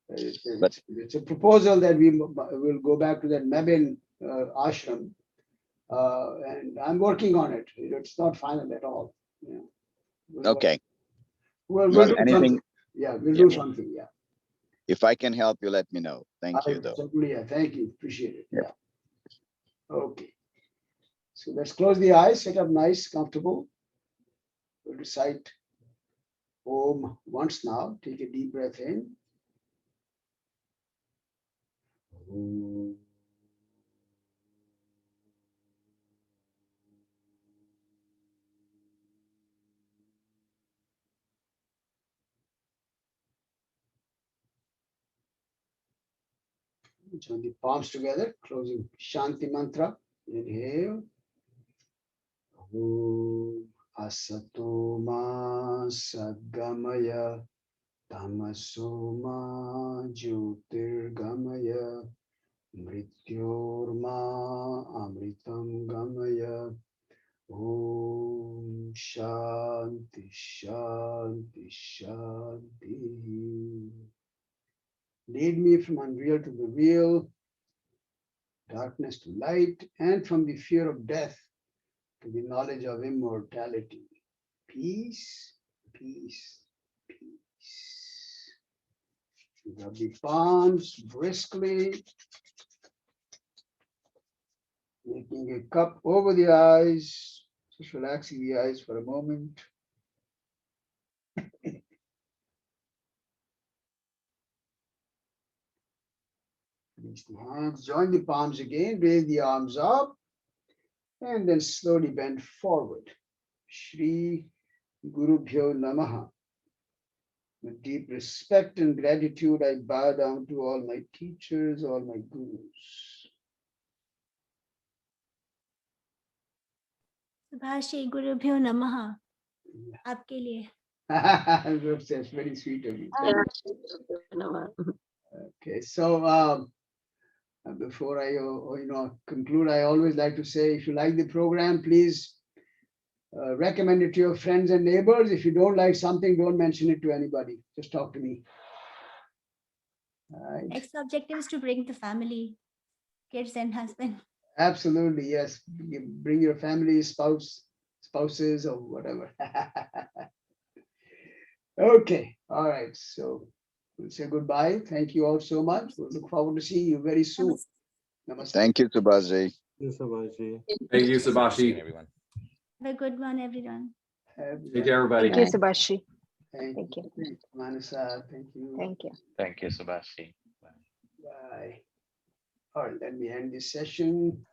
it's a proposal that we will go back to that Mebin ashram, and I'm working on it. It's not final at all. Yeah. Okay. We'll Well, do anything. something. Yeah, we'll Yeah. do something. Yeah. If I can help you, let me know. Thank you, though. Certainly, yeah. Thank you. Appreciate it. Yeah. Okay. So let's close the eyes, sit up nice, comfortable. We'll recite Om once now. Take a deep breath in. Om. Join the palms together, closing Shanti mantra. Inhale. Om Asato Ma Sadgamaya Tamaso Ma Jyotirgamaya Mrityorma Amritam Gamaya. Om Shanti Shanti Shanti. Lead me from unreal to the real, darkness to light, and from the fear of death to the knowledge of immortality. Peace, peace, peace. Rub the palms briskly, making a cup over the eyes, just relaxing the eyes for a moment. Release the hands, join the palms again, raise the arms up, and then slowly bend forward. Shri Guru Bhyo Namaha. With deep respect and gratitude, I bow down to all my teachers, all my gurus. Subhashi Gurubhyo Namaha. आपके लिए. That's very sweet of you. Okay, so before I conclude, I always like to say, if you like the program, please recommend it to your friends and neighbors. If you don't like something, don't mention it to anybody. Just talk to me. All right. Next objective is to bring the family, kids and husband. Absolutely, yes. Bring your family, spouses, or whatever. Okay, all right. So we'll say goodbye. Thank you all so much. We'll look forward to seeing you very soon. Namaste. Thank you, Subhashi. Thank you, Subhashi. Everyone. Have a good one, everyone. Take care, everybody. Thank you, Subhashi. Thank you. Manasa, thank you. Thank you. Thank you, Subhashi. Bye. All right, let me end this session.